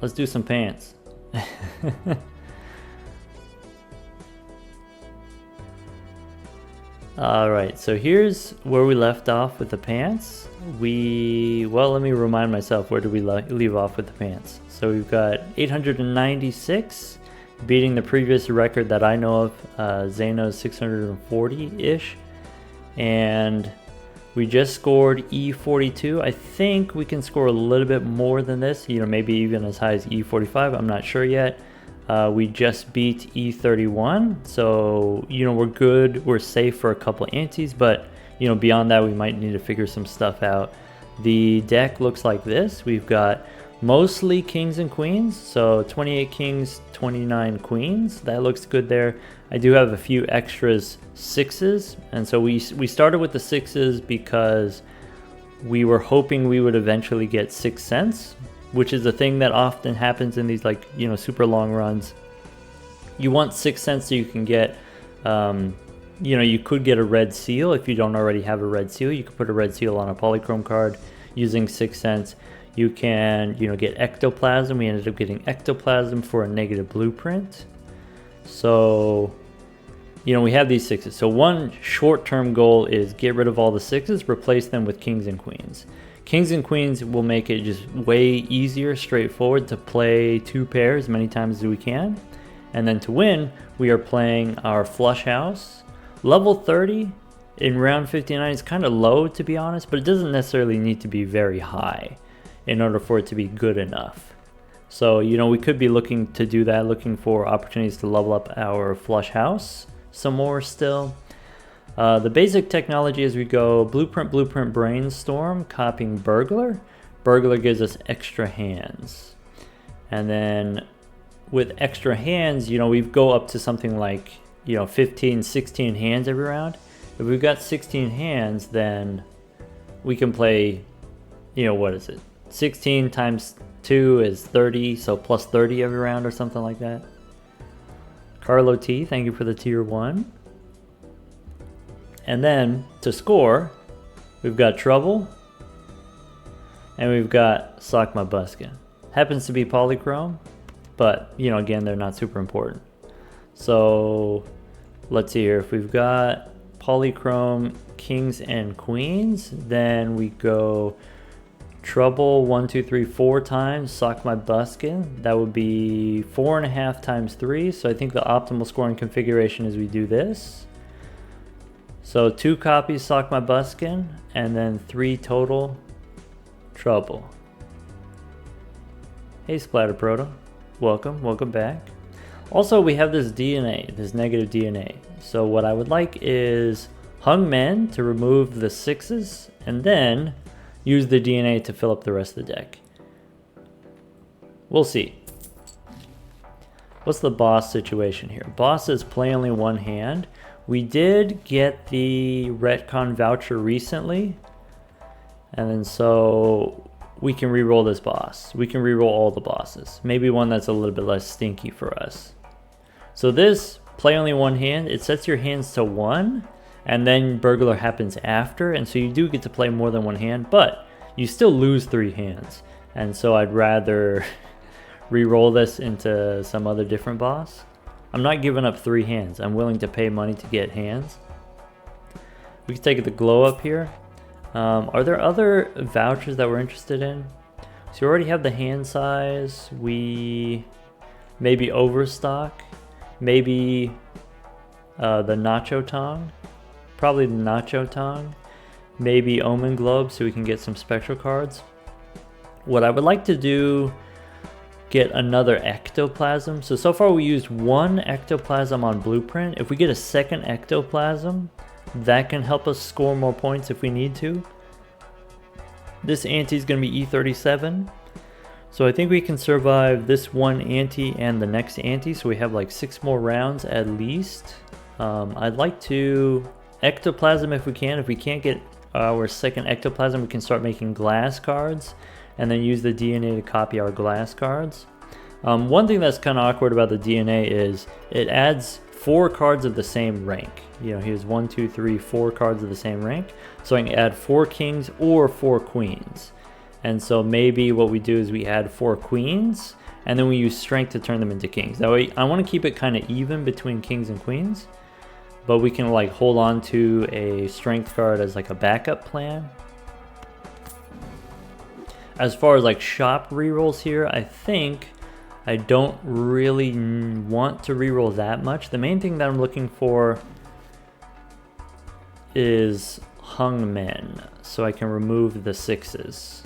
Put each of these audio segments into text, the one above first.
let's do some pants. Alright, so here's where we left off with the pants. Well, let me remind myself, where did we leave off with the pants? So we've got 896, beating the previous record that I know of, Zeno's 640-ish. And we just scored E42. I think we can score a little bit more than this, maybe even as high as E45. I'm not sure yet. We just beat E31, so we're good, we're safe for a couple antes, but beyond that we might need to figure some stuff out. The deck looks like this. We've got mostly kings and queens, so 28 kings, 29 queens. That looks good there. I do have a few extras sixes, and so we started with the sixes because we were hoping we would eventually get 6 cents, which is a thing that often happens in these super long runs. You want 6 cents so you can get, you could get a red seal if you don't already have a red seal. You could put a red seal on a polychrome card using 6 cents. You can, get ectoplasm. We ended up getting ectoplasm for a negative blueprint. So, we have these sixes. So one short-term goal is get rid of all the sixes, replace them with kings and queens. Kings and queens will make it just way easier, straightforward to play 2 pairs as many times as we can. And then to win, we are playing our flush house. Level 30 in round 59 is kind of low, to be honest, but it doesn't necessarily need to be very high in order for it to be good enough. So, we could be looking to do that, looking for opportunities to level up our flush house some more still. The basic technology as we go: blueprint, brainstorm, copying burglar. Burglar gives us extra hands. And then with extra hands, we go up to something like, 15, 16 hands every round. If we've got 16 hands, then we can play, what is it? 16 times 2 is 30, so plus 30 every round or something like that. Carlo T, thank you for the tier 1. And then to score, we've got Trouble, and we've got Sock My Buskin. Happens to be polychrome, but again, they're not super important. So let's see here. If we've got polychrome kings and queens, then we go Trouble 1, 2, 3, 4 times, Sock My Buskin. That would be 4.5 times 3. So I think the optimal scoring configuration is we do this. So 2 copies Sock My Buskin, and then 3 total Trouble. Hey Splatter Proto, welcome back. Also, we have this DNA, this negative DNA. So what I would like is Hung Men to remove the 6s, and then use the DNA to fill up the rest of the deck. We'll see. What's the boss situation here? Boss says play only 1 hand. We did get the retcon voucher recently, and then so we can reroll this boss. We can reroll all the bosses. Maybe one that's a little bit less stinky for us. So this, play only 1 hand, it sets your hands to 1, and then burglar happens after, and so you do get to play more than 1 hand, but you still lose 3 hands. And so I'd rather re-roll this into some other different boss. I'm not giving up 3 hands. I'm willing to pay money to get hands. We can take the glow up here. Are there other vouchers that we're interested in? So we already have the hand size. We maybe overstock. Maybe the Nacho Tong. Probably the Nacho Tong. Maybe Omen Globe so we can get some spectral cards. What I would like to do, get another ectoplasm. So far we used 1 ectoplasm on blueprint. If we get a second ectoplasm, that can help us score more points if we need to. This ante is going to be E37. So I think we can survive this 1 ante and the next ante. So we have like 6 more rounds at least. I'd like to ectoplasm if we can. If we can't get our second ectoplasm, we can start making glass cards and then use the DNA to copy our glass cards. One thing that's kind of awkward about the DNA is it adds 4 cards of the same rank. Here's 1, 2, 3, 4 cards of the same rank. So I can add 4 kings or 4 queens. And so maybe what we do is we add 4 queens, and then we use strength to turn them into kings. That way, I want to keep it kind of even between kings and queens, but we can like hold on to a strength card as like a backup plan. As far as like shop rerolls here, I think I don't really want to reroll that much. The main thing that I'm looking for is hung men, so I can remove the 6s.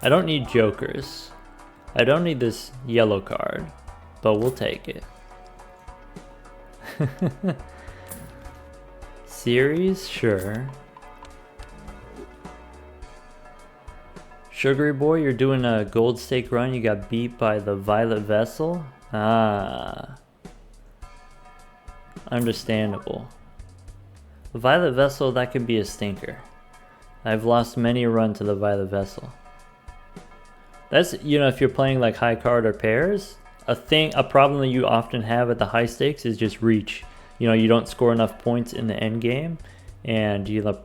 I don't need jokers. I don't need this yellow card, but we'll take it. Series, sure. Sugary boy, you're doing a gold stake run. You got beat by the Violet Vessel. Ah, understandable. The Violet Vessel, that could be a stinker. I've lost many a run to the Violet Vessel. That's, you know, if you're playing like high card or pairs, a problem that you often have at the high stakes is just reach. You know, you don't score enough points in the end game, and the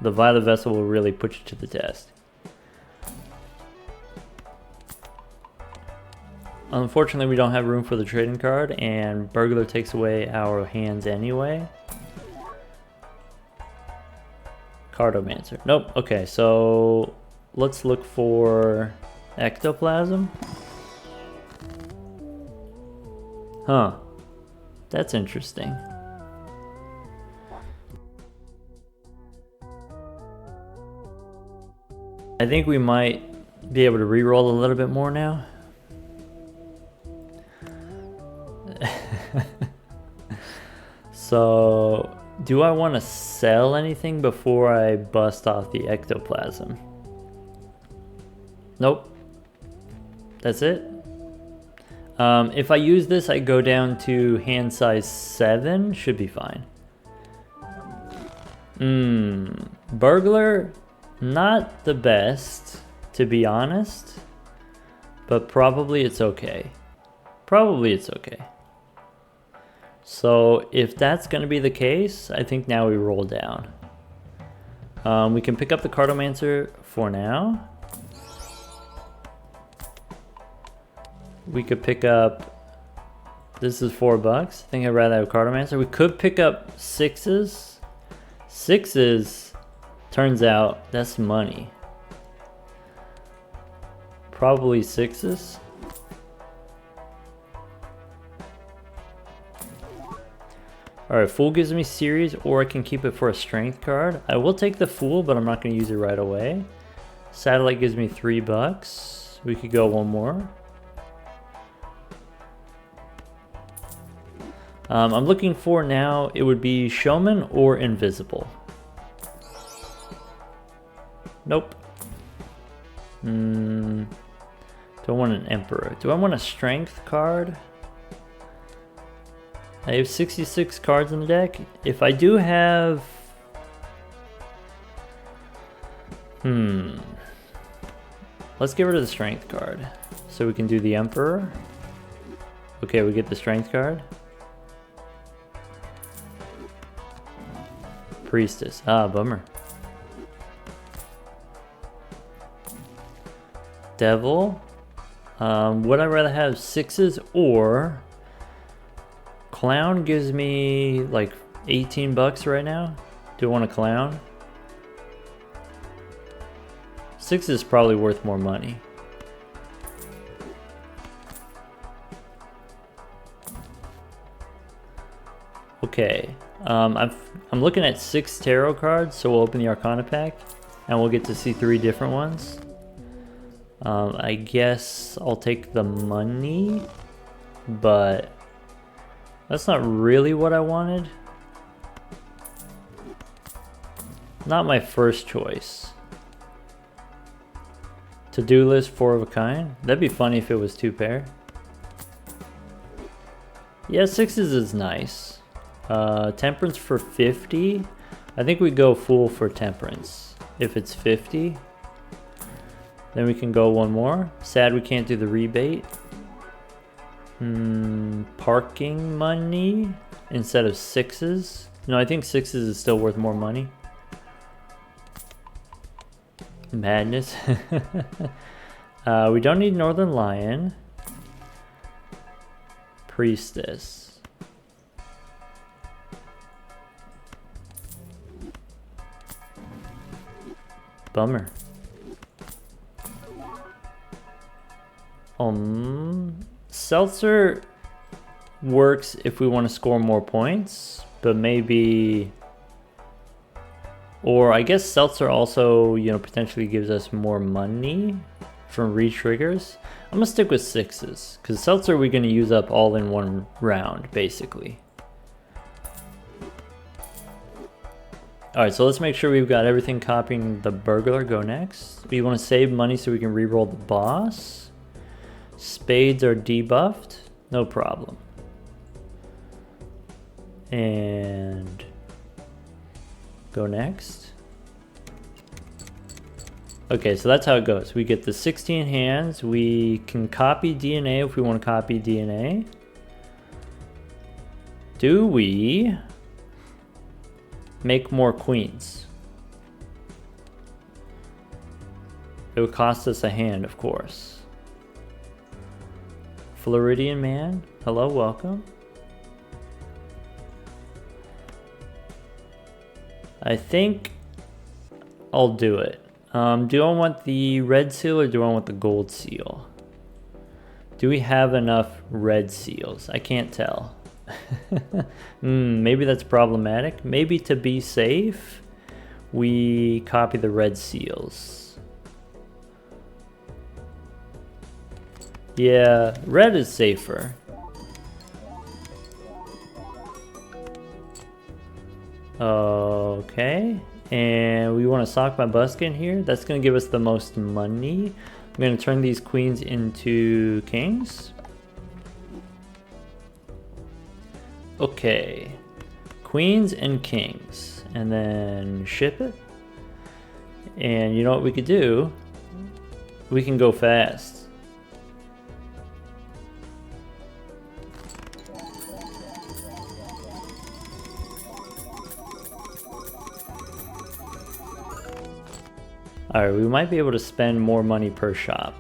Violet Vessel will really put you to the test. Unfortunately, we don't have room for the trading card, and Burglar takes away our hands anyway. Cartomancer. Nope. Okay, so let's look for Ectoplasm. Huh. That's interesting. I think we might be able to reroll a little bit more now. So, do I want to sell anything before I bust off the Ectoplasm? Nope. That's it. If I use this, I go down to hand size 7. Should be fine. Burglar, not the best, to be honest. But probably it's okay. Probably it's okay. So if that's going to be the case, I think now we roll down. We can pick up the Cartomancer for now. We could pick up, this is $4. I think I'd rather have Cartomancer. We could pick up 6s. 6s, turns out that's money. Probably 6s. Alright, Fool gives me series, or I can keep it for a strength card. I will take the Fool, but I'm not going to use it right away. Satellite gives me $3. We could go one more. I'm looking for now, it would be Showman or Invisible. Nope. Do I want an Emperor? Do I want a strength card? I have 66 cards in the deck. If I do have... Let's get rid of the strength card. So we can do the Emperor. Okay, we get the strength card. Priestess. Ah, bummer. Devil. Would I rather have 6s or... Clown gives me like $18 right now. Do I want a clown? 6 is probably worth more money. Okay, I'm looking at 6 tarot cards, so we'll open the Arcana pack and we'll get to see 3 different ones. I guess I'll take the money, but that's not really what I wanted. Not my first choice. To-do list 4 of a kind. That'd be funny if it was 2 pair. Yeah, 6s is nice. Temperance for 50. I think we go Fool for Temperance. If it's 50, then we can go one more. Sad we can't do the rebate. Parking money instead of 6s. No, I think 6s is still worth more money. Madness. We don't need Northern Lion. Priestess. Bummer. Seltzer works if we want to score more points, but maybe, or I guess Seltzer also, you know, potentially gives us more money from re-triggers. I'm gonna stick with 6s because Seltzer we're gonna use up all in one round basically. All right, so let's make sure we've got everything copying the burglar. Go next. We want to save money so we can re-roll the boss. Spades are debuffed, no problem. And go next. Okay, so that's how it goes. We get the 16 hands. We can copy DNA if we want to copy DNA. Do we make more queens? It would cost us a hand, of course. Floridian man, hello, welcome. I think I'll do it. Do I want the red seal or do I want the gold seal? Do we have enough red seals? I can't tell. Maybe that's problematic. Maybe to be safe, we copy the red seals. Yeah, red is safer. Okay, and we want to sock my buskin here. That's going to give us the most money. I'm going to turn these queens into kings. Okay, queens and kings, and then ship it. And you know what we could do? We can go fast. Alright, we might be able to spend more money per shop.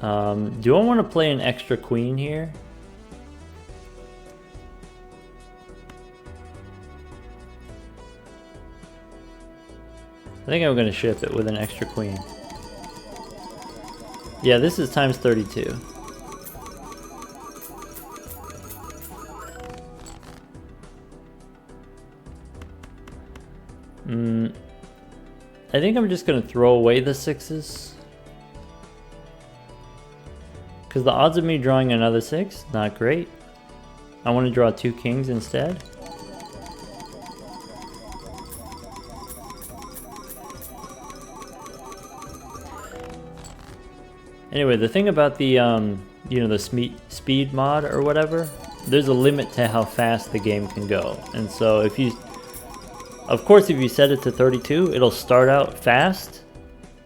Do I want to play an extra queen here? I think I'm going to ship it with an extra queen. Yeah, this is times 32. I think I'm just going to throw away the 6s. Because the odds of me drawing another 6, not great. I want to draw 2 kings instead. Anyway, the thing about the, you know, the speed mod or whatever, there's a limit to how fast the game can go. And so if you, of course, if you set it to 32, it'll start out fast,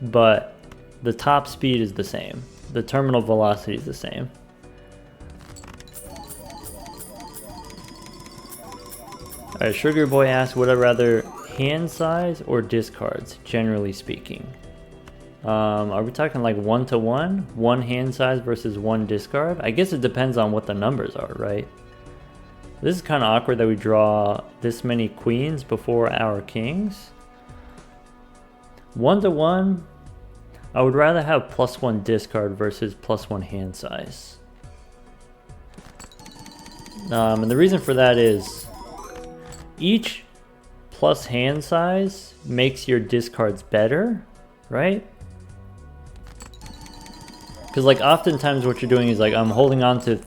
but the top speed is the same. The terminal velocity is the same. Alright, Sugar Boy asks, would I rather hand size or discards, generally speaking? Are we talking like 1-to-1? 1 hand size versus 1 discard? I guess it depends on what the numbers are, right? This is kind of awkward that we draw this many queens before our kings. 1-to-1, I would rather have +1 discard versus +1 hand size. And the reason for that is each plus hand size makes your discards better, right? Because like oftentimes what you're doing is like I'm holding on to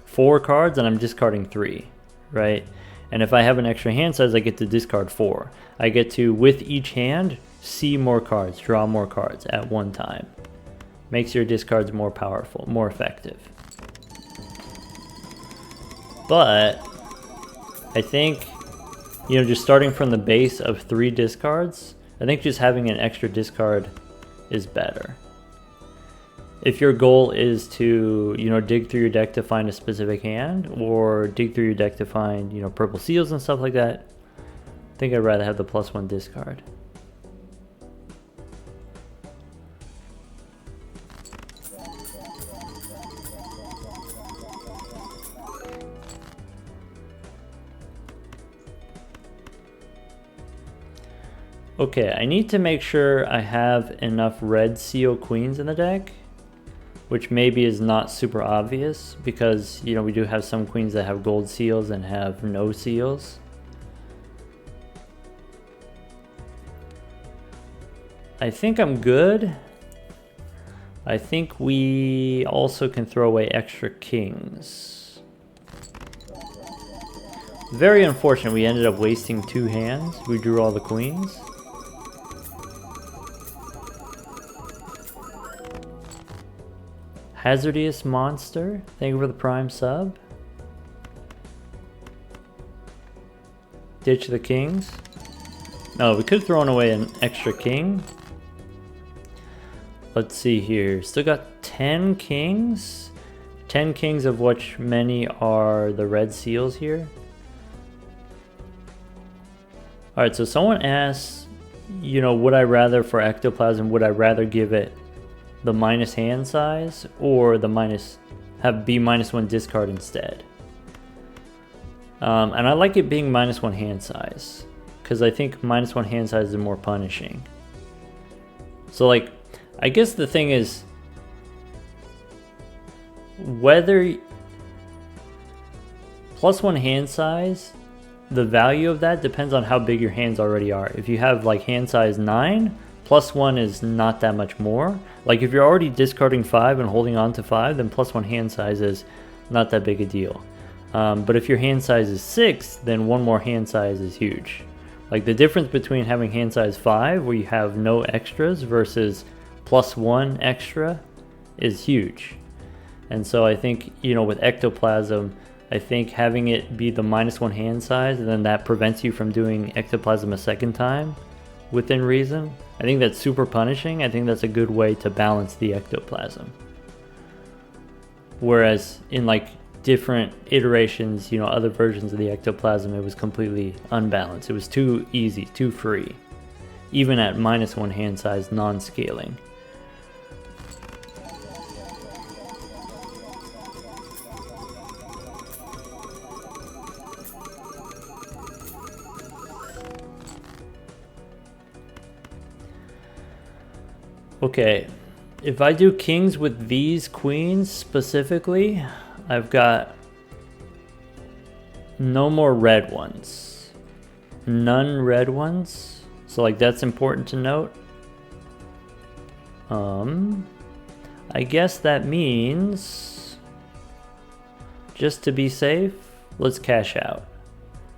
4 cards and I'm discarding 3, right? And if I have an extra hand size, I get to discard 4. I get to, with each hand, see more cards, draw more cards at one time. Makes your discards more powerful, more effective. But I think, you know, just starting from the base of 3 discards, I think just having an extra discard is better. If your goal is to, you know, dig through your deck to find a specific hand, or dig through your deck to find, you know, purple seals and stuff like that, think I'd rather have the +1 discard. Okay, I need to make sure I have enough red seal queens in the deck, which maybe is not super obvious because, you know, we do have some queens that have gold seals and have no seals. I think I'm good. I think we also can throw away extra kings. Very unfortunate, we ended up wasting 2 hands. We drew all the queens. Hazardous Monster, thank you for the Prime sub. Ditch the kings. No, we could have thrown away an extra king. Let's see here. Still got 10 kings. 10 kings of which many are the red seals here. Alright, so someone asks, you know, would I rather for Ectoplasm, would I rather give it the minus hand size or the have be -1 discard instead? And I like it being -1 hand size because I think -1 hand size is more punishing. So like, I guess the thing is whether +1 hand size, the value of that depends on how big your hands already are. If you have like hand size 9, +1 is not that much more. Like if you're already discarding 5 and holding on to 5, then +1 hand size is not that big a deal. But if your hand size is 6, then 1 more hand size is huge. Like the difference between having hand size 5 where you have no extras versus +1 extra is huge. And so I think, you know, with Ectoplasm, I think having it be the -1 hand size, and then that prevents you from doing Ectoplasm a second time within reason. I think that's super punishing. I think that's a good way to balance the Ectoplasm. Whereas in like different iterations, you know, other versions of the Ectoplasm, it was completely unbalanced. It was too easy, too free, even at -1 hand size non-scaling. Okay, if I do kings with these queens specifically, I've got no more red ones. None red ones. So like that's important to note. I guess that means, just to be safe, let's cash out.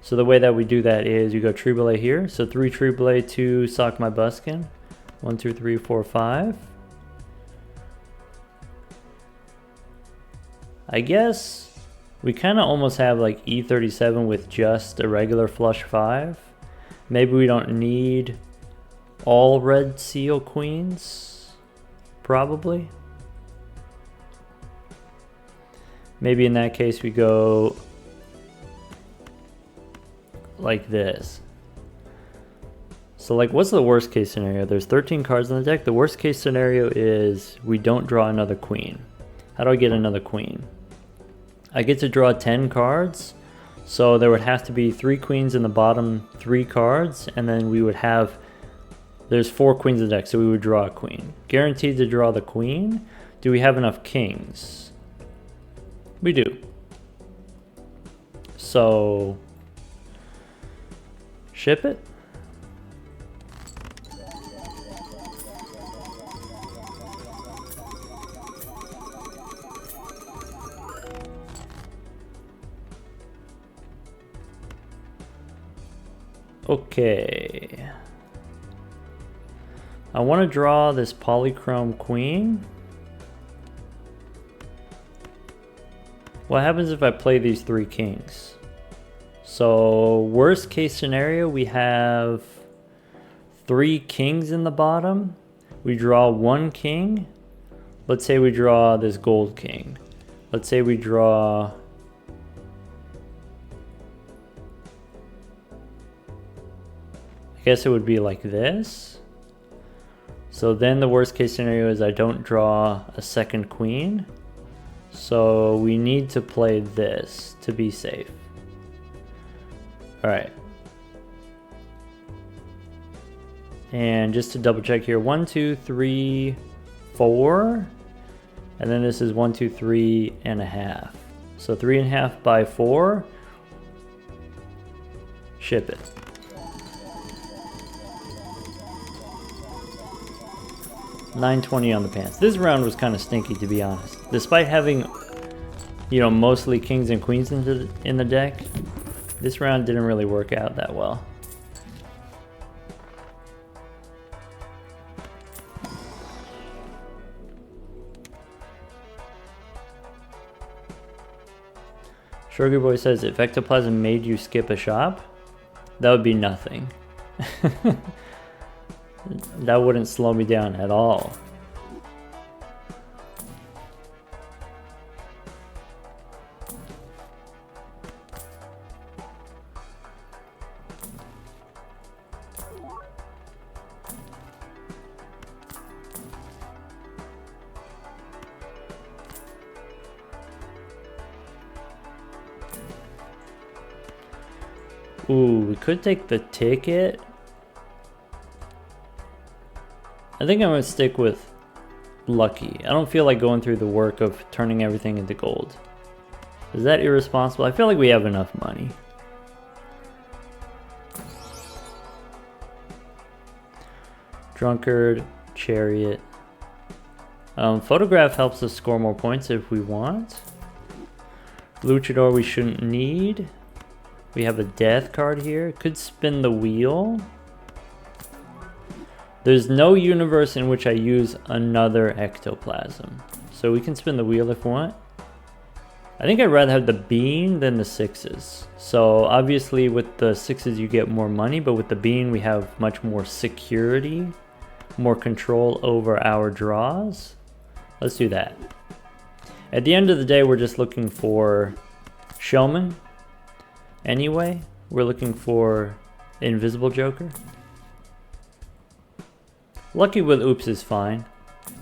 So the way that we do that is you go Triboulet here. So 3 Triboulet, 2 Sock My Buskin. 1, 2, 3, 4, 5. I guess we kind of almost have like E37 with just a regular flush 5. Maybe we don't need all red seal queens. Probably. Maybe in that case we go like this. So like, what's the worst case scenario? There's 13 cards in the deck. The worst case scenario is we don't draw another queen. How do I get another queen? I get to draw 10 cards. So there would have to be 3 queens in the bottom 3 cards. And then we would have, there's 4 queens in the deck. So we would draw a queen. Guaranteed to draw the queen. Do we have enough kings? We do. So ship it. Okay, I want to draw this Polychrome Queen. What happens if I play these 3 kings? So worst case scenario, we have 3 kings in the bottom. We draw 1 king. Let's say we draw this gold king. Let's say we draw guess it would be like this. So then the worst case scenario is I don't draw a second queen. So we need to play this to be safe. All right. And just to double check here, 1, 2, 3, 4. And then this is 1, 2, 3.5. So 3.5 by 4. Ship it. $9.20 on the pants. This round was kind of stinky, to be honest. Despite having, you know, mostly kings and queens in the deck, this round didn't really work out that well. Sugar Boy says, if Ectoplasm made you skip a shop, that would be nothing. That wouldn't slow me down at all. Ooh, we could take the ticket. I think I'm gonna stick with lucky. I don't feel like going through the work of turning everything into gold. Is that irresponsible? I feel like we have enough money. Drunkard, Chariot. Photograph helps us score more points if we want. Luchador we shouldn't need. We have a death card here. Could spin the wheel. There's no universe in which I use another ectoplasm. So we can spin the wheel if we want. I think I'd rather have the bean than the sixes. So obviously with the sixes you get more money, but with the bean we have much more security, more control over our draws. Let's do that. At the end of the day, we're just looking for Showman. Anyway, we're looking for Invisible Joker. Lucky with Oops is fine.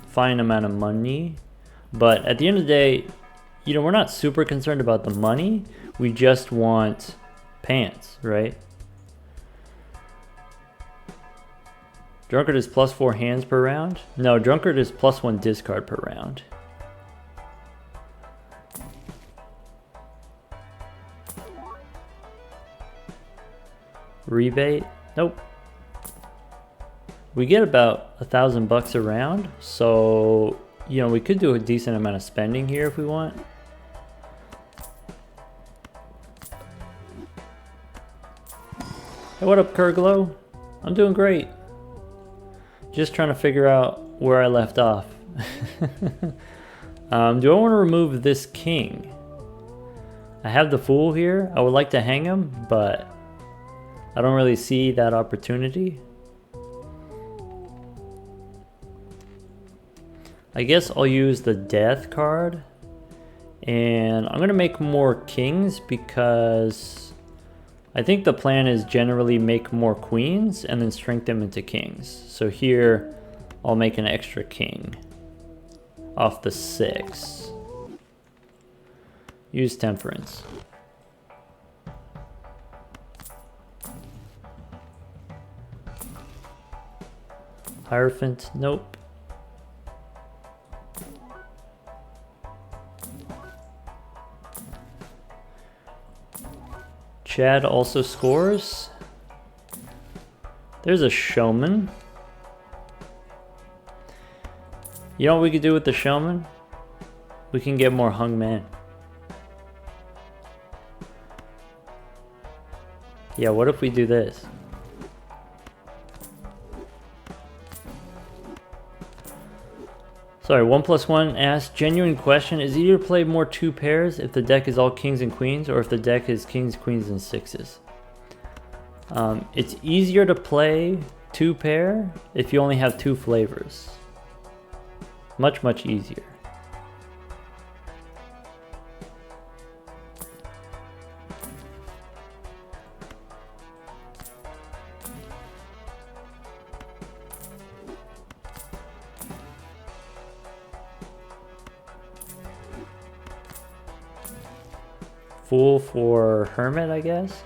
Fine amount of money. But at the end of the day, you know, we're not super concerned about the money. We just want pants, right? Drunkard is +4 hands per round. No, Drunkard is +1 discard per round. Rebate? Nope. We get about $1,000 a round, so you know we could do a decent amount of spending here if we want. Hey, what up, Kurglow? I'm doing great. Just trying to figure out where I left off. Do I want to remove this king? I have the fool here. I would like to hang him, but I don't really see that opportunity. I guess I'll use the death card. And I'm going to make more kings because I think the plan is generally make more queens and then shrink them into kings. So here I'll make an extra king off the 6. Use Temperance. Hierophant, nope. Chad also scores. There's a Showman. You know what we could do with the Showman? We can get more hung men. Yeah, what if we do this? Sorry, 1+1 asks, genuine question, is it easier to play more 2 pairs if the deck is all kings and queens, or if the deck is kings, queens, and 6s? It's easier to play 2 pair if you only have 2 flavors. Much, much easier. Fool for Hermit, I guess.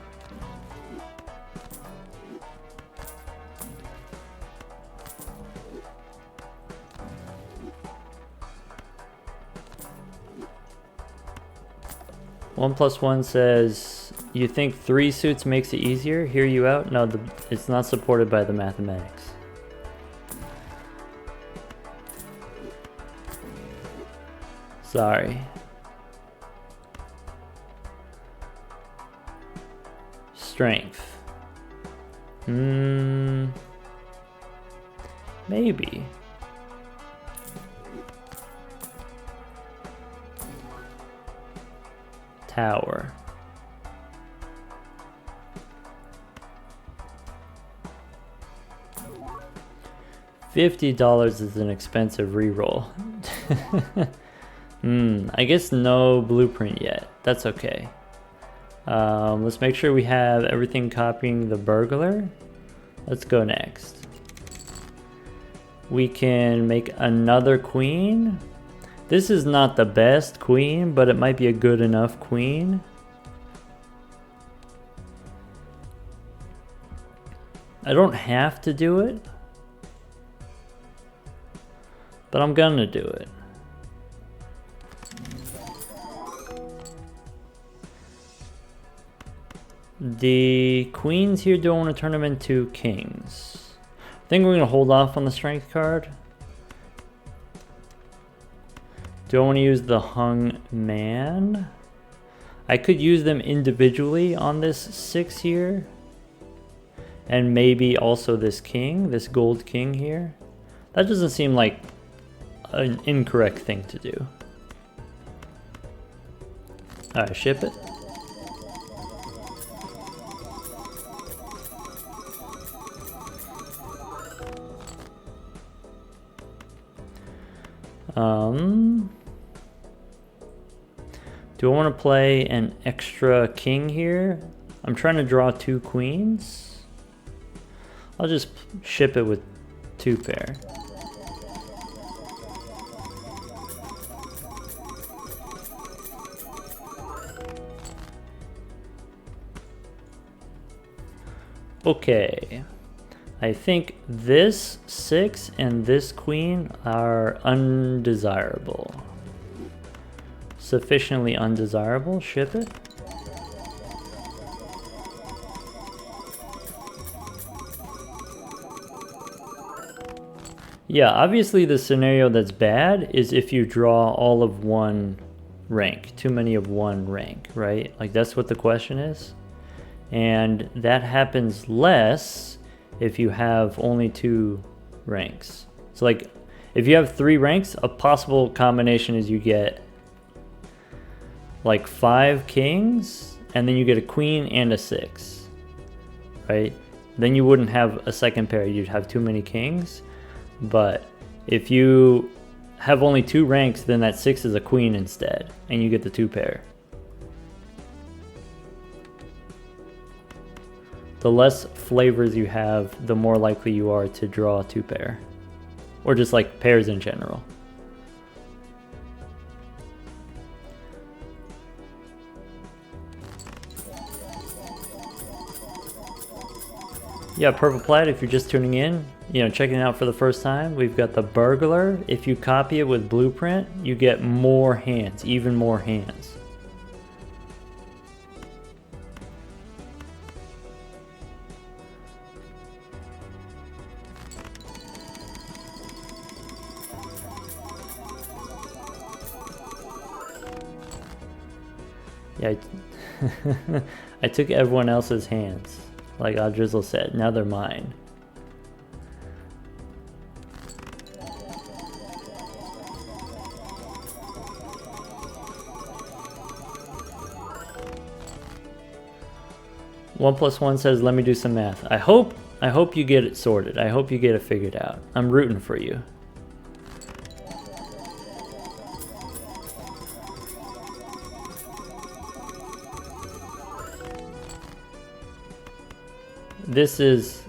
One plus one says, you think 3 suits makes it easier? Hear you out? No, it's not supported by the mathematics. Sorry. Strength. Maybe. Tower. $50 is an expensive reroll. I guess no blueprint yet. That's okay. Let's make sure we have everything copying the burglar. Let's go next. We can make another queen. This is not the best queen, but it might be a good enough queen. I don't have to do it, but I'm gonna do it. The queens here, do I want to turn them into kings? I think we're going to hold off on the strength card. Do I want to use the hung man? I could use them individually on this 6 here. And maybe also this king, this gold king here. That doesn't seem like an incorrect thing to do. Alright, ship it. Do I want to play an extra king here? I'm trying to draw 2 queens. I'll just ship it with 2 pair. Okay. I think this 6 and this queen are undesirable. Sufficiently undesirable. Ship it. Yeah, obviously the scenario that's bad is if you draw all of one rank, too many of one rank, right? Like that's what the question is. And that happens less if you have only 2 ranks. So like if you have 3 ranks, a possible combination is you get like 5 kings and then you get a queen and a 6, right? Then you wouldn't have a second pair, you'd have too many kings. But if you have only 2 ranks, then that 6 is a queen instead and you get the 2 pair. The less flavors you have, the more likely you are to draw 2 pair. Or just like pairs in general. Yeah, Purple Plaid, if you're just tuning in, checking it out for the first time, we've got the burglar. If you copy it with blueprint, you get more hands, even more hands. Yeah, I took everyone else's hands, like Drizzle said. Now they're mine. One plus one says, "Let me do some math." I hope you get it sorted. I hope you get it figured out. I'm rooting for you. This is,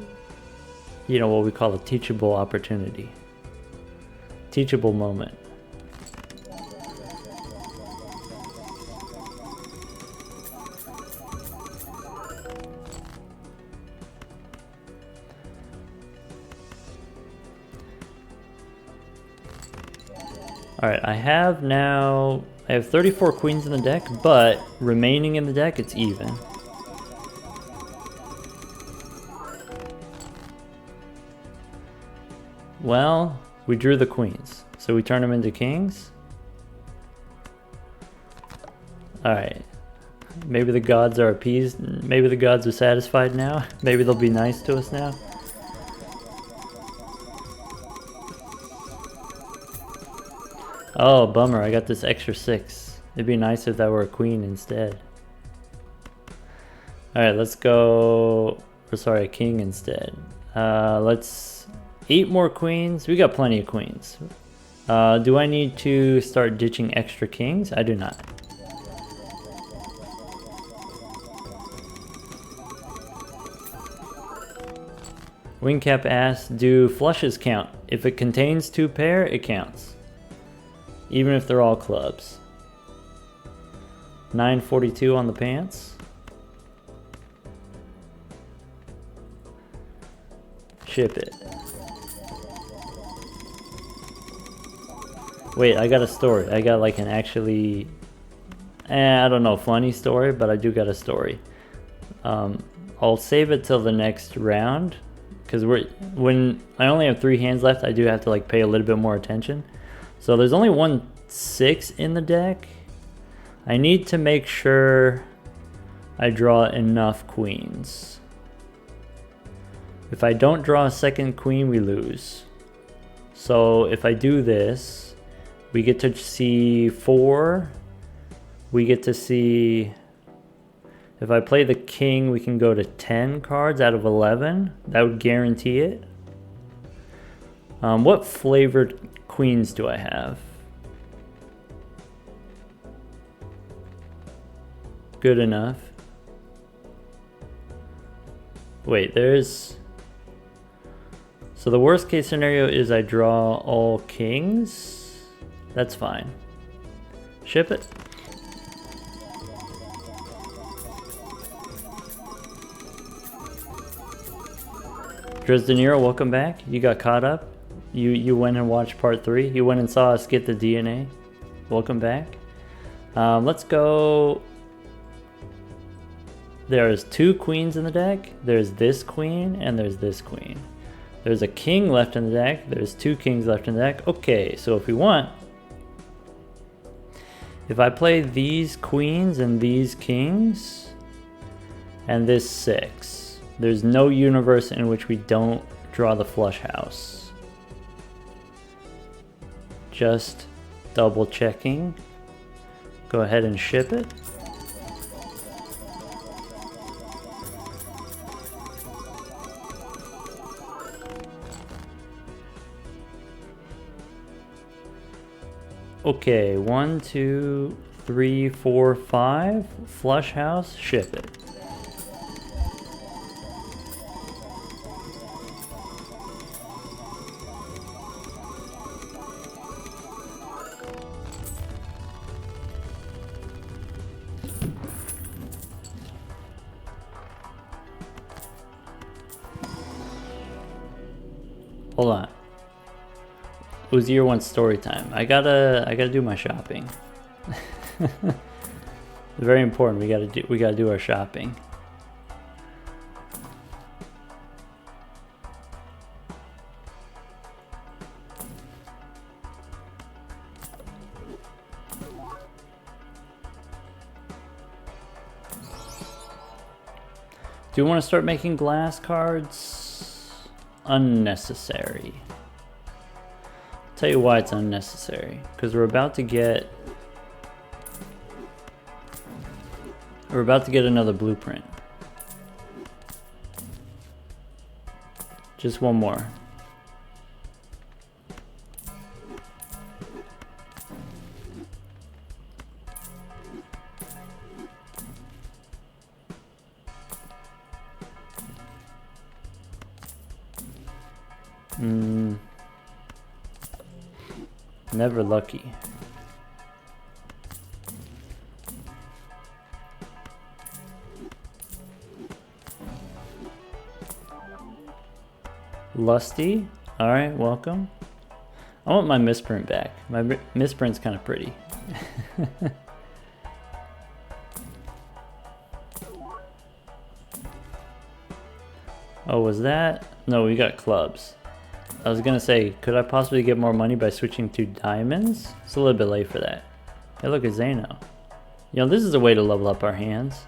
what we call a teachable opportunity. Teachable moment. Alright, I have 34 queens in the deck, but remaining in the deck, it's even. Well, we drew the queens, so we turn them into kings. Alright. Maybe the gods are appeased. Maybe the gods are satisfied now. Maybe they'll be nice to us now. Oh, bummer. I got this extra 6. It'd be nice if that were a queen instead. Alright, let's go... Or sorry, a king instead. Let's... 8 more queens. We got plenty of queens. Do I need to start ditching extra kings? I do not. Wingcap asks, do flushes count? If it contains 2 pair, it counts. Even if they're all clubs. 942 on the pants. Ship it. Wait, I got a story. I got like an actually... I don't know, funny story, but I do got a story. I'll save it till the next round. Because when I only have 3 hands left, I do have to like pay a little bit more attention. So there's only 1 6 in the deck. I need to make sure I draw enough queens. If I don't draw a second queen, we lose. So if I do this, we get to see 4. We get to see... If I play the king, we can go to 10 cards out of 11. That would guarantee it. What flavored queens do I have? Good enough. Wait, there's... So the worst case scenario is I draw all kings. That's fine. Ship it. Dresdeniro, welcome back. You got caught up. You went and watched part 3. You went and saw us get the DNA. Welcome back. Let's go. There's 2 queens in the deck. There's this queen and there's this queen. There's a king left in the deck. There's 2 kings left in the deck. Okay, so if we want, if I play these queens and these kings and this 6, there's no universe in which we don't draw the flush house. Just double checking. Go ahead and ship it. Okay, 1, 2, 3, 4, 5. Flush house, ship it. Hold on. Uzier wants story time. I gotta do my shopping. Very important. We gotta do our shopping. Do you want to start making glass cards? Unnecessary. Tell you why it's unnecessary. Because we're about to get another blueprint. Just one more. Never lucky. Lusty, all right, welcome. I want my misprint back. My misprint's kind of pretty. Oh, was that? No, we got clubs. I was gonna say, could I possibly get more money by switching to diamonds? It's a little bit late for that. Hey, look at Zeno. You know, this is a way to level up our hands.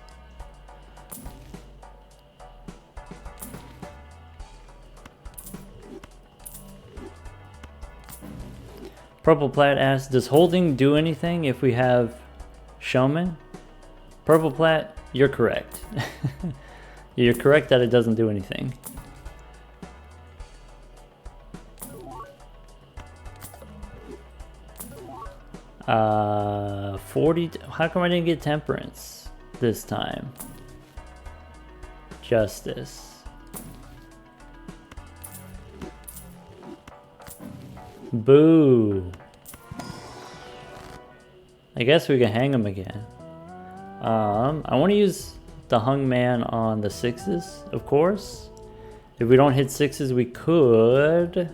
Purple Plat asks, does holding do anything if we have Showman? Purple Plat, you're correct. You're correct that it doesn't do anything. Uh, 40, how come I didn't get Temperance this time? Justice. Boo. I guess we can hang him again. I want to use the hung man on the 6s, of course. If we don't hit 6s, we could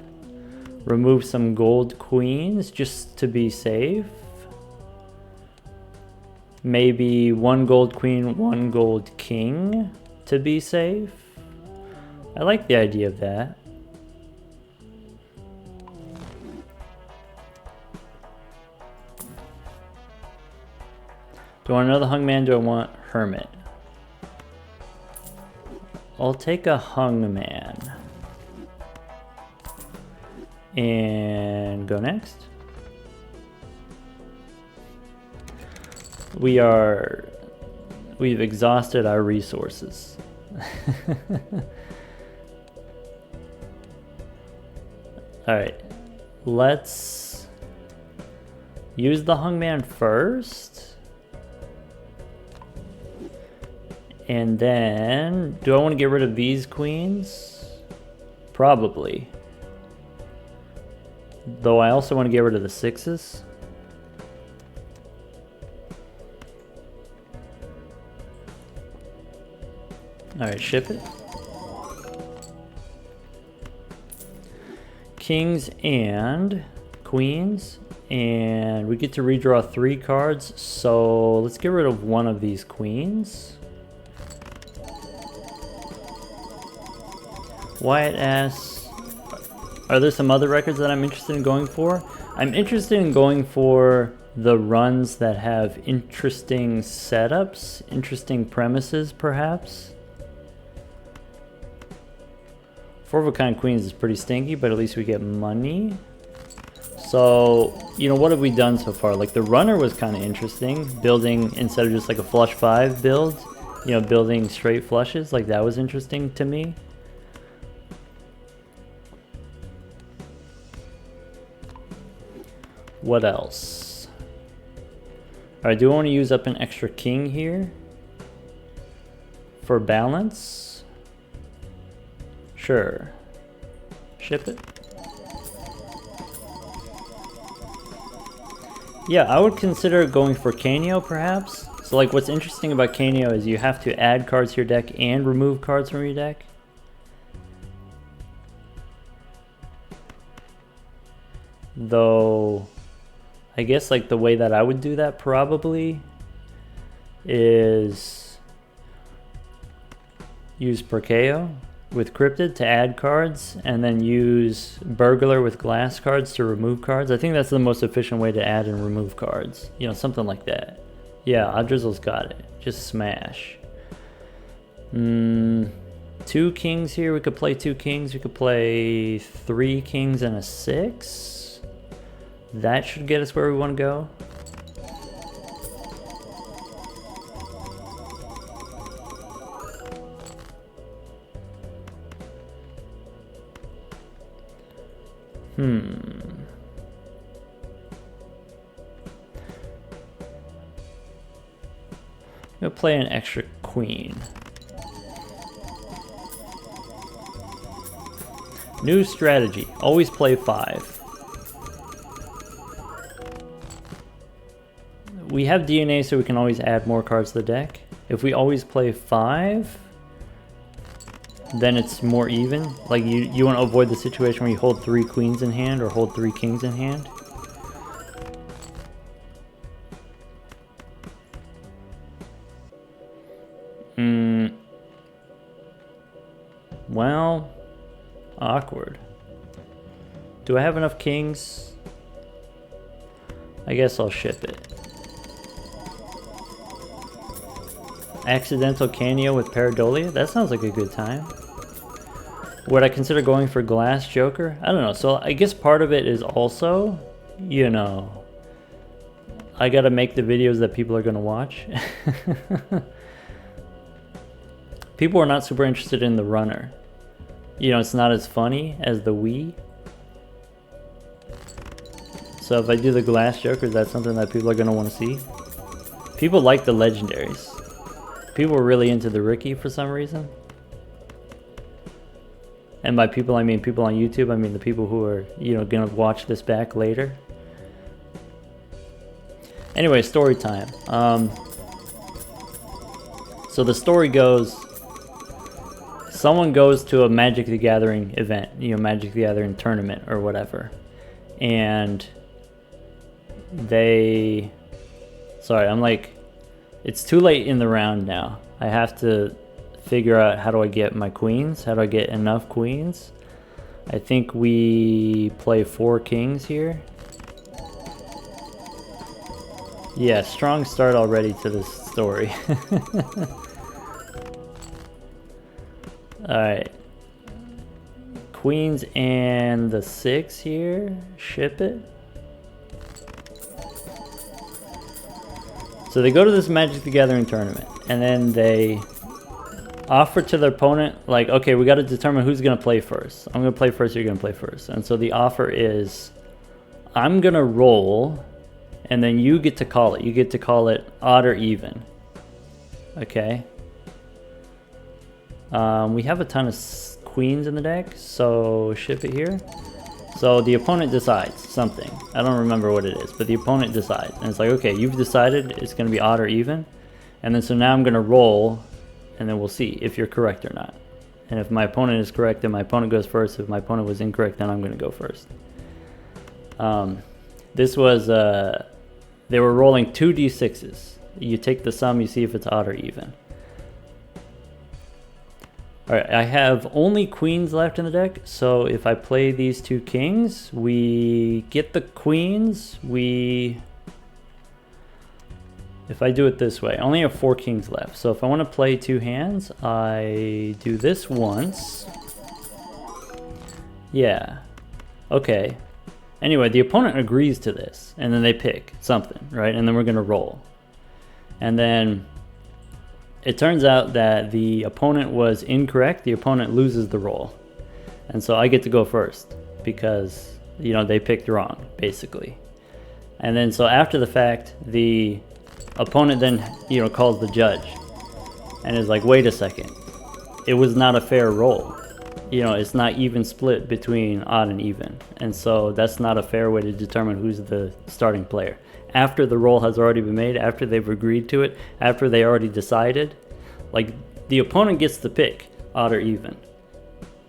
remove some gold queens just to be safe. Maybe 1 gold queen, 1 gold king to be safe. I like the idea of that. Do I want another hung man? Do I want hermit? I'll take a hung man. And go next. We've exhausted our resources. All right, let's use the hung man first. And then, do I want to get rid of these queens? Probably. Though I also want to get rid of the 6s. Alright, ship it. Kings and queens. And we get to redraw 3 cards. So let's get rid of one of these queens. Wyatt asks, are there some other records that I'm interested in going for? I'm interested in going for the runs that have interesting setups, interesting premises perhaps. 4 of a kind queens is pretty stinky, but at least we get money. So, you know, what have we done so far? Like the runner was kind of interesting, building instead of just like a flush 5 build, you know, building straight flushes, like that was interesting to me. What else? Alright, do I want to use up an extra king here? For balance? Sure. Ship it. Yeah, I would consider going for Canio perhaps. So like what's interesting about Canio is you have to add cards to your deck and remove cards from your deck. Though I guess like the way that I would do that probably is use Perkeo with Cryptid to add cards and then use Burglar with glass cards to remove cards. I think that's the most efficient way to add and remove cards. You know, something like that. Yeah, Oddrizzle's got it. Just smash. 2 kings here. We could play 2 kings. We could play 3 kings and a 6. That should get us where we want to go. We'll play an extra queen. New strategy. Always play 5. We have DNA, so we can always add more cards to the deck. If we always play 5, then it's more even. Like you want to avoid the situation where you hold 3 queens in hand or hold 3 kings in hand. Well, awkward. Do I have enough kings? I guess I'll ship it. Accidental Canio with Paradolia? That sounds like a good time. Would I consider going for Glass Joker? I don't know. So I guess part of it is also, you know, I gotta make the videos that people are gonna watch. People are not super interested in the runner. You know, it's not as funny as the Wii. So if I do the Glass Joker, that's something that people are going to want to see. People like the legendaries. People are really into the Ricky for some reason. And by people, I mean people on YouTube. I mean the people who are, you know, going to watch this back later. Anyway, story time. So the story goes, someone goes to a Magic the Gathering event, you know, Magic the Gathering tournament or whatever. And they, sorry, I'm like, it's too late in the round now. I have to figure out how do I get my queens, how do I get enough queens. I think we play 4 kings here. Yeah, strong start already to this story. Alright. Queens and the 6 here. Ship it. So they go to this Magic the Gathering tournament, and then they offer to their opponent, like, okay, we got to determine who's going to play first. I'm going to play first, you're going to play first. And so the offer is, I'm going to roll, and then you get to call it. You get to call it odd or even. Okay. We have a ton of queens in the deck, so ship it here. So the opponent decides something. I don't remember what it is, but the opponent decides. And it's like, okay, you've decided it's going to be odd or even. And then so now I'm going to roll, and then we'll see if you're correct or not. And if my opponent is correct, then my opponent goes first. If my opponent was incorrect, then I'm going to go first. This was, they were rolling 2 d6s. You take the sum, you see if it's odd or even. Alright, I have only queens left in the deck, so if I play these 2 kings, we get the queens, if I do it this way, I only have 4 kings left, so if I want to play 2 hands, I do this once. Yeah, okay. Anyway, the opponent agrees to this, and then they pick something, right, and then we're going to roll. And then it turns out that the opponent was incorrect. The opponent loses the roll. And so I get to go first because, you know, they picked wrong, basically. And then so after the fact, the opponent then, you know, calls the judge and is like, wait a second. It was not a fair roll. You know, it's not even split between odd and even. And so that's not a fair way to determine who's the starting player. After the roll has already been made, after they've agreed to it, after they already decided, like the opponent gets to pick odd or even.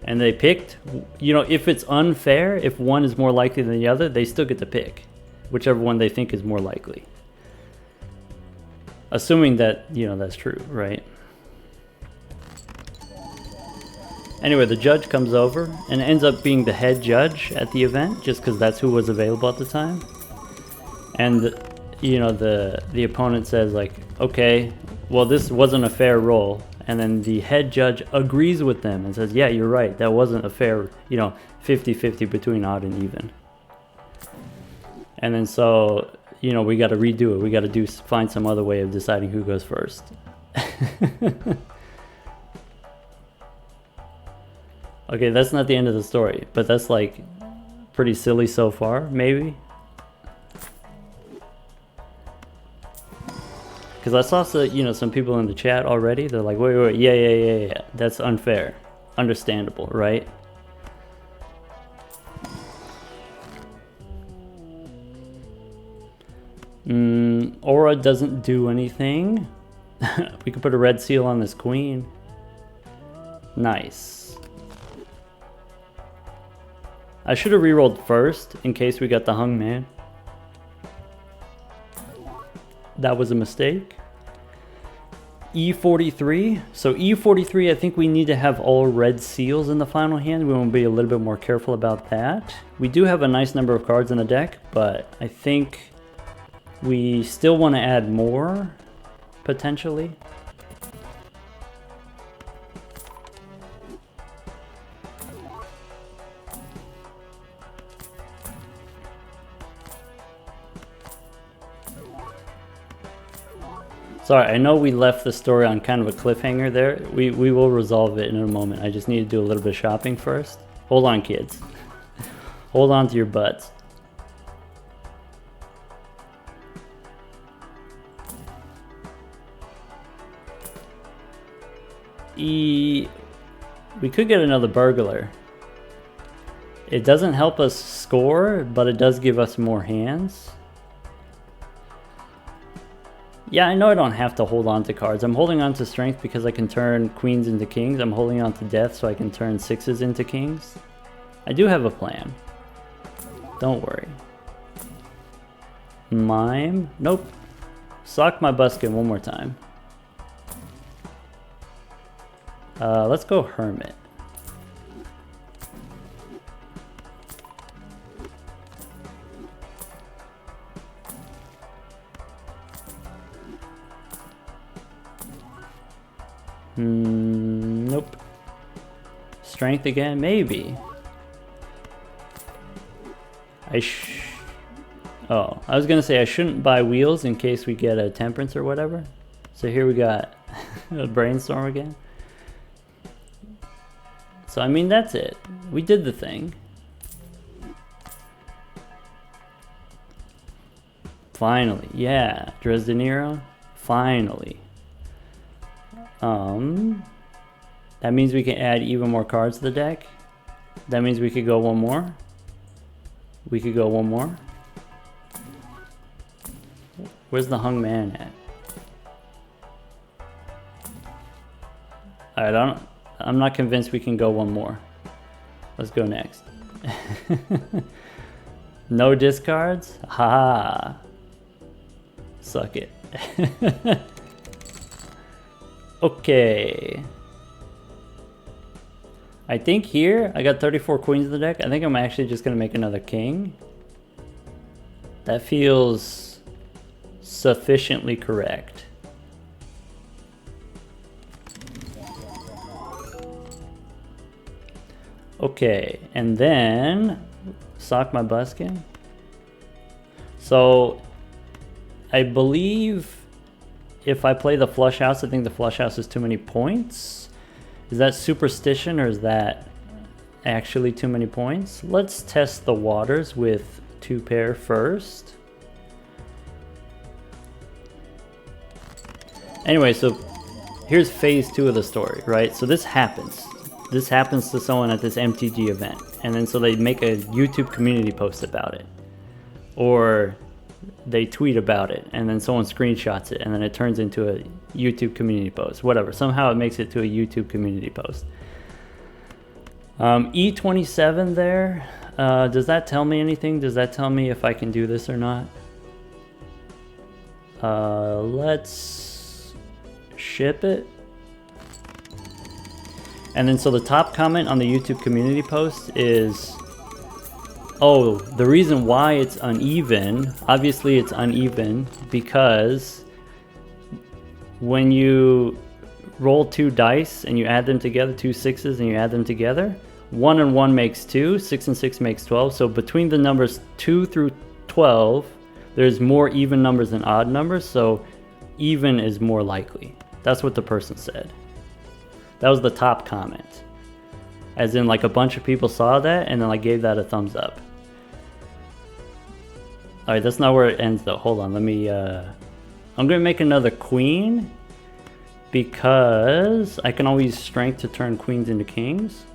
And they picked, you know, if it's unfair, if one is more likely than the other, they still get to pick whichever one they think is more likely. Assuming that, you know, that's true, right? Anyway, the judge comes over and ends up being the head judge at the event just because that's who was available at the time. And, you know, the opponent says, like, okay, well, this wasn't a fair roll. And then the head judge agrees with them and says, yeah, you're right. That wasn't a fair, you know, 50-50 between odd and even. And then so, you know, we got to redo it. We got to find some other way of deciding who goes first. Okay, that's not the end of the story, but that's like pretty silly so far, maybe. Because I saw some people in the chat already. They're like, wait, yeah. That's unfair. Understandable, right? Aura doesn't do anything. We could put a red seal on this queen. Nice. I should have rerolled first in case we got the hung man. That was a mistake. E43. So E43, I think we need to have all red seals in the final hand. We want to be a little bit more careful about that. We do have a nice number of cards in the deck, but I think we still want to add more, potentially. Sorry, I know we left the story on kind of a cliffhanger there. We will resolve it in a moment. I just need to do a little bit of shopping first. Hold on, kids. Hold on to your butts. We could get another burglar. It doesn't help us score, but it does give us more hands. Yeah, I know I don't have to hold on to cards. I'm holding on to strength because I can turn queens into kings. I'm holding on to death so I can turn sixes into kings. I do have a plan. Don't worry. Mime. Nope. Sock my buskin one more time. Let's go hermit. Nope. Strength again? Maybe. Oh, I was gonna say I shouldn't buy wheels in case we get a temperance or whatever. So here we got a brainstorm again. So I mean, that's it. We did the thing. Finally, yeah. Dresdenero? Finally. That means we can add even more cards to the deck. That means we could go one more. We could go one more. Where's the hung man at? Alright, I'm not convinced we can go one more. Let's go next. No discards? Ha! Suck it. Okay. I think here, I got 34 queens in the deck. I think I'm actually just going to make another king. That feels sufficiently correct. Okay, and then sock my buskin. So I believe if I play the flush house, I think the flush house is too many points. Is that superstition or is that actually too many points? Let's test the waters with 2 pair first. Anyway, so here's phase 2 of the story, right? So this happens. This happens to someone at this MTG event. And then so they make a YouTube community post about it. Or they tweet about it and then someone screenshots it and then it turns into a YouTube community post. Whatever. Somehow it makes it to a YouTube community post. E27 there. Does that tell me anything? Does that tell me if I can do this or not? Let's ship it. And then so the top comment on the YouTube community post is, oh, the reason why it's uneven, obviously it's uneven because when you roll 2 dice and you add them together, 2 6s and you add them together, 1 and 1 makes 2, 6 and 6 makes 12. So between the numbers 2 through 12, there's more even numbers than odd numbers, so even is more likely. That's what the person said. That was the top comment. As in, like, a bunch of people saw that and then like gave that a thumbs up. Alright, that's not where it ends though. Hold on, let me I'm gonna make another queen because I can always strength to turn queens into kings.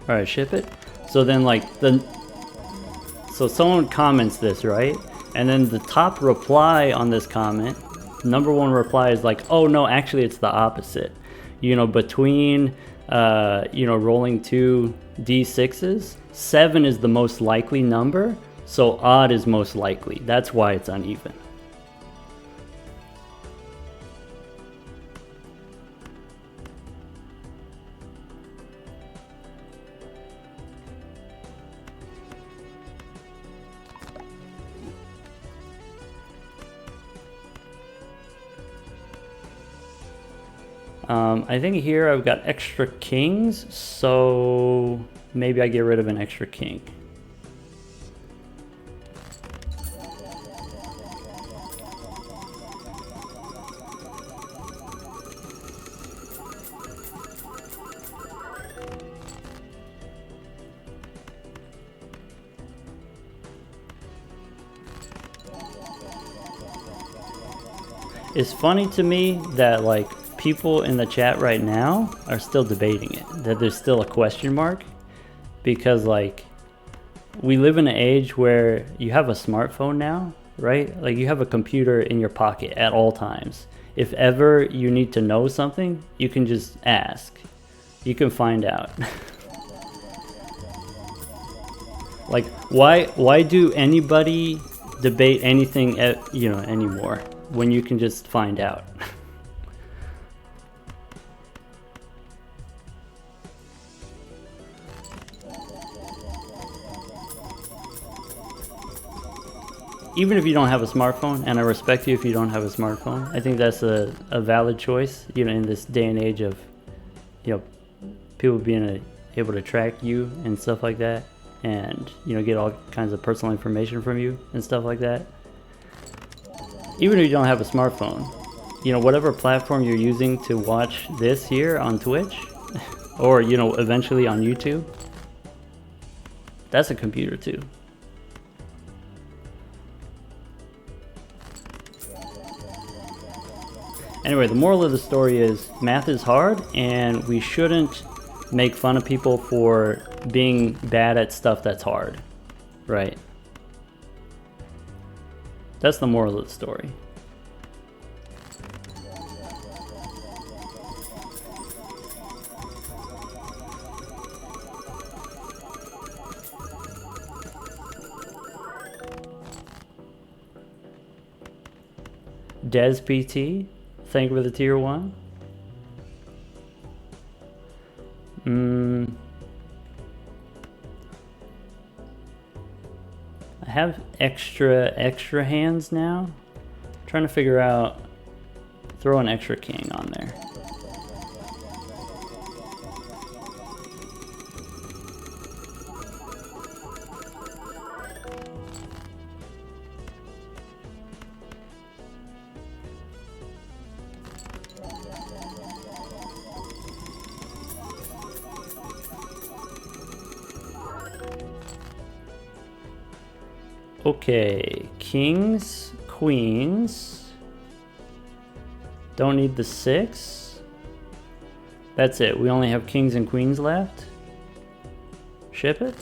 Alright, ship it. So then like so someone comments this, right? And then the top reply on this comment, number 1 reply is like, oh no, actually it's the opposite. you know, between, you know, rolling two d6s, 7 is the most likely number, so odd is most likely. That's why it's uneven. I think here I've got extra kings, so maybe I get rid of an extra king. It's funny to me that like people in the chat right now are still debating it, that there's still a question mark, because like we live in an age where you have a smartphone now, right? Like you have a computer in your pocket at all times. If ever you need to know something, you can just ask. You can find out. Like why do anybody debate anything, you know, anymore when you can just find out? Even if you don't have a smartphone, and I respect you if you don't have a smartphone, I think that's a valid choice, you know, in this day and age of, you know, people being able to track you and stuff like that, and, you know, get all kinds of personal information from you and stuff like that. Even if you don't have a smartphone, you know, whatever platform you're using to watch this here on Twitch, or, you know, eventually on YouTube, that's a computer too. Anyway, the moral of the story is math is hard, and we shouldn't make fun of people for being bad at stuff that's hard, right? That's the moral of the story. Des PT, thank you for the tier 1. I have extra hands now. I'm trying to figure out, throw an extra king on there. Okay, kings, queens. Don't need the 6. That's it. We only have kings and queens left. Ship it.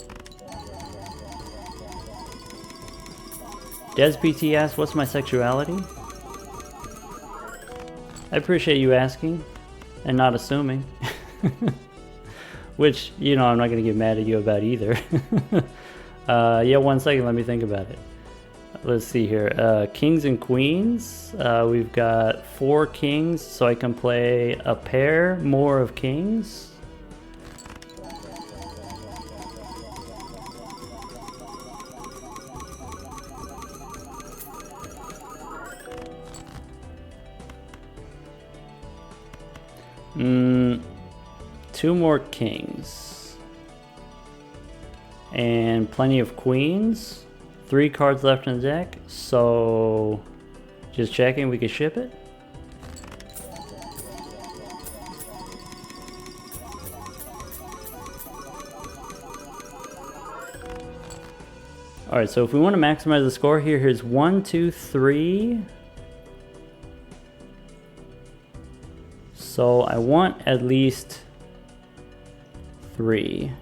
Des PT asks, what's my sexuality? I appreciate you asking and not assuming. Which, you know, I'm not going to get mad at you about either. Yeah, 1 second, let me think about it. Let's see here. Kings and queens. We've got 4 kings, so I can play a pair more of kings. Two more kings. And plenty of queens. 3 cards left in the deck. So just checking, we can ship it. Alright, so if we want to maximize the score here, here's 1, 2, 3. So I want at least 3.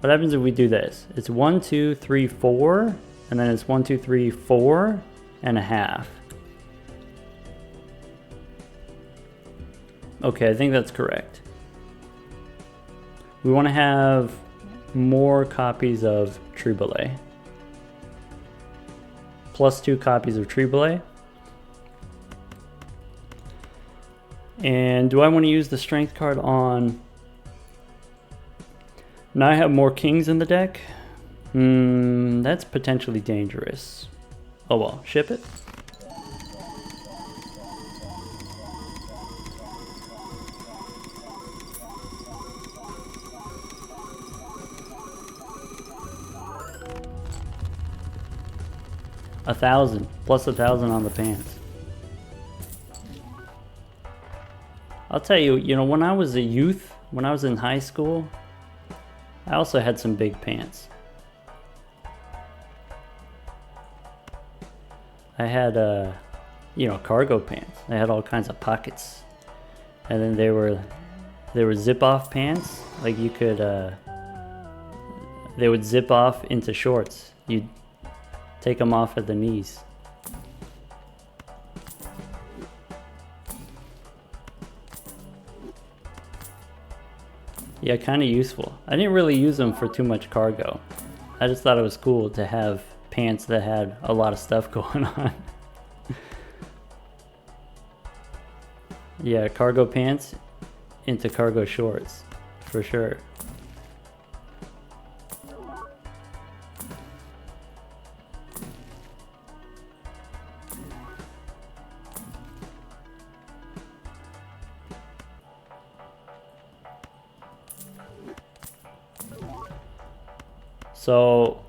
What happens if we do this? It's 1, 2, 3, 4, and then it's 1, 2, 3, 4 and a half. Okay, I think that's correct. We want to have more copies of Triboulet. Plus 2 copies of Triboulet. And do I want to use the strength card on... Now I have more kings in the deck? That's potentially dangerous. Oh well, ship it. $1,000 plus $1,000 on the pants. I'll tell you, you know, when I was a youth, when I was in high school, I also had some big pants. I had, you know, cargo pants. I had all kinds of pockets, and then they were zip-off pants. Like you could, they would zip off into shorts. You'd take them off at the knees. Yeah, kind of useful. I didn't really use them for too much cargo. I just thought it was cool to have pants that had a lot of stuff going on. Yeah, cargo pants into cargo shorts, for sure. So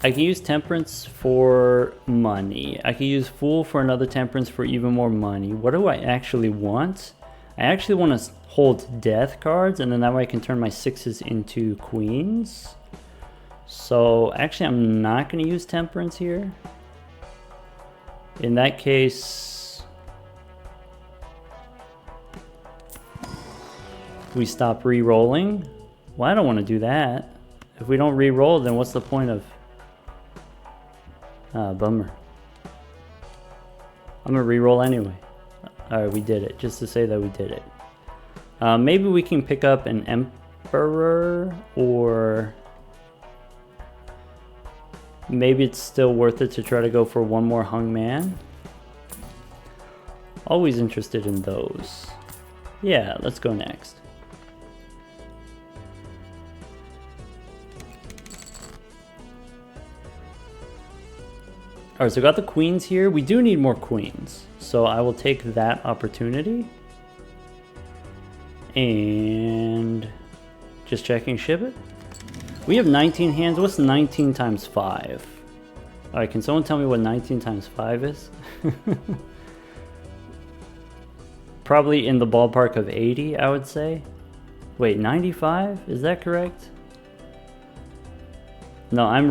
I can use temperance for money. I can use fool for another temperance for even more money. What do I actually want? I actually want to hold death cards, and then that way I can turn my 6s into queens. So actually I'm not going to use temperance here. In that case, we stop re-rolling. Well, I don't want to do that. If we don't re-roll, then what's the point of... bummer. I'm gonna re-roll anyway. Alright, we did it, just to say that we did it. Maybe we can pick up an Emperor, or... maybe it's still worth it to try to go for one more Hung Man. Always interested in those. Yeah, let's go next. Alright, so we got the queens here. We do need more queens, so I will take that opportunity. And just checking, ship it. We have 19 hands. What's 19 times 5? Alright, can someone tell me what 19 times 5 is? Probably in the ballpark of 80, I would say. Wait, 95? Is that correct? No, I'm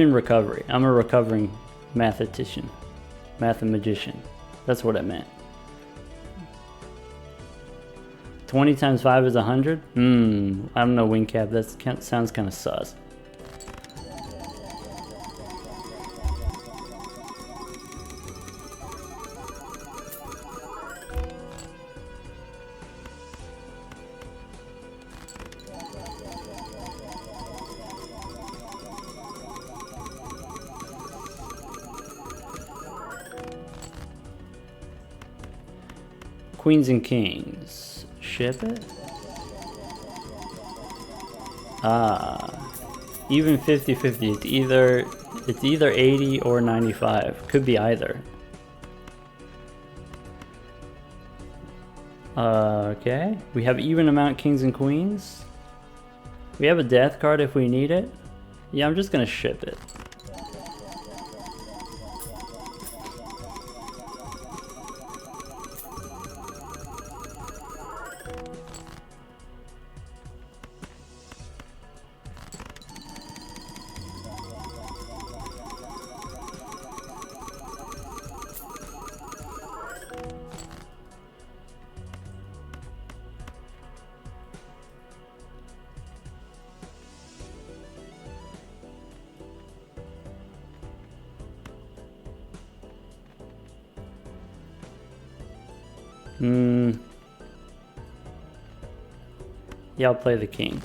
in recovery. I'm a recovering mathematician. That's what I meant. 20 times 5 is 100? I don't know, Wingcap. That sounds kind of sus. Queens and kings. Ship it? Even 50-50. It's either 80 or 95. Could be either. Okay. We have even amount kings and queens. We have a death card if we need it. Yeah, I'm just gonna ship it. Yeah, I'll play the king.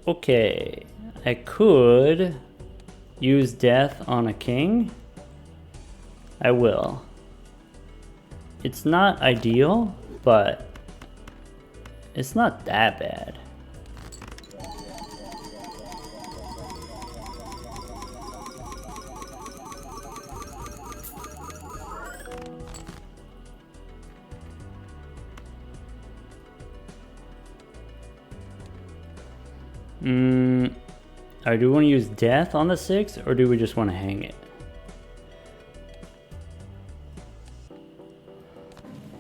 Okay, I could use death on a king. I will. It's not ideal, but it's not that bad. Or do we want to use death on the 6, or do we just want to hang it?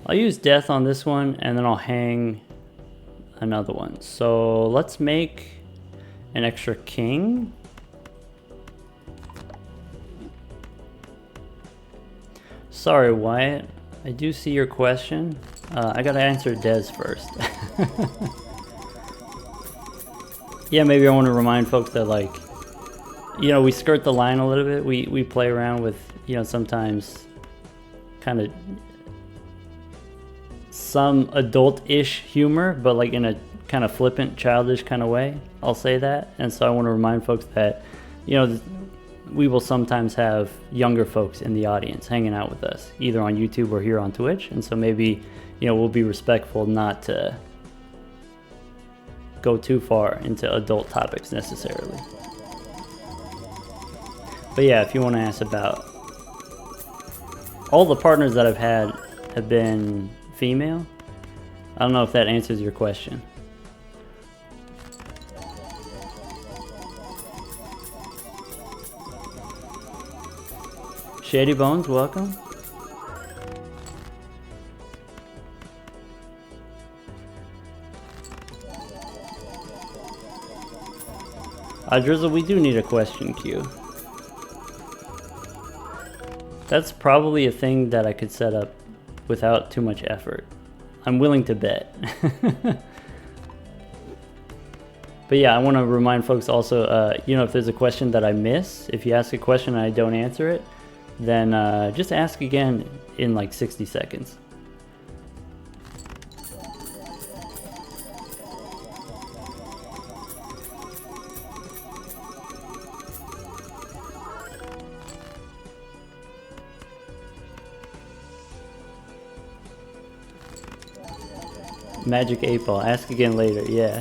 I'll use death on this one, and then I'll hang another one. So let's make an extra king. Sorry, Wyatt. I do see your question. I gotta answer Des first. Yeah, maybe I want to remind folks that, like, you know, we skirt the line a little bit. We play around with, you know, sometimes kind of some adult-ish humor, but like in a kind of flippant, childish kind of way. I'll say that. And so I want to remind folks that, you know, we will sometimes have younger folks in the audience hanging out with us, either on YouTube or here on Twitch. And so maybe, you know, we'll be respectful not to go too far into adult topics necessarily. But yeah, if you want to ask about, all the partners that I've had have been female. I don't know if that answers your question. Shady Bones, welcome. Drizzle, we do need a question queue. That's probably a thing that I could set up without too much effort. I'm willing to bet. But yeah, I want to remind folks also, you know, if there's a question that I miss, if you ask a question and I don't answer it, then just ask again in like 60 seconds. Magic 8 Ball. Ask again later. Yeah.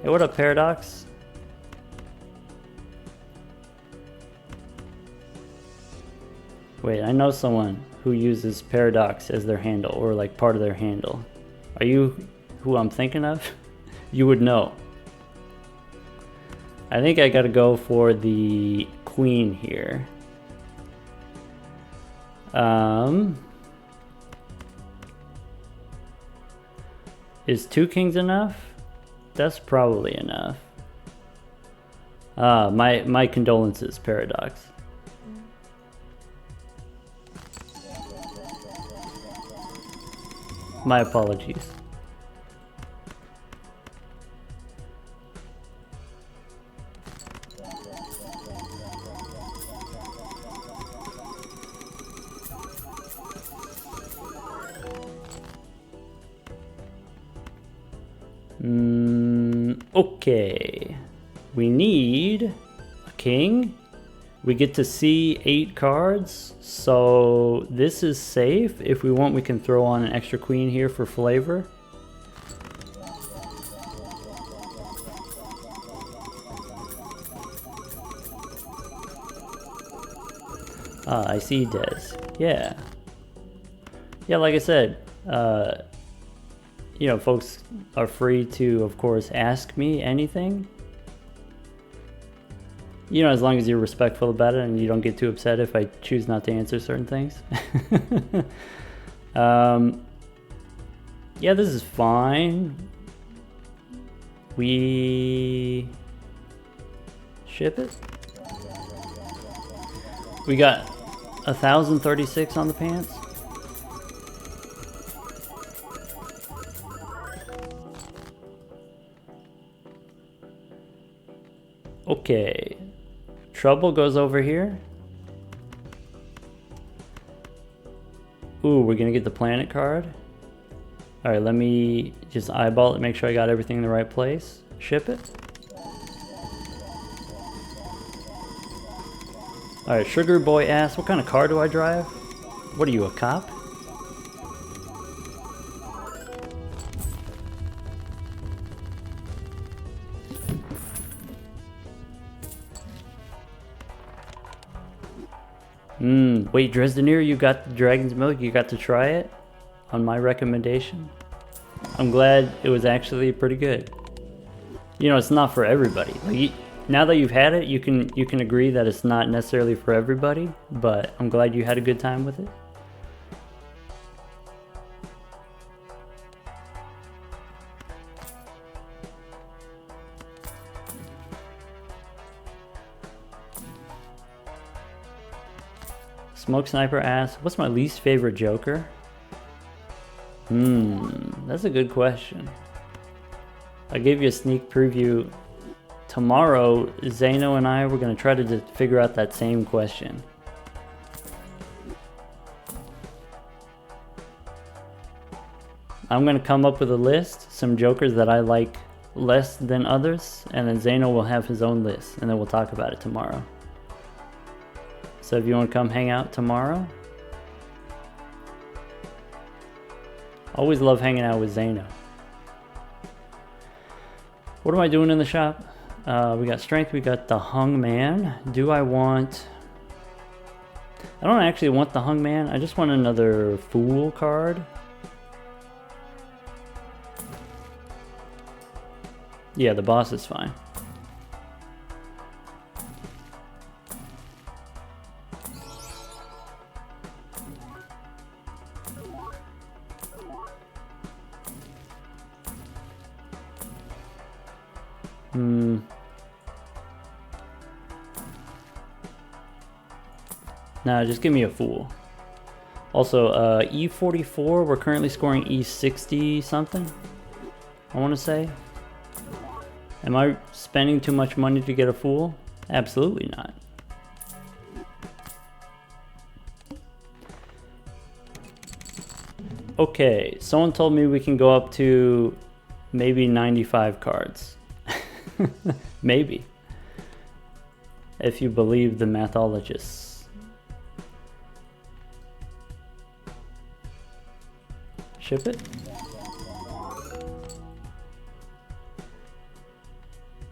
Hey, what up, Paradox? Wait, I know someone who uses Paradox as their handle, or like part of their handle. Are you who I'm thinking of? You would know. I think I gotta go for the queen here. Is 2 kings enough? That's probably enough. My condolences, Paradox. My apologies. Okay, we need a king. We get to see 8 cards, so this is safe. If we want, we can throw on an extra queen here for flavor. I see Des. Yeah. Yeah, like I said, you know, folks are free to, of course, ask me anything. You know, as long as you're respectful about it and you don't get too upset if I choose not to answer certain things. Yeah, this is fine. We ship it. We got 1,036 on the pants. Okay. Trouble goes over here. Ooh, we're gonna get the planet card. All right, let me just eyeball it, make sure I got everything in the right place. Ship it. All right, Sugar Boy asks, what kind of car do I drive? What are you, a cop? Wait, Dresdeneer, you got the Dragon's Milk? You got to try it on my recommendation? I'm glad it was actually pretty good. You know, it's not for everybody. Like, now that you've had it, you can agree that it's not necessarily for everybody, but I'm glad you had a good time with it. Smoke Sniper asks, what's my least favorite Joker? That's a good question. I gave you a sneak preview. Tomorrow, Zeno and I were going to try to figure out that same question. I'm going to come up with a list, some Jokers that I like less than others, and then Zeno will have his own list, and then we'll talk about it tomorrow. So if you want to come hang out tomorrow, always love hanging out with Zeno. What am I doing in the shop? We got strength, we got the Hung Man. Do I want... I don't actually want the Hung Man, I just want another Fool card. Yeah, the boss is fine. Nah, just give me a Fool. Also, E44, we're currently scoring E60 something, I want to say. Am I spending too much money to get a Fool? Absolutely not. Okay, someone told me we can go up to maybe 95 cards. Maybe. If you believe the mathologists. Ship it.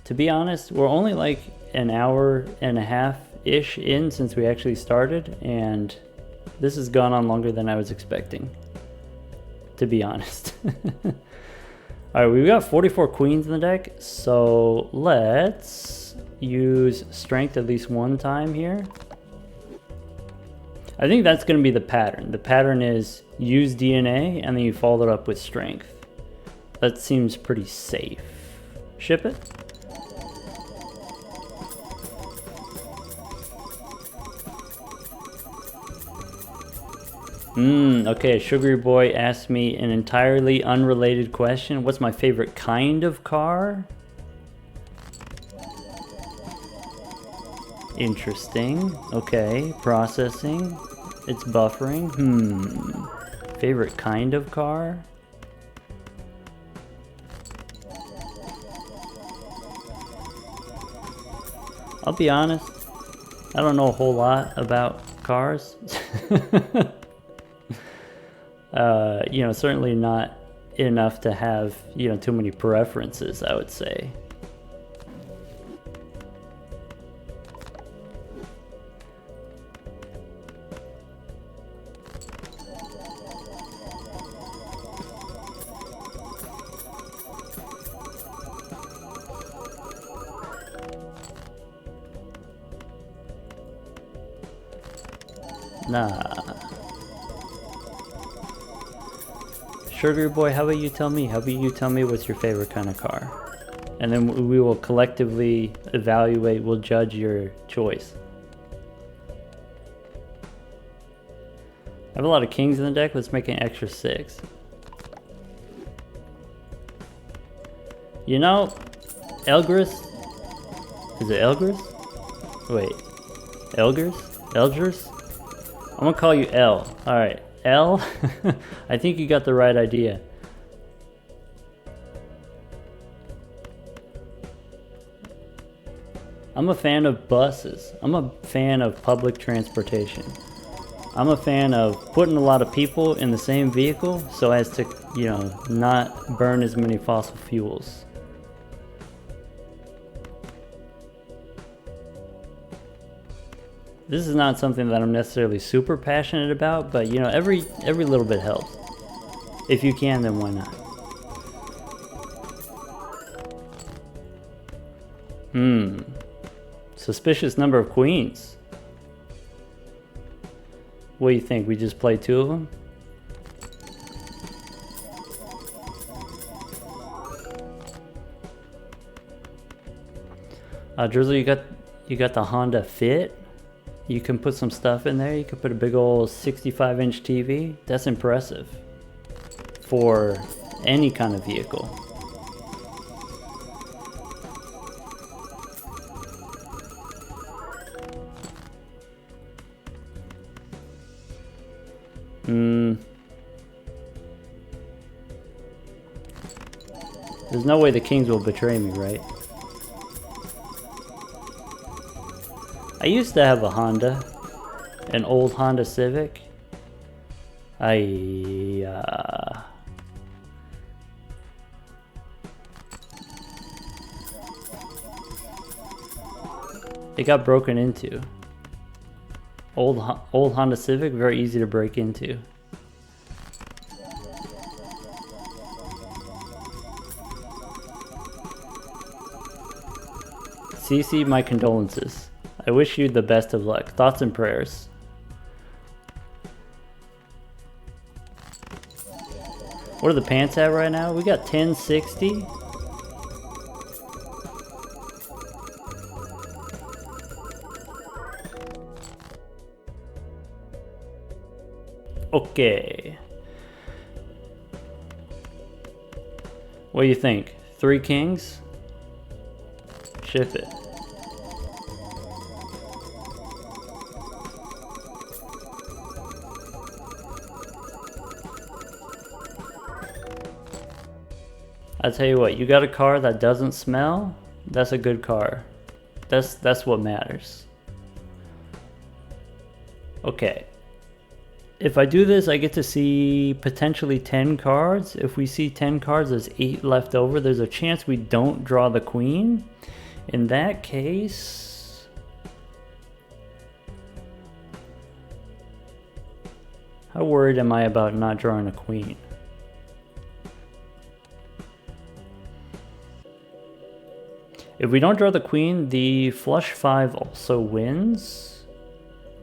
To be honest, we're only like an hour and a half-ish in since we actually started, and this has gone on longer than I was expecting, to be honest. Alright, we've got 44 queens in the deck, so let's use strength at least one time here. I think that's going to be the pattern. The pattern is use DNA and then you follow it up with strength. That seems pretty safe. Ship it. Okay, Sugary Boy asked me an entirely unrelated question. What's my favorite kind of car? Interesting. Okay, processing. It's buffering. Favorite kind of car? I'll be honest, I don't know a whole lot about cars. You know, certainly not enough to have, you know, too many preferences, I would say. Nah. Sugar Boy, how about you tell me? How about you tell me what's your favorite kind of car? And then we will collectively evaluate, we'll judge your choice. I have a lot of kings in the deck, let's make an extra 6. You know, Elgris Is it Elgers? Wait. Elgers? Elgers? I'm gonna call you L. Alright. L? I think you got the right idea. I'm a fan of buses. I'm a fan of public transportation. I'm a fan of putting a lot of people in the same vehicle so as to, you know, not burn as many fossil fuels. This is not something that I'm necessarily super passionate about, but you know, every little bit helps. If you can, then why not? Suspicious number of queens. What do you think? We just play 2 of them? Drizzle, you got the Honda Fit. You can put some stuff in there. You can put a big old 65-inch TV. That's impressive for any kind of vehicle. There's no way the Kings will betray me, right? I used to have a Honda, an old Honda Civic. It got broken into. Old Honda Civic, very easy to break into. CC, my condolences. I wish you the best of luck. Thoughts and prayers. What are the pants at right now? We got 1060. Okay. What do you think? 3 kings? Ship it. I tell you what, you got a car that doesn't smell, that's a good car. That's what matters. Okay. If I do this, I get to see potentially 10 cards. If we see 10 cards, there's 8 left over. There's a chance we don't draw the queen. In that case... how worried am I about not drawing a queen? If we don't draw the queen, the flush 5 also wins,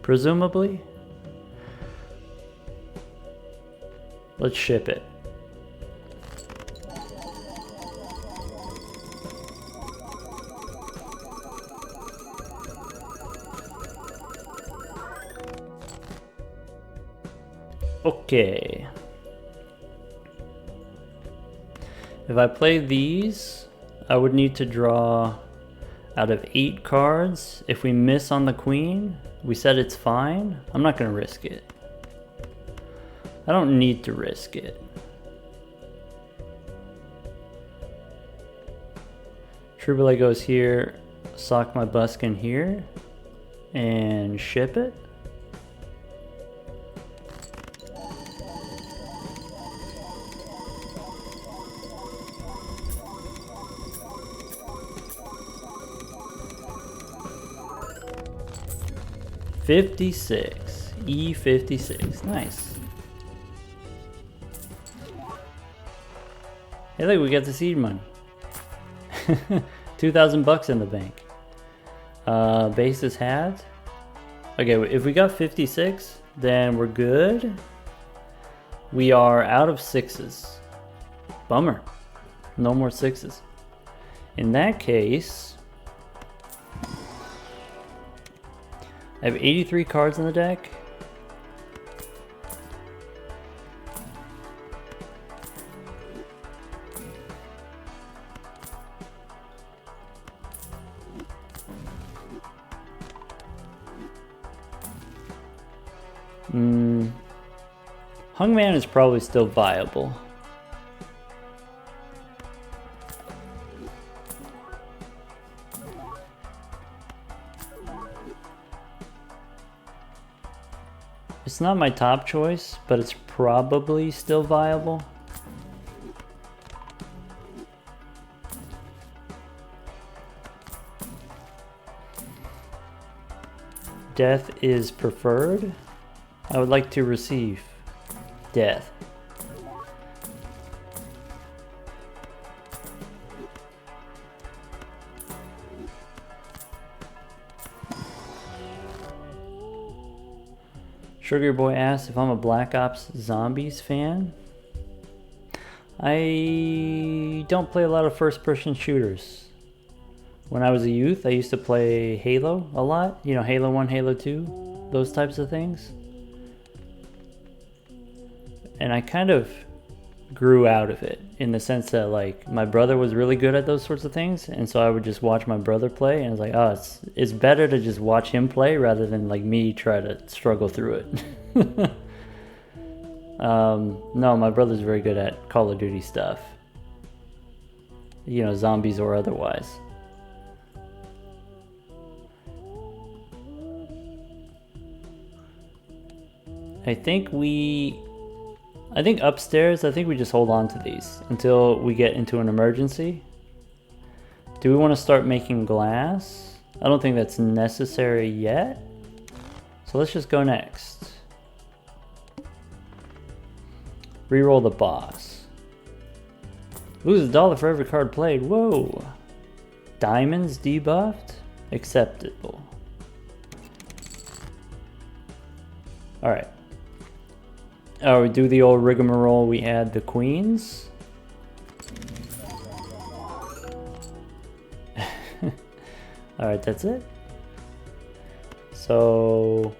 presumably. Let's ship it. Okay. If I play these, I would need to draw out of 8 cards. If we miss on the queen, we said it's fine. I'm not gonna risk it. I don't need to risk it. Truboulet goes here, sock my buskin here, and ship it. $56, E56, nice. Hey look, we got the seed money. 2,000 bucks in the bank. Bases had. Okay, if we got 56, then we're good. We are out of 6s. Bummer. No more 6s. In that case, I have 83 cards in the deck. Hungman is probably still viable. It's not my top choice, but it's probably still viable. Death is preferred. I would like to receive death. Sugar Boy asks if I'm a Black Ops Zombies fan. I don't play a lot of first-person shooters. When I was a youth, I used to play Halo a lot. You know, Halo 1, Halo 2, those types of things. And I kind of grew out of it in the sense that, like, my brother was really good at those sorts of things, and so I would just watch my brother play, and I was like, oh, it's better to just watch him play rather than, like, me try to struggle through it. No, my brother's very good at Call of Duty stuff. You know, zombies or otherwise. I think upstairs, I think we just hold on to these until we get into an emergency. Do we want to start making glass? I don't think that's necessary yet. So let's just go next. Reroll the boss. Lose $1 for every card played. Whoa. Diamonds debuffed? Acceptable. Alright. Oh, we do the old rigmarole. We add the queens. Alright, that's it. So,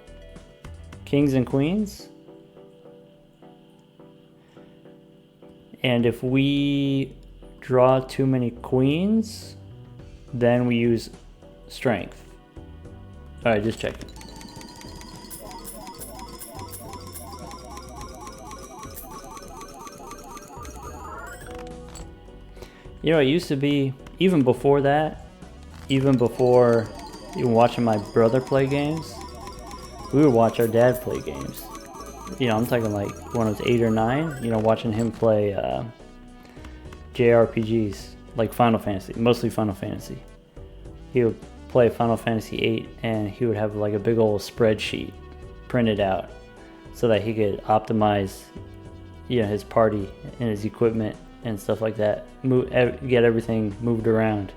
kings and queens. And if we draw too many queens, then we use strength. Alright, just check it. You know, it used to be, even before that, even before even watching my brother play games, we would watch our dad play games. You know, I'm talking like when I was 8 or 9, you know, watching him play JRPGs, like Final Fantasy, mostly Final Fantasy. He would play Final Fantasy 8 and he would have like a big old spreadsheet printed out so that he could optimize, you know, his party and his equipment and stuff like that, get everything moved around.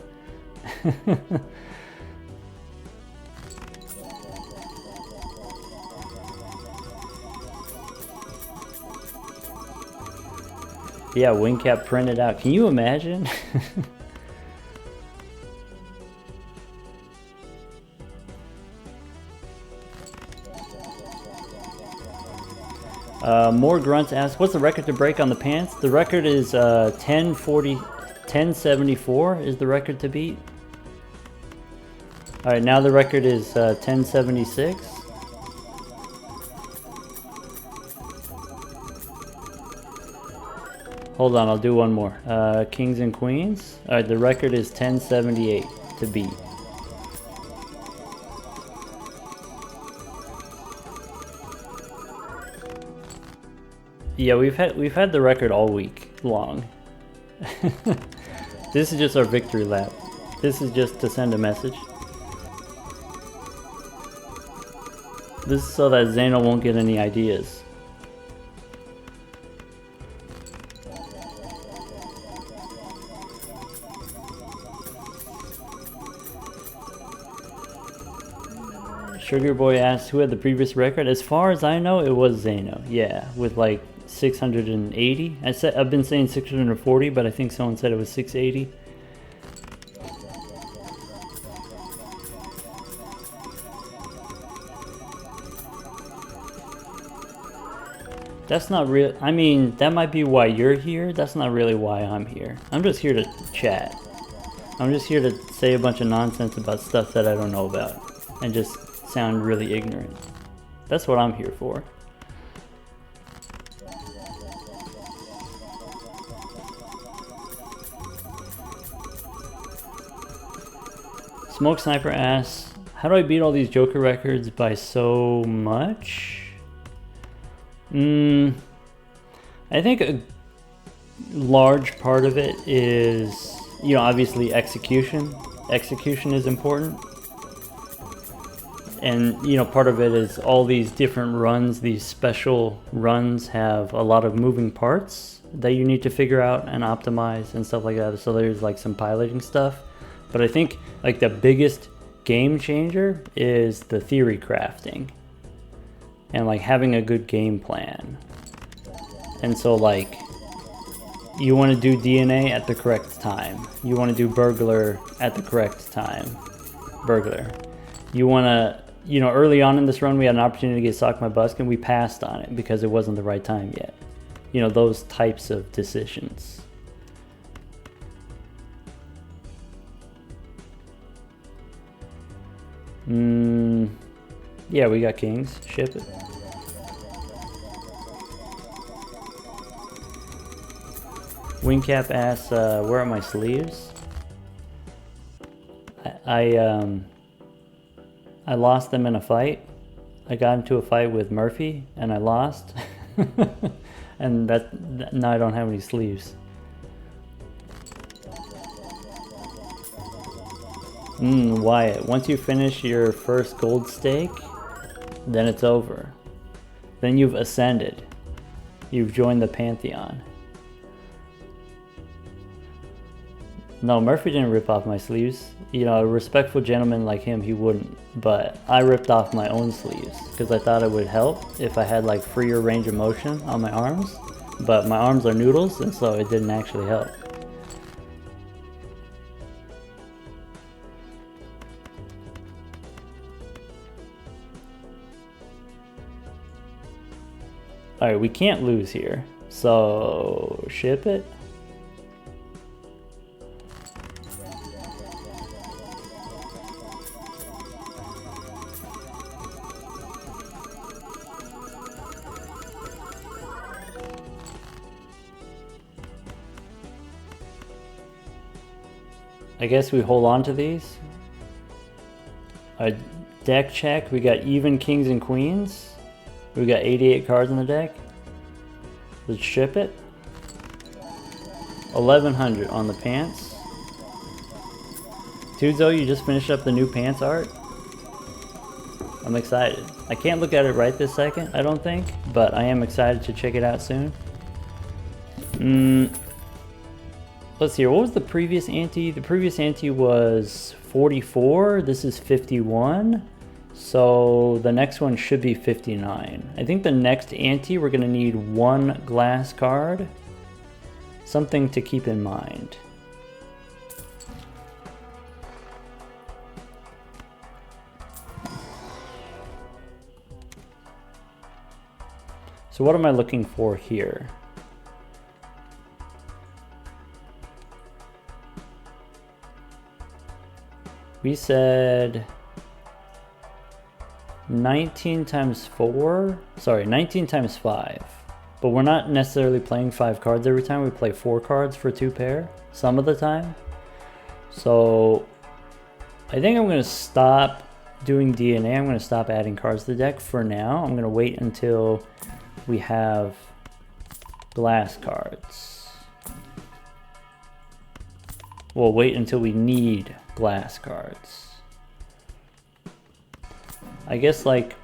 Yeah, wing cap printed out. Can you imagine? More Grunts asks, what's the record to break on the pants? The record is 1074 is the record to beat. Alright, now the record is 1076. Hold on, I'll do one more. Kings and Queens. Alright, the record is 1078 to beat. Yeah, we've had the record all week long. This is just our victory lap. This is just to send a message. This is so that Zeno won't get any ideas. Sugar Boy asks who had the previous record. As far as I know, it was Zeno. Yeah, with like 680. I've been saying 640, but I think someone said it was 680. That's not real. I mean, that might be why you're here. That's not really why I'm here. I'm just here to chat. I'm just here to say a bunch of nonsense about stuff that I don't know about and just sound really ignorant. That's what I'm here for. Smoke Sniper asks, how do I beat all these Joker records by so much? I think a large part of it is, you know, obviously execution. Execution is important. And, you know, part of it is all these different runs, these special runs have a lot of moving parts that you need to figure out and optimize and stuff like that. So there's like some piloting stuff. But I think like the biggest game changer is the theory crafting and like having a good game plan. And so like you want to do DNA at the correct time. You want to do burglar at the correct time. Burglar. You want to, you know, early on in this run we had an opportunity to get Sock My Busk and we passed on it because it wasn't the right time yet. You know, those types of decisions. Yeah, we got kings. Ship it. Wingcap asks, where are my sleeves? I lost them in a fight. I got into a fight with Murphy and I lost. And now I don't have any sleeves. Wyatt, once you finish your first gold stake, then it's over. Then you've ascended. You've joined the Pantheon. No, Murphy didn't rip off my sleeves. You know, a respectful gentleman like him, he wouldn't. But I ripped off my own sleeves because I thought it would help if I had like freer range of motion on my arms. But my arms are noodles, and so it didn't actually help. Alright, we can't lose here, so ship it. I guess we hold on to these. A deck check, we got even kings and queens. We got 88 cards in the deck. Let's ship it. 1100 on the pants. Tuzo, you just finished up the new pants art. I'm excited. I can't look at it right this second, I don't think, but I am excited to check it out soon. Let's see here, what was the previous ante? The previous ante was 44, this is 51. So the next one should be 59. I think the next ante we're going to need one glass card. Something to keep in mind. So what am I looking for here? We said 19 times 4, sorry, 19 times 5. But we're not necessarily playing 5 cards every time. We play 4 cards for 2 pair some of the time. So I think I'm going to stop doing DNA. I'm going to stop adding cards to the deck for now. I'm going to wait until we have glass cards. We'll wait until we need glass cards. I guess like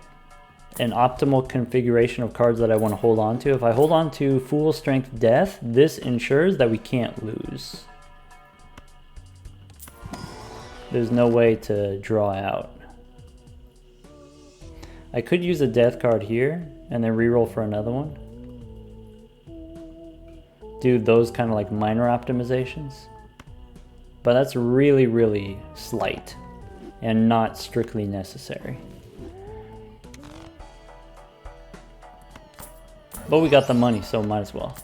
an optimal configuration of cards that I want to hold on to. If I hold on to Full Strength Death, this ensures that we can't lose. There's no way to draw out. I could use a death card here and then reroll for another one. Do those kind of like minor optimizations. But that's really, really slight and not strictly necessary. But we got the money, so might as well.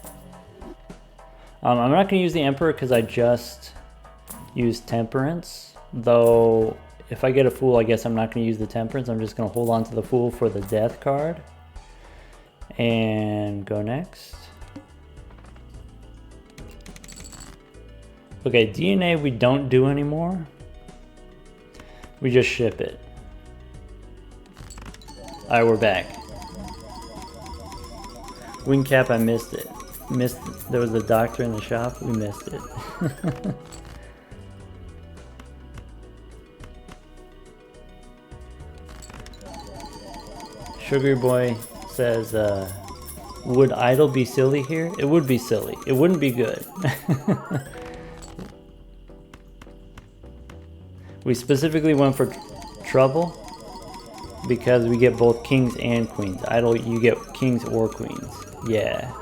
I'm not going to use the Emperor because I just use Temperance, though if I get a Fool, I guess I'm not going to use the Temperance. I'm just going to hold on to the Fool for the Death card. And go next. Okay, DNA we don't do anymore. We just ship it. Alright, we're back. Wing Cap, I missed it. There was a doctor in the shop, we missed it. Sugar Boy says, would idle be silly here? It would be silly. It wouldn't be good. We specifically went for trouble because we get both kings and queens. Idle, you get kings or queens. Yeah.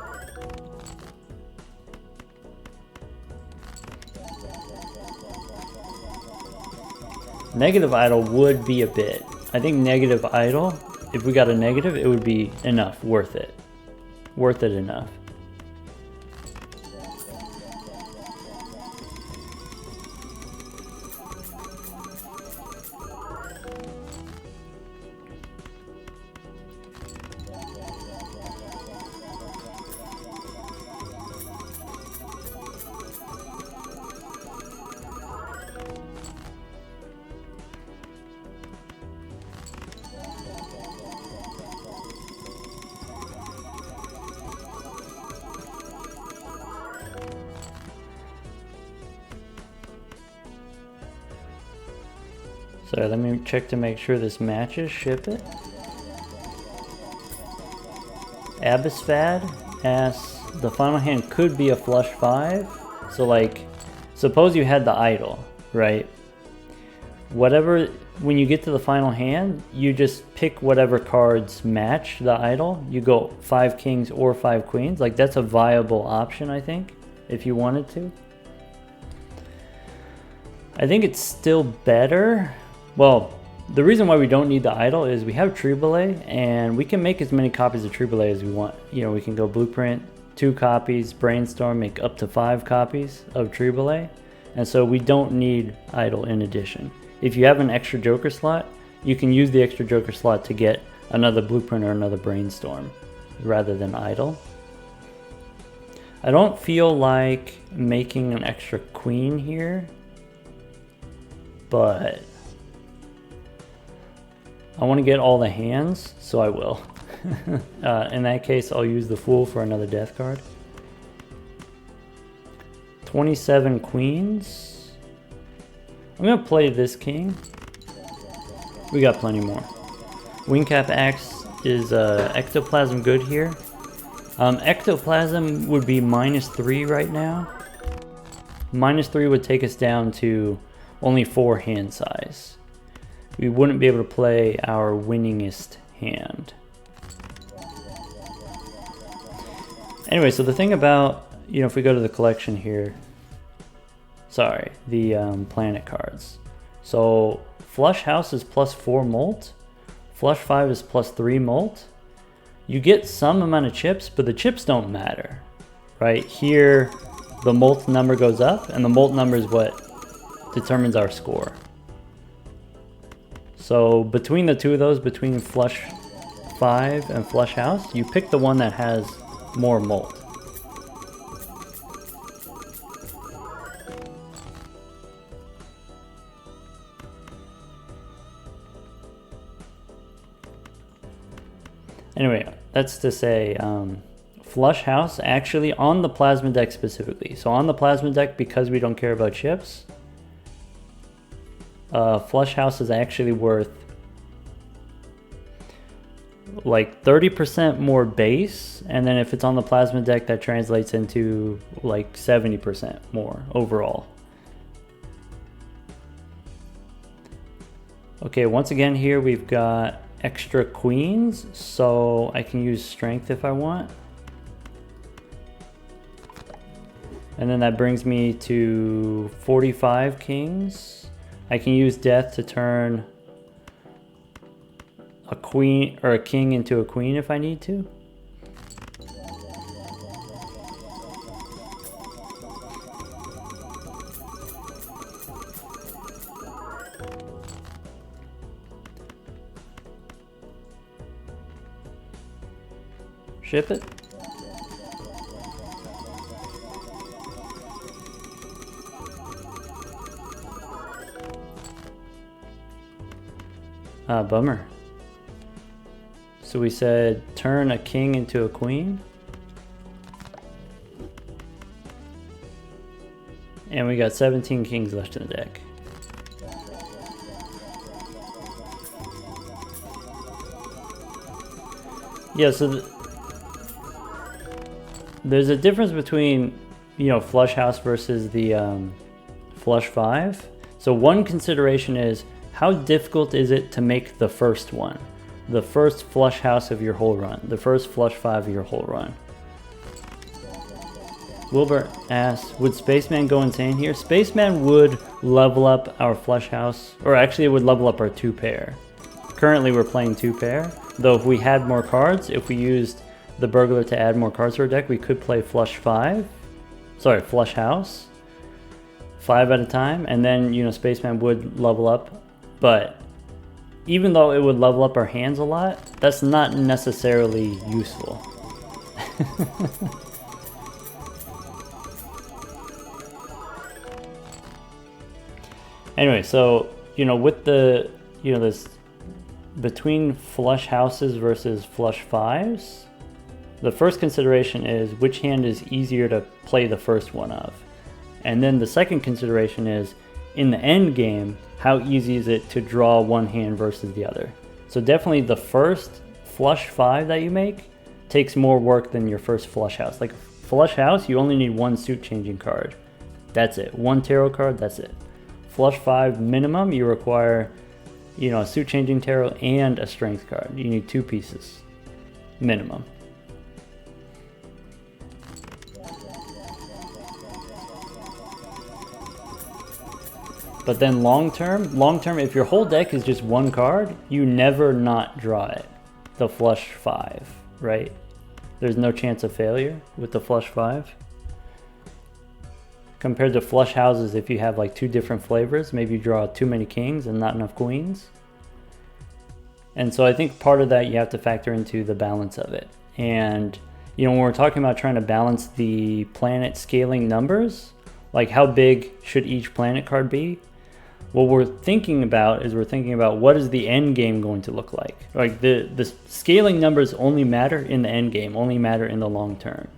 Negative idle would be a bit. I think negative idle, if we got a negative, it would be enough, worth it. Worth it enough. So let me check to make sure this matches. Ship it. Abysfad asks, the final hand could be a flush 5. So like, suppose you had the idol, right? Whatever, when you get to the final hand, you just pick whatever cards match the idol. You go 5 kings or 5 queens. Like that's a viable option, I think, if you wanted to. I think it's still better. Well, the reason why we don't need the idol is we have Triboulet and we can make as many copies of Triboulet as we want. You know, we can go Blueprint, 2 copies, Brainstorm, make up to 5 copies of Triboulet. And so we don't need idol in addition. If you have an extra Joker slot, you can use the extra Joker slot to get another Blueprint or another Brainstorm rather than idol. I don't feel like making an extra queen here, but I want to get all the hands, so I will. In that case, I'll use the Fool for another death card. 27 queens. I'm going to play this king. We got plenty more. Wingcap Axe is Ectoplasm good here? Ectoplasm would be -3 right now. -3 would take us down to only 4 hand size. We wouldn't be able to play our winningest hand. Anyway, so the thing about, you know, if we go to the collection here, sorry, the planet cards. So Flush House is +4 molt, Flush 5 is +3 molt. You get some amount of chips, but the chips don't matter, right? Here, the molt number goes up, and the molt number is what determines our score. So between the two of those, between Flush 5 and Flush House, you pick the one that has more molt. Anyway, that's to say, Flush House actually on the Plasma deck specifically. So on the Plasma deck, because we don't care about chips, Flush House is actually worth like 30% more base, and then if it's on the Plasma deck, that translates into like 70% more overall. Okay, once again here we've got extra queens, so I can use strength if I want. And then that brings me to 45 kings. I can use death to turn a queen or a king into a queen if I need to. Ship it. Ah, bummer. So we said turn a king into a queen. And we got 17 kings left in the deck. Yeah, so there's a difference between, you know, flush house versus the flush five. So one consideration is how difficult is it to make the first one? The first flush house of your whole run. The first flush five of your whole run. Wilbur asks, would Spaceman go insane here? Spaceman would level up our flush house, or actually it would level up our 2-pair. Currently we're playing 2-pair, though if we had more cards, if we used the burglar to add more cards to our deck, we could play flush house, 5 at a time, and then, you know, Spaceman would level up. But even though it would level up our hands a lot, that's not necessarily useful. Anyway, so, you know, with the, you know, this between flush houses versus flush fives, the first consideration is which hand is easier to play the first one of. And then the second consideration is, in the end game, how easy is it to draw one hand versus the other? So definitely the first flush five that you make takes more work than your first flush house. Like flush house, you only need one suit changing card. That's it. One tarot card, that's it. Flush five minimum, you require, you know, a suit changing tarot and a strength card. You need 2 pieces minimum. But then long term, if your whole deck is just one card, you never not draw it. The flush five, right? There's no chance of failure with the flush five. Compared to flush houses, if you have like 2 different flavors, maybe you draw too many kings and not enough queens. And so I think part of that you have to factor into the balance of it. And, you know, when we're talking about trying to balance the planet scaling numbers, like how big should each planet card be? What we're thinking about is what is the end game going to look like? Like the scaling numbers only matter in the end game, only matter in the long term.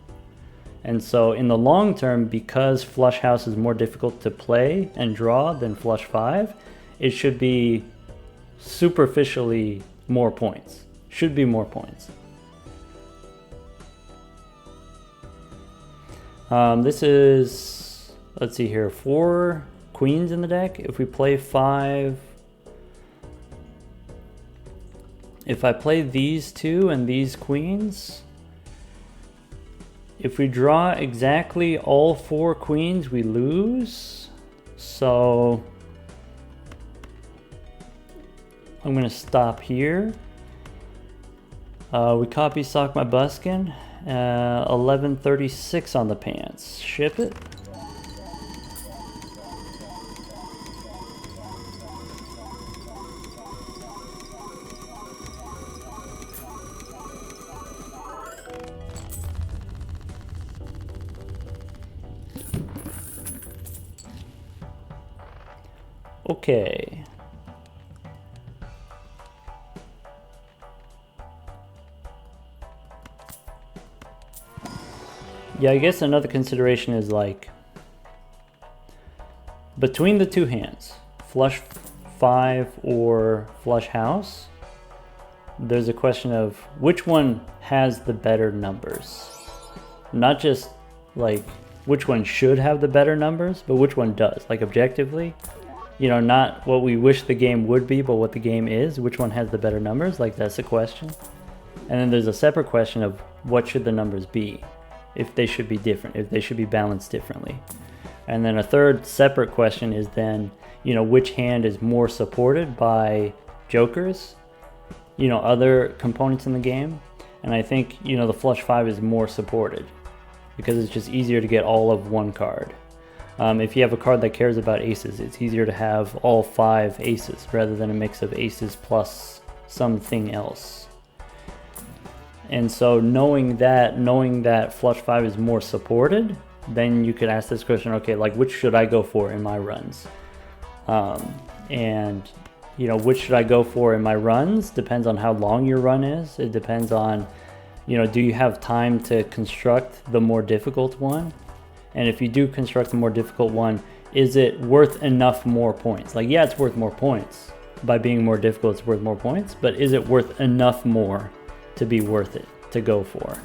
And so in the long term, because flush house is more difficult to play and draw than flush five, it should be superficially more points. Should be more points. This is, let's see here, 4 queens in the deck. If we play 5, if I play these 2 and these queens, if we draw exactly all 4 queens, we lose. So I'm gonna stop here. We copy Sock My Buskin. 1136 on the pants. Ship it. Okay. Yeah, I guess another consideration is like between the 2 hands, flush 5 or flush house, there's a question of which one has the better numbers. Not just like which one should have the better numbers, but which one does, like objectively. You know, not what we wish the game would be, but what the game is. Which one has the better numbers? Like, that's the question. And then there's a separate question of what should the numbers be, if they should be different, if they should be balanced differently. And then a third separate question is then, you know, which hand is more supported by jokers, you know, other components in the game. And I think, you know, the flush 5 is more supported because it's just easier to get all of one card. If you have a card that cares about aces, it's easier to have all 5 aces rather than a mix of aces plus something else. And so knowing that flush 5 is more supported, then you could ask this question, okay, like which should I go for in my runs? And you know, which should I go for in my runs depends on how long your run is. It depends on, you know, do you have time to construct the more difficult one? And if you do construct the more difficult one, is it worth enough more points? Like, yeah, it's worth more points. By being more difficult, it's worth more points, but is it worth enough more to be worth it to go for?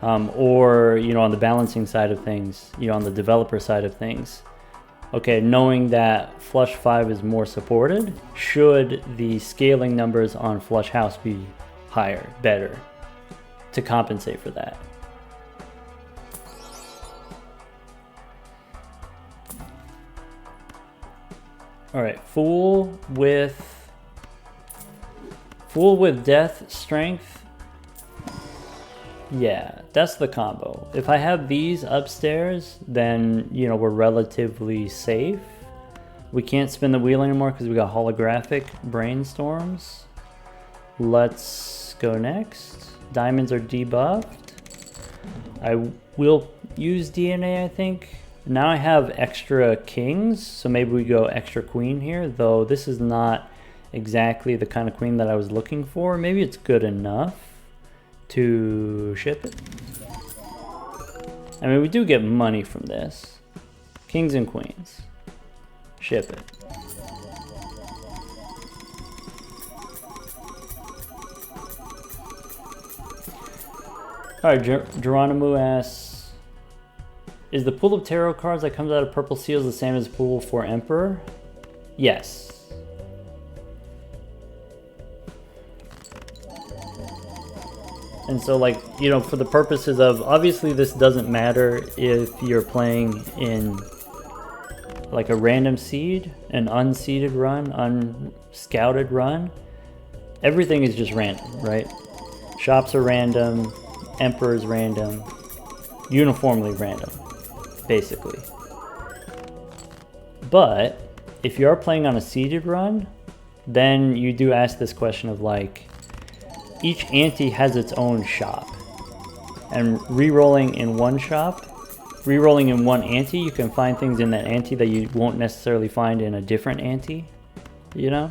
Or, you know, on the balancing side of things, you know, on the developer side of things, okay, knowing that flush 5 is more supported, should the scaling numbers on flush house be higher, better, to compensate for that? All right, fool with death strength. Yeah, that's the combo. If I have these upstairs, then, you know, we're relatively safe. We can't spin the wheel anymore because we got holographic brainstorms. Let's go next. Diamonds are debuffed. I will use DNA, I think. Now I have extra kings, so maybe we go extra queen here, though this is not exactly the kind of queen that I was looking for. Maybe it's good enough to ship it. I mean, we do get money from this. Kings and queens. Ship it. Alright, Geronimo asks, is the pool of tarot cards that comes out of purple seals the same as the pool for Emperor? Yes. And so, like, you know, for the purposes of, obviously this doesn't matter if you're playing in like a random seed, an unseeded run, unscouted run. Everything is just random, right? Shops are random, Emperor's random, uniformly random, basically. But if you are playing on a seeded run, then you do ask this question of like, each ante has its own shop, and re-rolling in one shop, re-rolling in one ante, you can find things in that ante that you won't necessarily find in a different ante, you know?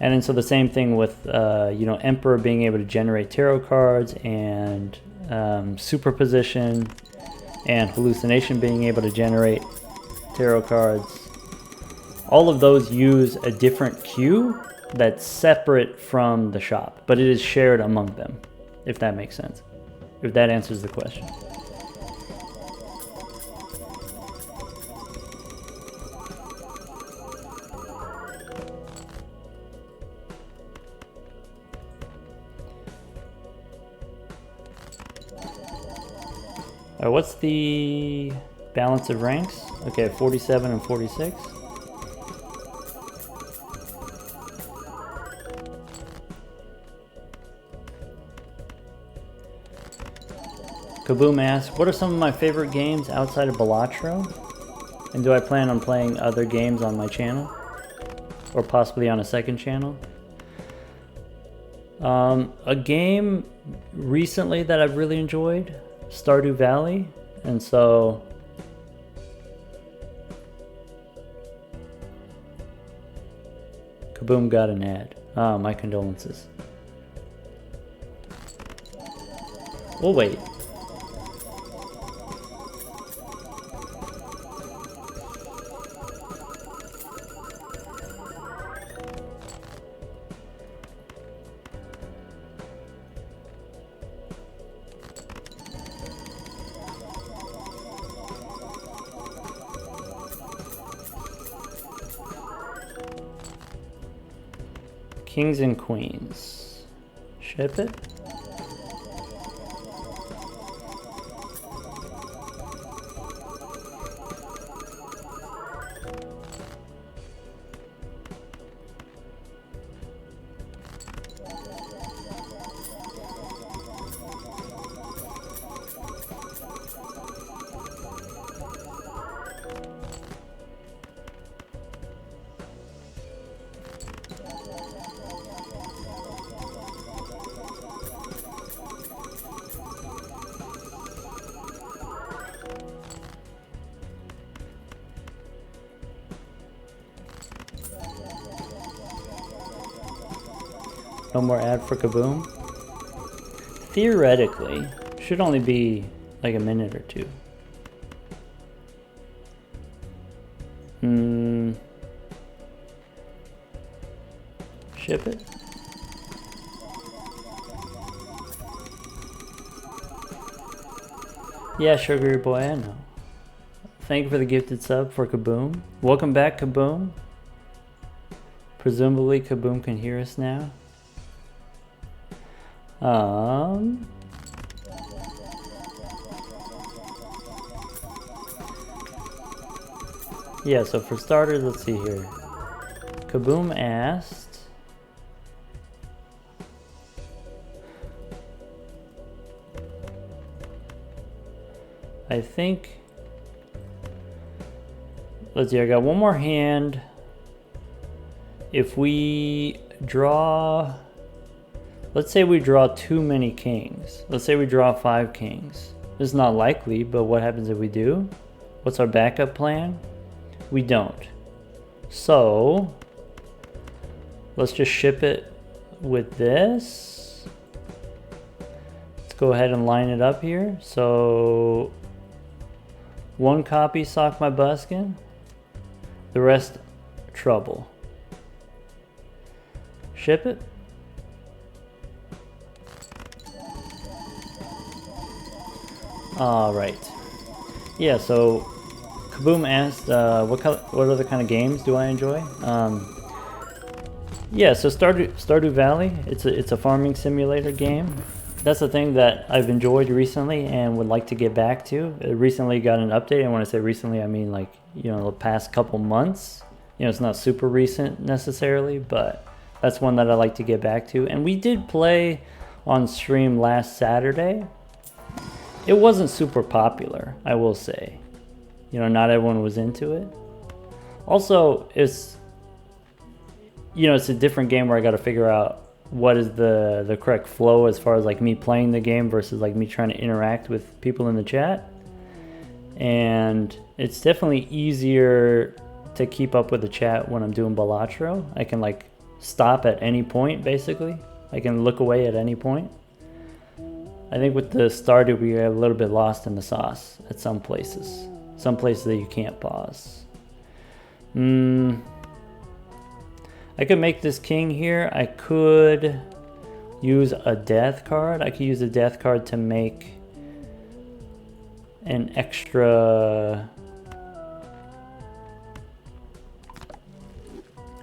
And then so the same thing with, you know, Emperor being able to generate tarot cards, and superposition and hallucination being able to generate tarot cards. All of those use a different queue that's separate from the shop, but it is shared among them, if that makes sense. If that answers the question. What's the balance of ranks? Okay, 47 and 46. Kaboom asks, what are some of my favorite games outside of Balatro? And do I plan on playing other games on my channel? Or possibly on a second channel? A game recently that I've really enjoyed, Stardew Valley, and so Kaboom got an ad. Oh, my condolences. We'll wait. Kings and queens. Ship it. No more ad for Kaboom. Theoretically, should only be like a minute or two. Ship it. Yeah, Sugary Boy, I know. Thank you for the gifted sub for Kaboom. Welcome back, Kaboom. Presumably Kaboom can hear us now. Yeah, so for starters, let's see here. Kaboom asked, I think, let's see, I got one more hand. If we draw, let's say we draw too many kings. Let's say we draw 5 kings. This is not likely, but what happens if we do? What's our backup plan? We don't. So let's just ship it with this. Let's go ahead and line it up here. So 1 copy Sock My Buskin, the rest trouble. Ship it. All right. Yeah, so Kaboom asked, what other kind of games do I enjoy? Yeah, so Stardew Valley. It's a farming simulator game. That's the thing that I've enjoyed recently and would like to get back to. It recently got an update, and when I say recently, I mean like, you know, the past couple months. You know, it's not super recent necessarily, but that's one that I like to get back to. And we did play on stream last Saturday. It wasn't super popular, I will say. You know, not everyone was into it. Also, it's, you know, it's a different game where I got to figure out what is the correct flow as far as like me playing the game versus like me trying to interact with people in the chat. And it's definitely easier to keep up with the chat when I'm doing Balatro. I can like stop at any point, basically. I can look away at any point. I think with the Stardew we get a little bit lost in the sauce at some places. Some places that you can't pause. I could make this king here. I could use a death card. I could use a death card to make an extra.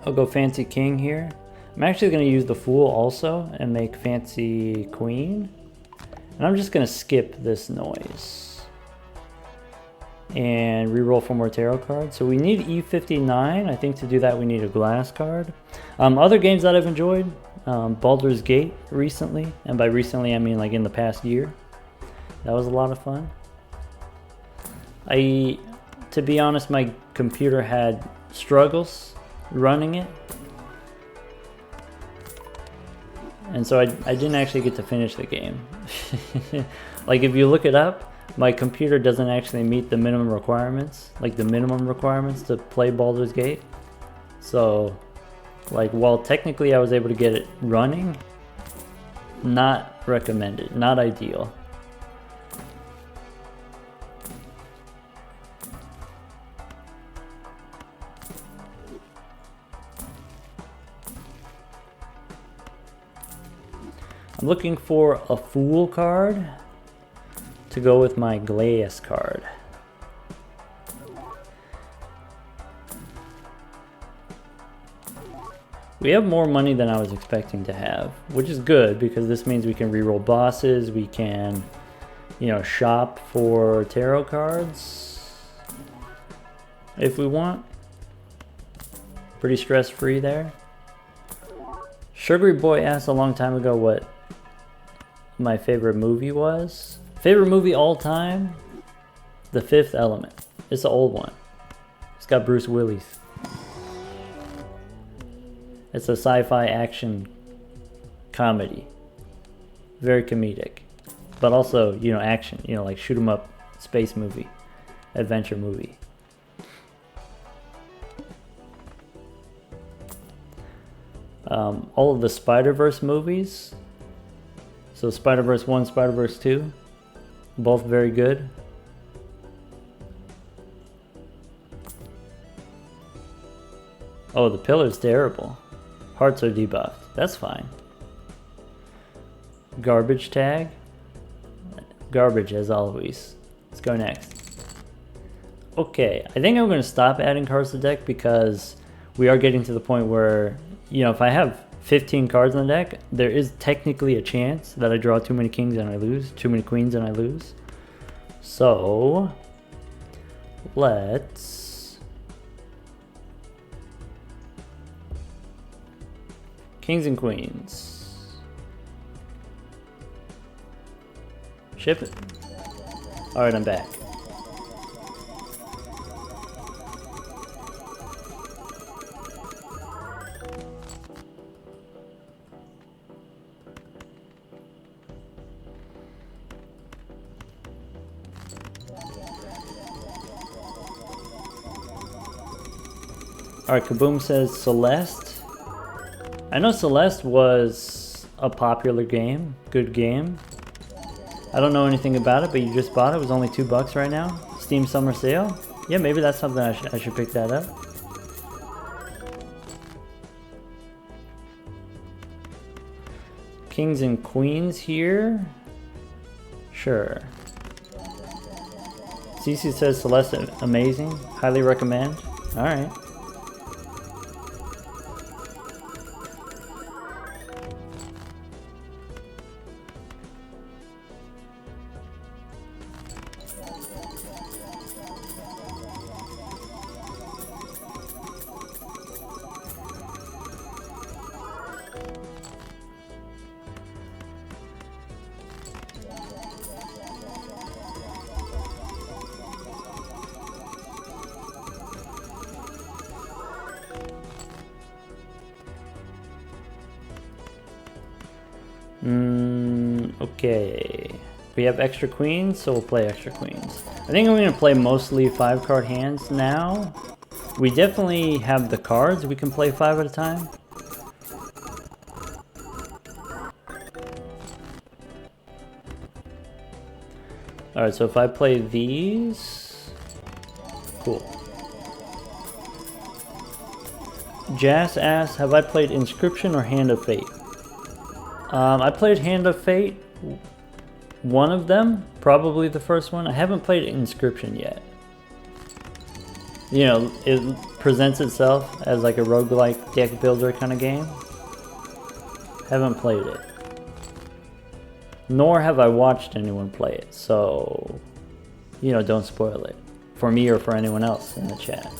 I'll go fancy king here. I'm actually going to use the fool also and make fancy queen. And I'm just going to skip this noise and reroll for more tarot cards. So we need E59. I think to do that we need a glass card. Other games that I've enjoyed, Baldur's Gate recently, and by recently I mean like in the past year. That was a lot of fun. To be honest, my computer had struggles running it, and so I didn't actually get to finish the game. Like if you look it up, my computer doesn't actually meet the minimum requirements, like the minimum requirements to play Baldur's Gate. So, like, while technically I was able to get it running, not recommended, not ideal. I'm looking for a Fool card to go with my Glass card. We have more money than I was expecting to have, which is good because this means we can reroll bosses, we can, you know, shop for tarot cards if we want. Pretty stress-free there. Sugary Boy asked a long time ago what my favorite movie was. Favorite movie all time? The Fifth Element. It's an old one. It's got Bruce Willis. It's a sci-fi action comedy. Very comedic. But also, you know, action. You know, like shoot 'em up space movie. Adventure movie. all of the Spider-Verse movies. So Spider-Verse 1, Spider-Verse 2, both very good. Oh, the pillar's terrible. Hearts are debuffed. That's fine. Garbage tag. Garbage as always. Let's go next. Okay, I think I'm going to stop adding cards to the deck because we are getting to the point where, you know, if I have 15 cards on the deck, there is technically a chance that I draw too many kings and I lose, too many queens and I lose. So, let's... Kings and queens. Ship it. Alright, I'm back. Alright, Kaboom says Celeste. I know Celeste was a popular game, good game. I don't know anything about it, but you just bought it. It was only $2 right now. Steam Summer Sale. Yeah, maybe that's something I should pick that up. Kings and queens here. Sure. CC says Celeste amazing. Highly recommend. Alright. Okay. We have extra queens, so we'll play extra queens. I think I'm going to play mostly 5-card hands now. We definitely have the cards. We can play 5 at a time. Alright, so if I play these... Cool. Jas asks, have I played Inscription or Hand of Fate? I played Hand of Fate, one of them, probably the first one. I haven't played Inscription yet. You know, it presents itself as like a roguelike deck builder kind of game. Haven't played it. Nor have I watched anyone play it, so, you know, don't spoil it. For me or for anyone else in the chat.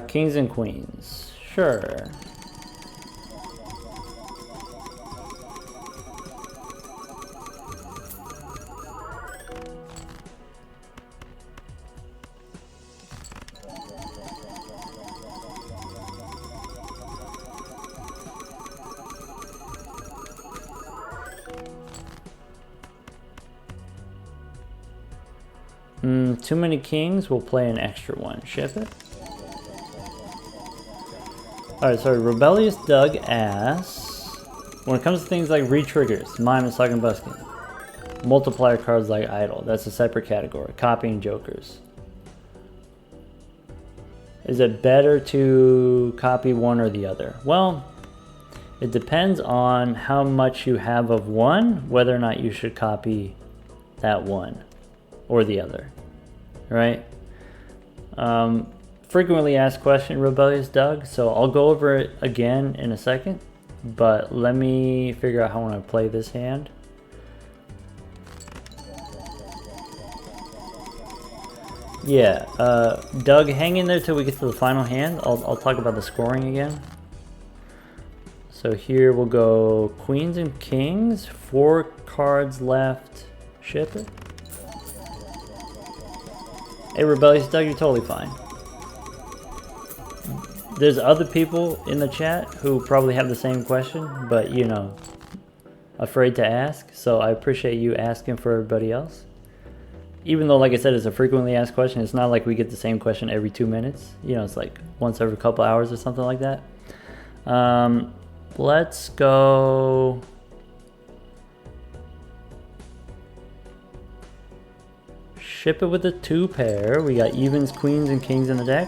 Kings and queens. Sure. Too many kings, we'll play an extra one. Ship it. Alright, sorry, Rebellious Doug asks, when it comes to things like re-triggers, Mime and Sucking Buskin, multiplier cards like Idol, that's a separate category, copying jokers. Is it better to copy one or the other? Well, it depends on how much you have of one, whether or not you should copy that one or the other, right? Frequently asked question, Rebellious Doug, so I'll go over it again in a second, but let me figure out how I want to play this hand. Yeah, Doug, hang in there till we get to the final hand. I'll talk about the scoring again. So here we'll go queens and kings, 4 cards left. Ship it. Hey, Rebellious Doug, you're totally fine. There's other people in the chat who probably have the same question, but you know, afraid to ask. So I appreciate you asking for everybody else. Even though, like I said, it's a frequently asked question, it's not like we get the same question every 2 minutes. You know, it's like once every couple hours or something like that. Let's go. Ship it with a 2 pair. We got evens, queens, and kings in the deck.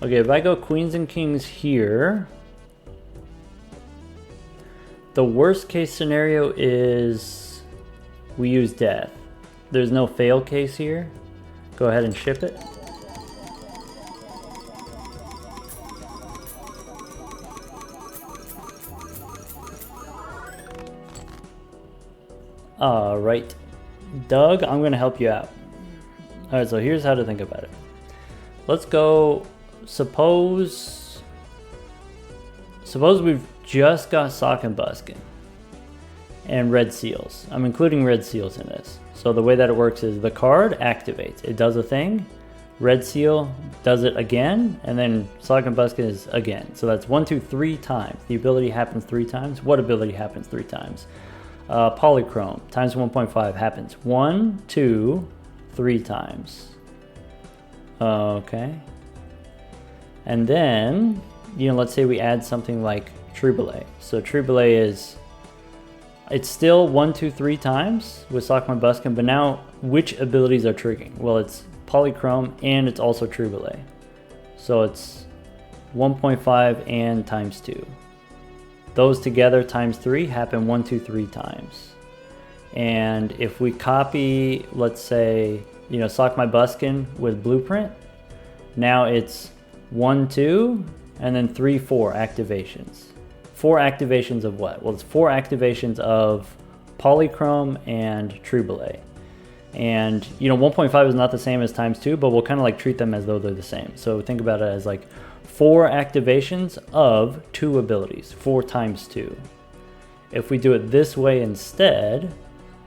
Okay, if I go queens and kings here, the worst case scenario is we use death. There's no fail case here. Go ahead and ship it. All right, Doug, I'm gonna help you out. All right, so here's how to think about it. Let's go, suppose we've just got Sock and Buskin and red seals. I'm including red seals in this. So the way that it works is the card activates, it does a thing, red seal does it again, and then Sock and Buskin is again. So that's 1, 2, 3 times. The ability happens 3 times. What ability happens 3 times? Polychrome times 1.5 happens 1, 2, 3 times. Okay. And then, you know, let's say we add something like Triboulet. So Triboulet is, it's still 1, 2, 3 times with Sock and Buskin, but now which abilities are triggering? Well, it's Polychrome and it's also Triboulet. So it's 1.5 and times 2. Those together times 3 happen 1, 2, 3 times. And if we copy, let's say, you know, Sock My Buskin with Blueprint, now it's 1, 2, and then 3, 4 activations. 4 activations of what? Well, it's 4 activations of Polychrome and Triboulet. And, you know, 1.5 is not the same as times 2, but we'll kind of like treat them as though they're the same. So think about it as like 4 activations of 2 abilities, 4 times 2. If we do it this way instead,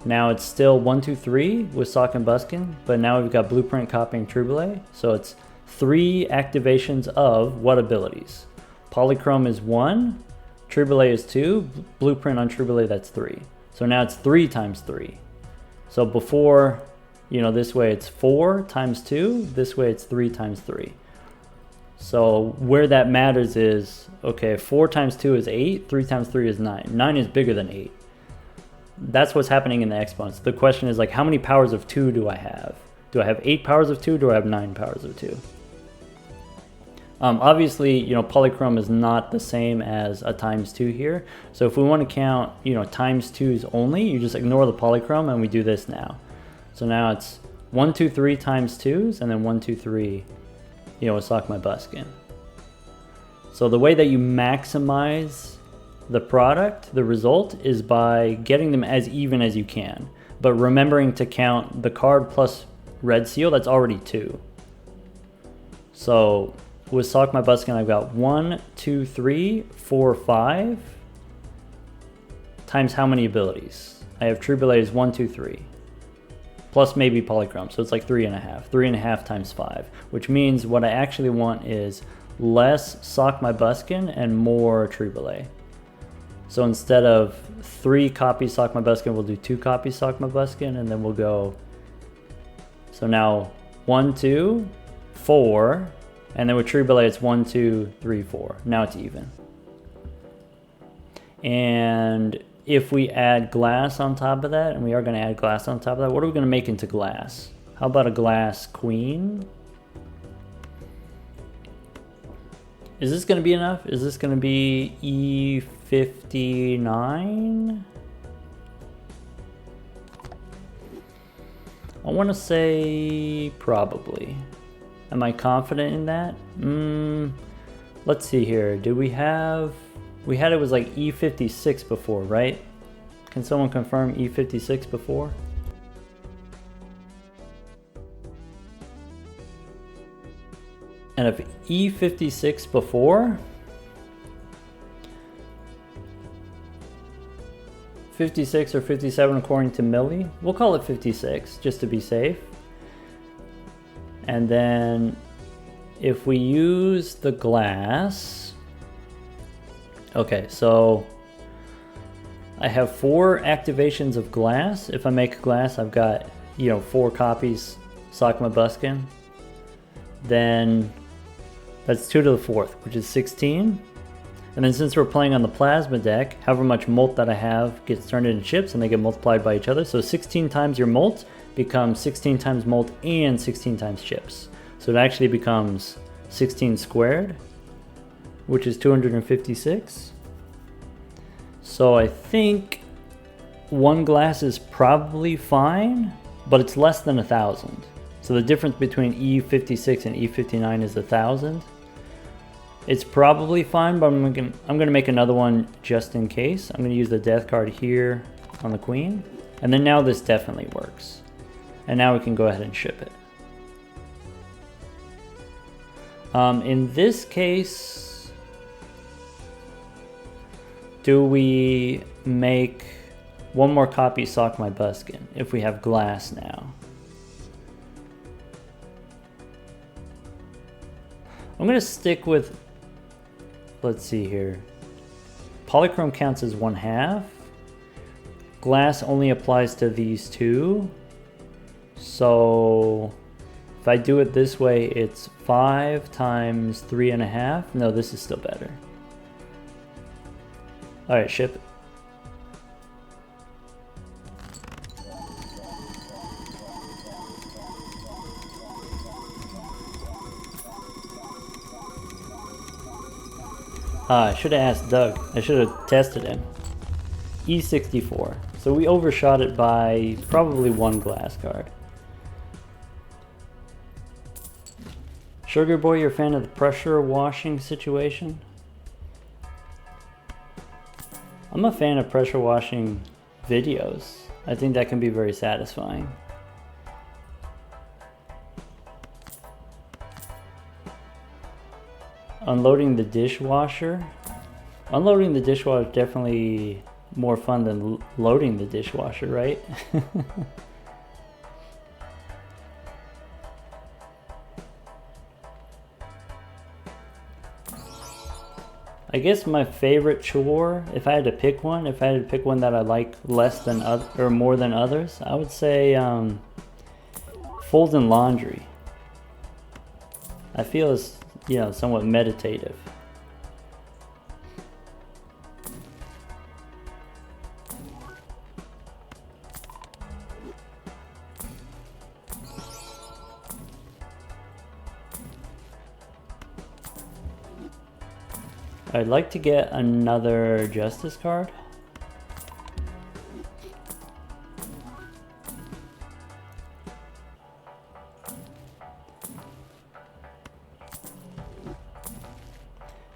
now it's still 1, 2, 3 with Sock and Buskin, but now we've got Blueprint copying Triboulet. So it's 3 activations of what abilities? Polychrome is 1, Triboulet is 2, Blueprint on Triboulet, that's 3. So now it's 3 times 3. So before, you know, this way it's 4 times 2, this way it's 3 times 3. So where that matters is, okay, 4 times 2 is 8, 3 times 3 is 9. 9 is bigger than 8. That's what's happening in the exponents. The question is like, how many powers of 2 do I have? Do I have 8 powers of 2? Do I have 9 powers of 2? Obviously, you know, Polychrome is not the same as a times 2 here. So if we want to count, you know, times 2s only, you just ignore the Polychrome and we do this now. So now it's 1, 2, 3 times 2s and then 1, 2, 3, you know, with Sock My Buskin. So the way that you maximize the product, the result, is by getting them as even as you can, but remembering to count the card plus red seal, that's already 2. So with Sock My Buskin, I've got 1, 2, 3, 4, 5 times how many abilities? I have Triboulet is 1, 2, 3 plus maybe Polychrome, so it's like 3.5. 3.5 times 5, which means what I actually want is less Sock My Buskin and more Triboulet. So instead of 3 copies Sock My Buskin, we'll do 2 copies Sock My Buskin, and then we'll go, so now 1, 2, 4, and then with Triboulet it's 1, 2, 3, 4. Now it's even. And if we add glass on top of that, and we are going to add glass on top of that, what are we going to make into glass? How about a glass queen? Is this going to be enough? Is this going to be E59? I want to say probably. Am I confident in that? Let's see here. Did we have... We had it was like E56 before, right? Can someone confirm E56 before? And if E56 before, 56 or 57 according to Millie. We'll call it 56 just to be safe. And then if we use the glass, okay, so I have 4 activations of glass. If I make glass, I've got, 4 copies Sakuma Buskin. Then that's 2 to the 4th, which is 16. And then since we're playing on the plasma deck, however much molt that I have gets turned into chips and they get multiplied by each other. So 16 times your molt becomes 16 times molt and 16 times chips. So it actually becomes 16 squared, which is 256. So I think 1 glass is probably fine, but it's less than 1,000. So the difference between E56 and E59 is 1,000. It's probably fine, but I'm gonna make another one just in case. I'm gonna use the death card here on the queen. And then now this definitely works. And now we can go ahead and ship it. In this case, do we make 1 more copy Sakuma Buskin if we have glass now? I'm gonna stick with, let's see here. Polychrome counts as 1/2. Glass only applies to these 2. So if I do it this way, it's 5 times 3.5. No, this is still better. All right, ship it. I should have asked Doug. I should have tested him. E64. So we overshot it by probably 1 glass card. Sugar Boy, you're a fan of the pressure washing situation? I'm a fan of pressure washing videos. I think that can be very satisfying. Unloading the dishwasher. Unloading the dishwasher is definitely more fun than loading the dishwasher, right? I guess my favorite chore, if I had to pick one, that I like less than or more than others, I would say folding laundry. I feel it's, somewhat meditative. I'd like to get another Justice card.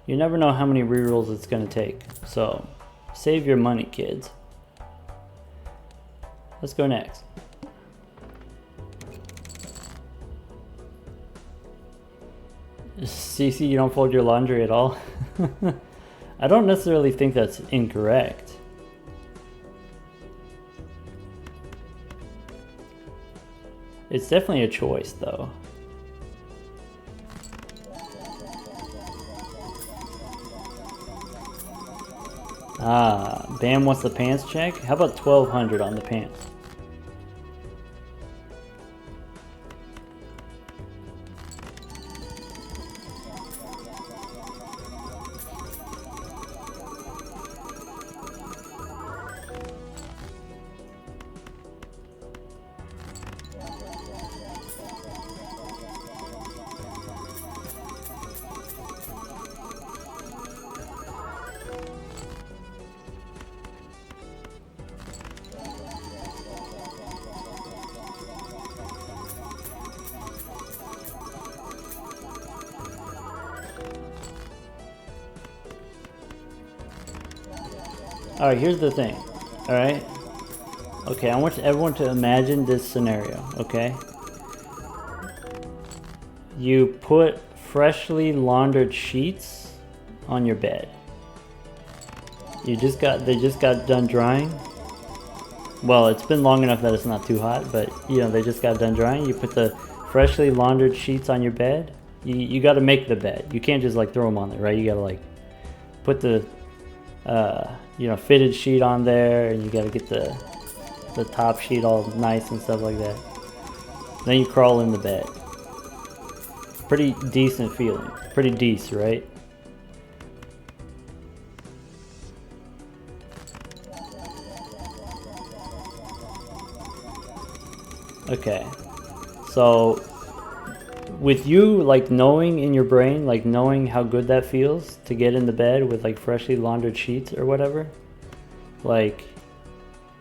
You never know how many rerolls it's going to take, so save your money, kids. Let's go next. CC, you don't fold your laundry at all? I don't necessarily think that's incorrect. It's definitely a choice, though. Ah, Bam wants the pants check? How about 1,200 on the pants? Alright, here's the thing. Alright? Okay, I want everyone to imagine this scenario, okay? You put freshly laundered sheets on your bed. They just got done drying. well, it's been long enough that it's not too hot, but you know, they just got done drying. You put the freshly laundered sheets on your bed. You got to make the bed. You can't just like throw them on there, right? You got to like put the you know, fitted sheet on there, and you got to get the top sheet all nice and stuff like that. Then you crawl in the bed. Pretty decent feeling. Pretty decent, right? Okay, so with you like knowing in your brain, like knowing how good that feels to get in the bed with like freshly laundered sheets or whatever, like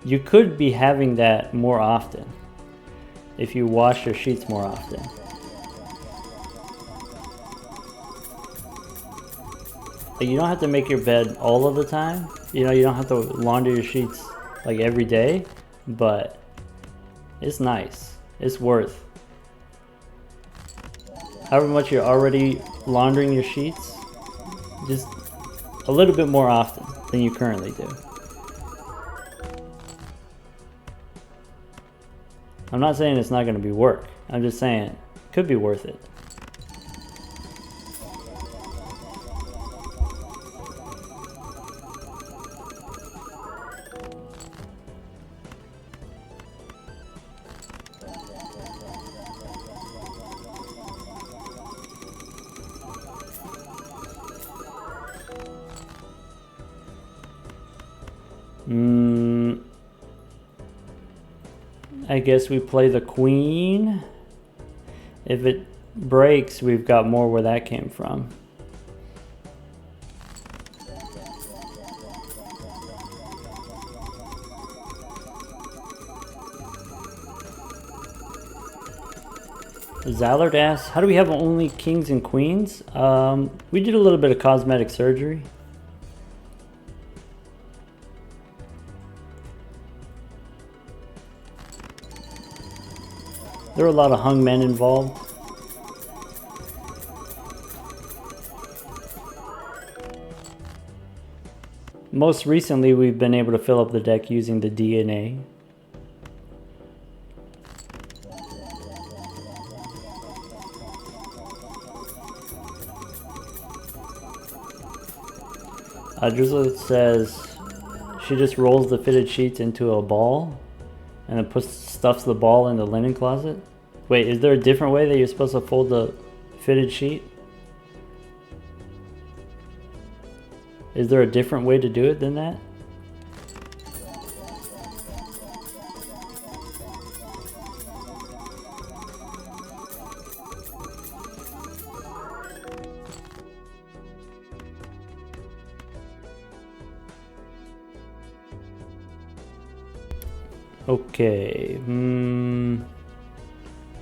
you could be having that more often if you wash your sheets more often. Like, you don't have to make your bed all of the time, you know, you don't have to launder your sheets like every day, but it's nice. It's worth however much you're already laundering your sheets, just a little bit more often than you currently do. I'm not saying it's not going to be work. I'm just saying it could be worth it. I guess we play the queen. If it breaks, we've got more where that came from. Zallard asks, how do we have only kings and queens? We did a little bit of cosmetic surgery. There were a lot of hung men involved. Most recently, we've been able to fill up the deck using the DNA. Drizzle says she just rolls the fitted sheets into a ball and then stuffs the ball in the linen closet. Wait, is there a different way that you're supposed to fold the fitted sheet? Is there a different way to do it than that? Okay,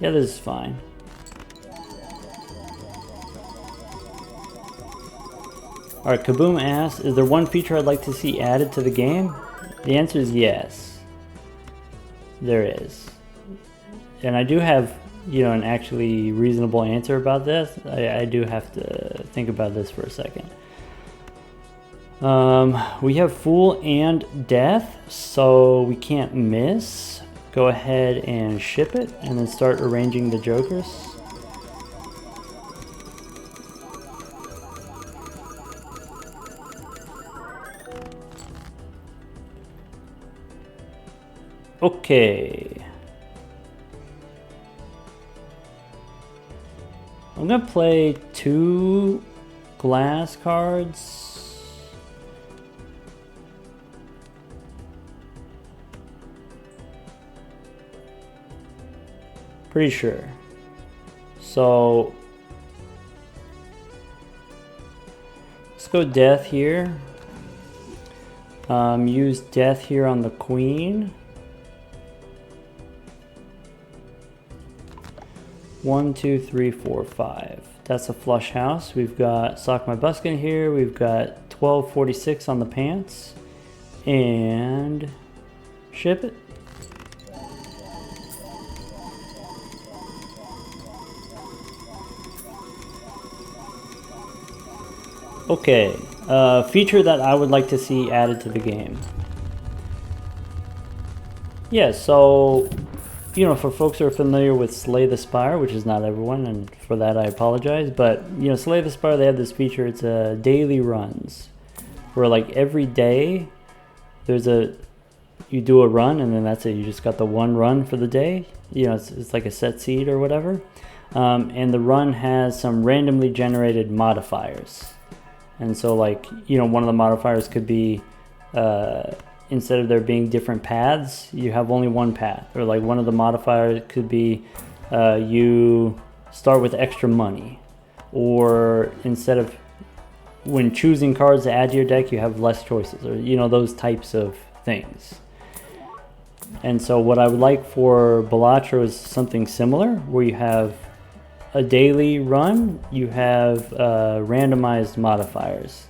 yeah, this is fine. Alright, Kaboom asks, is there one feature I'd like to see added to the game? The answer is yes. There is. And I do have, you know, an actually reasonable answer about this. I do have to think about this for a second. We have Fool and Death, so we can't miss. Go ahead and ship it, and then start arranging the jokers. Okay. I'm gonna play 2 glass cards. Pretty sure. So let's go Death here. Use Death here on the queen. 1, 2, 3, 4, 5. That's a flush house. We've got Sock My Buskin here. We've got 1246 on the pants. And ship it. Okay, feature that I would like to see added to the game. Yeah, so, you know, for folks who are familiar with Slay the Spire, which is not everyone, and for that I apologize, but, you know, Slay the Spire, they have this feature, it's daily runs, where like every day you do a run and then that's it, you just got the one run for the day, you know, it's like a set seed or whatever, and the run has some randomly generated modifiers. And so like, you know, one of the modifiers could be, instead of there being different paths, you have only one path. Or like one of the modifiers could be you start with extra money. Or instead of, when choosing cards to add to your deck, you have less choices. Or, you know, those types of things. And so what I would like for Balatro is something similar, where you have a daily run, you have randomized modifiers.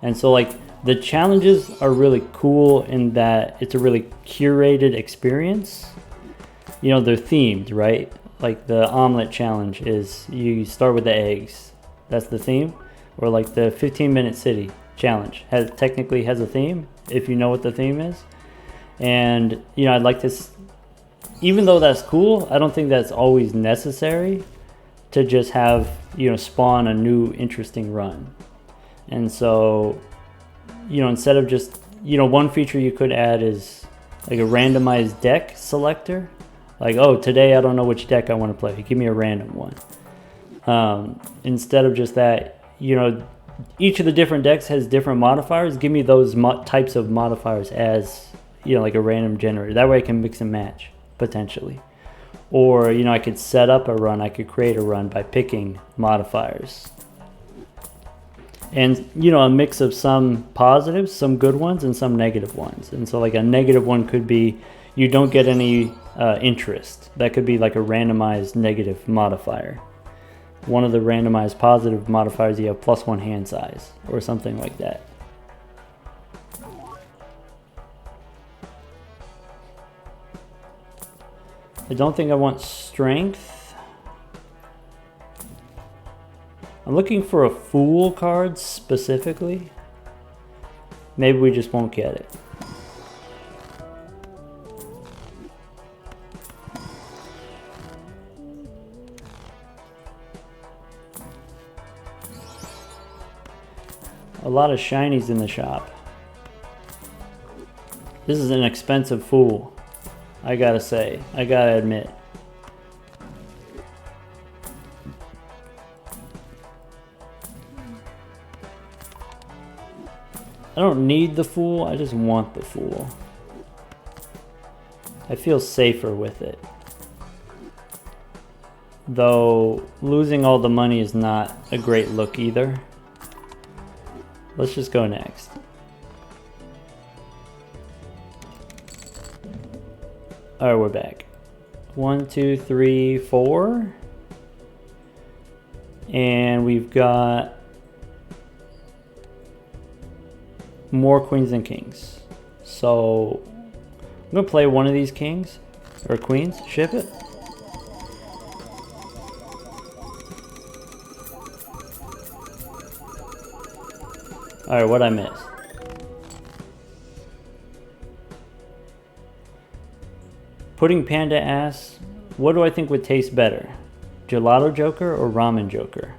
And so like, the challenges are really cool in that it's a really curated experience. You know, they're themed, right? Like the omelet challenge is you start with the eggs. That's the theme. Or like the 15-minute city challenge technically has a theme, if you know what the theme is. And, you know, I'd like this, even though that's cool, I don't think that's always necessary to just have, you know, spawn a new interesting run. And so, you know, instead of just, you know, one feature you could add is like a randomized deck selector. Like, oh, today I don't know which deck I want to play. Give me a random one. Instead of just that, you know, each of the different decks has different modifiers. Give me those types of modifiers as, you know, like a random generator. That way I can mix and match, potentially. Or, you know, I could set up a run. I could create a run by picking modifiers. And, you know, a mix of some positives, some good ones, and some negative ones. And so like a negative one could be you don't get any interest. That could be like a randomized negative modifier. One of the randomized positive modifiers, you have +1 hand size or something like that. I don't think I want strength. I'm looking for a Fool card specifically. Maybe we just won't get it. A lot of shinies in the shop. This is an expensive Fool, I gotta say. I gotta admit. I don't need the Fool, I just want the Fool. I feel safer with it. Though losing all the money is not a great look either. Let's just go next. Alright, we're back. 1, 2, 3, 4. And we've got more queens and kings. So I'm gonna play one of these kings or queens, ship it. Alright, what'd I miss? Pudding Panda asks, what do I think would taste better? Gelato Joker or Ramen Joker?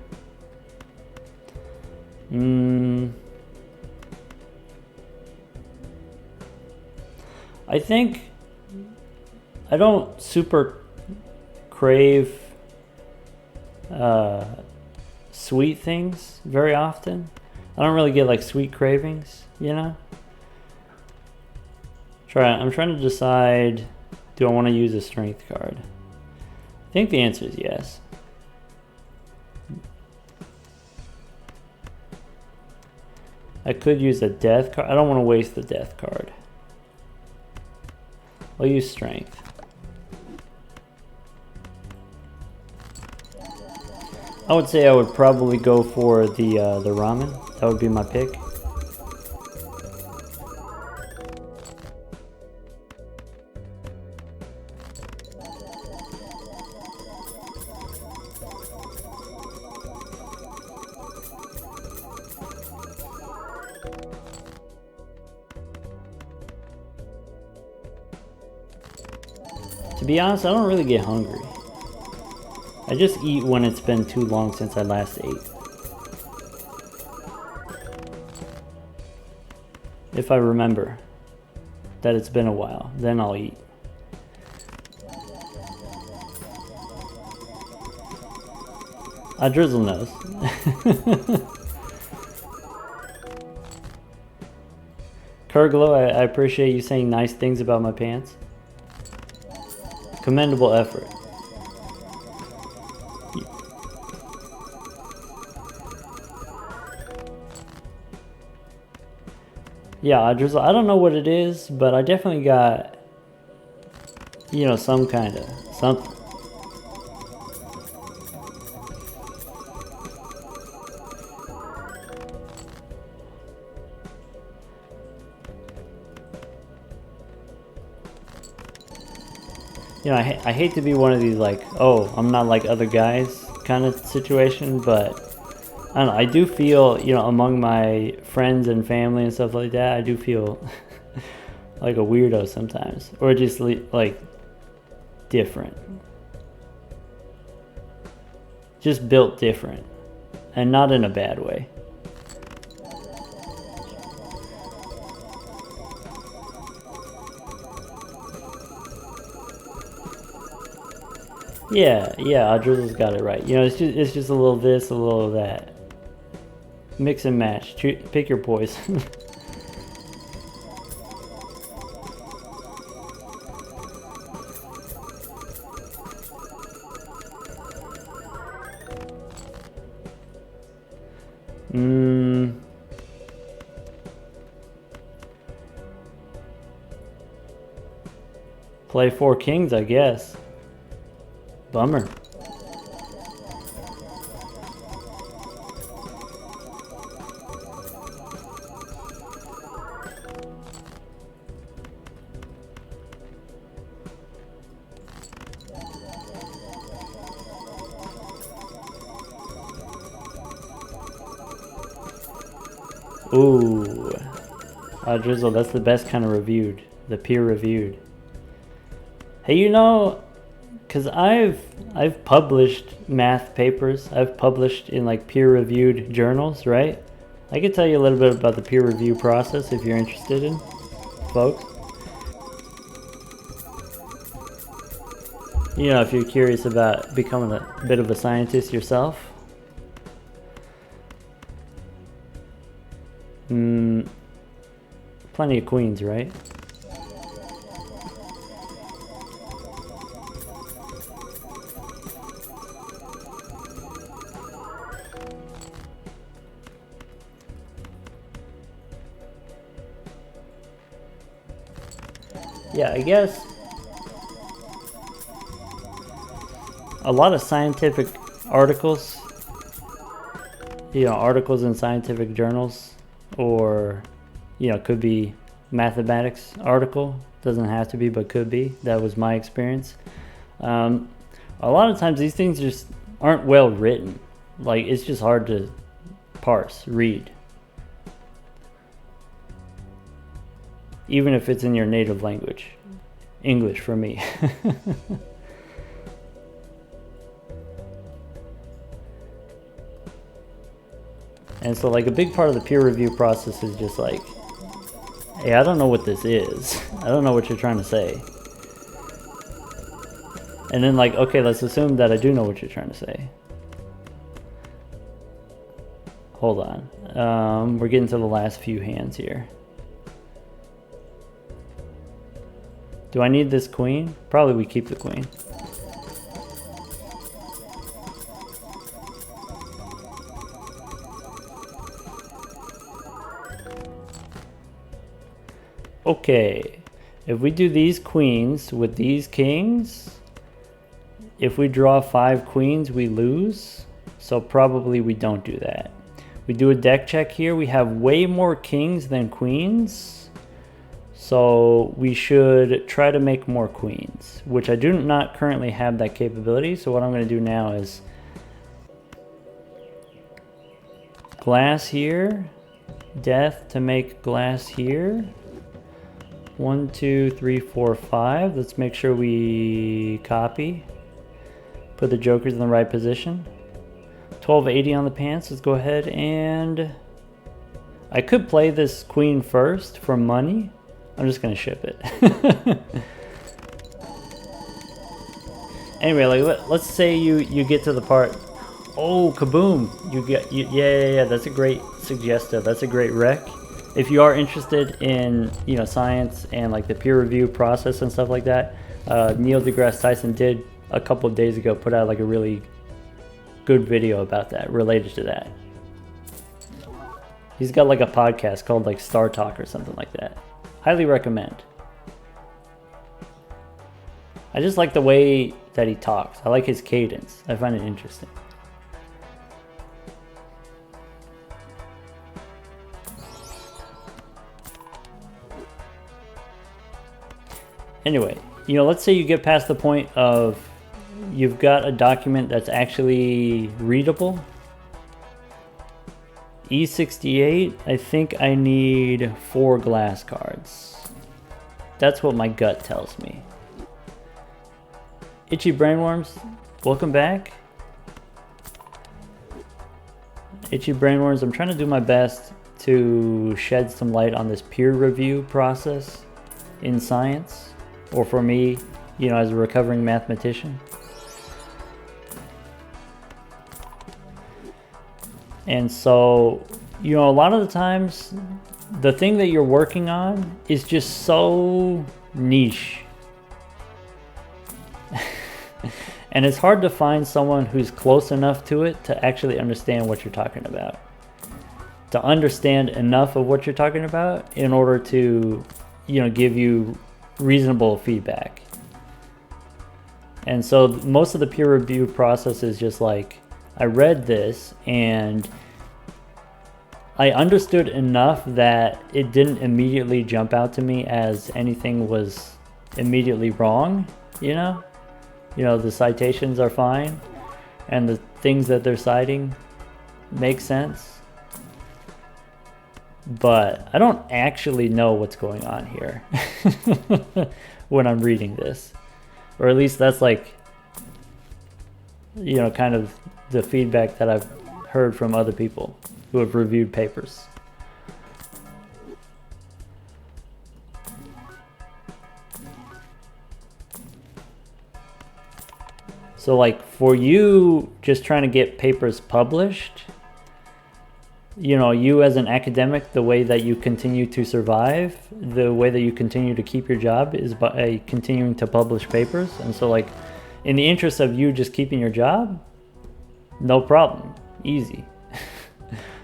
I think I don't super crave sweet things very often. I don't really get like sweet cravings, you know? I'm trying to decide, do I want to use a strength card? I think the answer is yes. I could use a death card. I don't want to waste the death card. I'll use strength. I would say I would probably go for the ramen. That would be my pick. be honest, I don't really get hungry. I just eat when it's been too long since I last ate. If I remember that it's been a while, then I'll eat. Drizzle knows. Kurglow, I appreciate you saying nice things about my pants. Commendable effort. Yeah, Drizzle, I don't know what it is, but I definitely got, you know, some kind of something. You know, I hate to be one of these like, oh, I'm not like other guys kind of situation, but I don't know, I do feel, you know, among my friends and family and stuff like that, I do feel like a weirdo sometimes, or just like different. Just built different, and not in a bad way. Yeah, Drizzle's got it right. You know, it's just a little this, a little that. Mix and match. Pick your poison. Play 4 kings, I guess. Bummer. Ooh. Drizzle, that's the best kind of reviewed. The peer reviewed. Hey, you know, because I've published math papers. I've published in like peer-reviewed journals, right? I could tell you a little bit about the peer review process if you're interested in, folks. You know, if you're curious about becoming a bit of a scientist yourself. Plenty of queens, right? Yeah, I guess a lot of scientific articles, you know, articles in scientific journals, or, you know, could be mathematics article, doesn't have to be, but could be. That was my experience. A lot of times these things just aren't well written. Like, it's just hard to parse, read. Even if it's in your native language. English for me. And so like a big part of the peer review process is just like, hey, I don't know what this is. I don't know what you're trying to say. And then like, okay, let's assume that I do know what you're trying to say. Hold on. We're getting to the last few hands here. Do I need this queen? Probably we keep the queen. Okay, if we do these queens with these kings, if we draw 5 queens, we lose. So probably we don't do that. We do a deck check here. We have way more kings than queens. So we should try to make more queens, which I do not currently have that capability. So what I'm going to do now is glass here, death to make glass here. 1, 2, 3, 4, 5. Let's make sure we copy. Put the jokers in the right position. 1280 on the pants. Let's go ahead and... I could play this queen first for money. I'm just gonna ship it. Anyway, like let's say you get to the part. Oh, kaboom! Yeah. That's a great suggestion. That's a great rec. If you are interested in science and like the peer review process and stuff like that, Neil deGrasse Tyson did a couple of days ago put out like a really good video about that, related to that. He's got like a podcast called like Star Talk or something like that. Highly recommend. I just like the way that he talks. I like his cadence. I find it interesting. Anyway, let's say you get past the point of you've got a document that's actually readable. E68, I think I need 4 glass cards. That's what my gut tells me. Itchy Brainworms, welcome back. Itchy Brainworms, I'm trying to do my best to shed some light on this peer review process in science, or for me, as a recovering mathematician. And so, a lot of the times, the thing that you're working on is just so niche. And it's hard to find someone who's close enough to it to actually understand what you're talking about. To understand enough of what you're talking about in order to, give you reasonable feedback. And so most of the peer review process is just like, I read this and I understood enough that it didn't immediately jump out to me as anything was immediately wrong, the citations are fine and the things that they're citing make sense. But I don't actually know what's going on here when I'm reading this. Or at least that's like, kind of the feedback that I've heard from other people who have reviewed papers. So like for you just trying to get papers published, you as an academic, the way that you continue to survive, the way that you continue to keep your job is by continuing to publish papers. And so like in the interest of you just keeping your job, no problem, easy.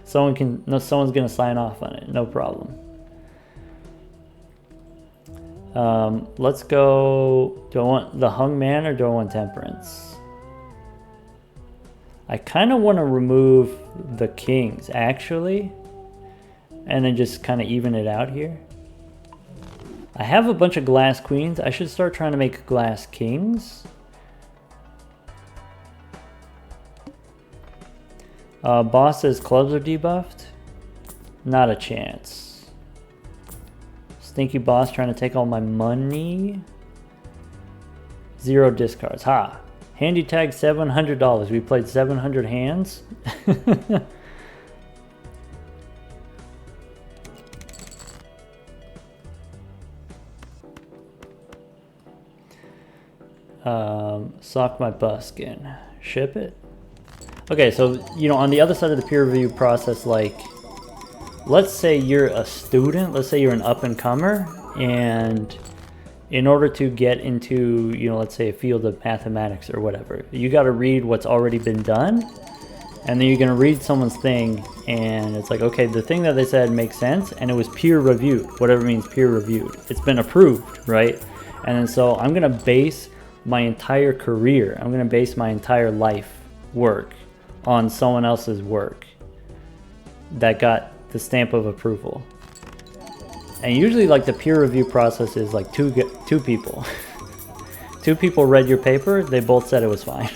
Someone's gonna sign off on it, no problem. Let's go. Do I want the Hung Man or do I want Temperance? I kind of want to remove the kings actually, and then just kind of even it out here. I have a bunch of glass queens. I should start trying to make glass kings. Boss says clubs are debuffed. Not a chance. Stinky boss trying to take all my money. 0 discards. Ha! Handy tag $700. We played 700 hands. Sock my buskin. Ship it. Okay, so on the other side of the peer review process, like, let's say you're a student, let's say you're an up-and-comer, and in order to get into, let's say a field of mathematics or whatever, you got to read what's already been done, and then you're going to read someone's thing, and it's like, okay, the thing that they said makes sense, and it was peer-reviewed, whatever means peer-reviewed. It's been approved, right? And then so I'm going to base my entire career, I'm going to base my entire life work on someone else's work that got the stamp of approval. And usually like the peer review process is like two people. 2 people read your paper, they both said it was fine.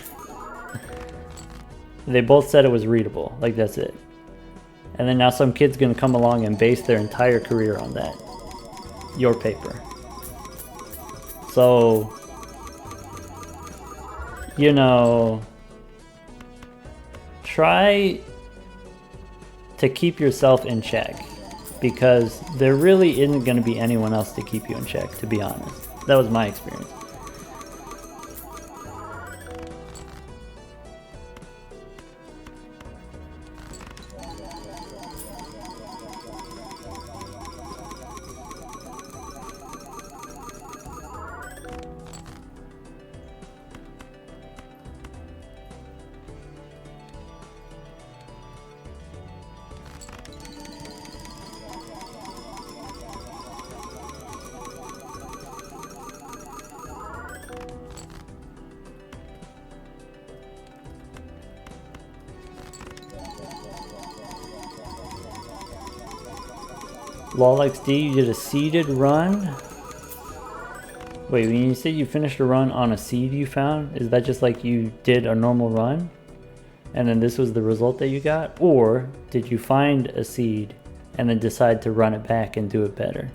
They both said it was readable, like that's it. And then now some kid's gonna come along and base their entire career on that, your paper. So, you know, try to keep yourself in check, because there really isn't going to be anyone else to keep you in check, to be honest. That was my experience. LolXD, you did a seeded run? Wait, when you said you finished a run on a seed you found, is that just like you did a normal run? And then this was the result that you got? Or did you find a seed and then decide to run it back and do it better?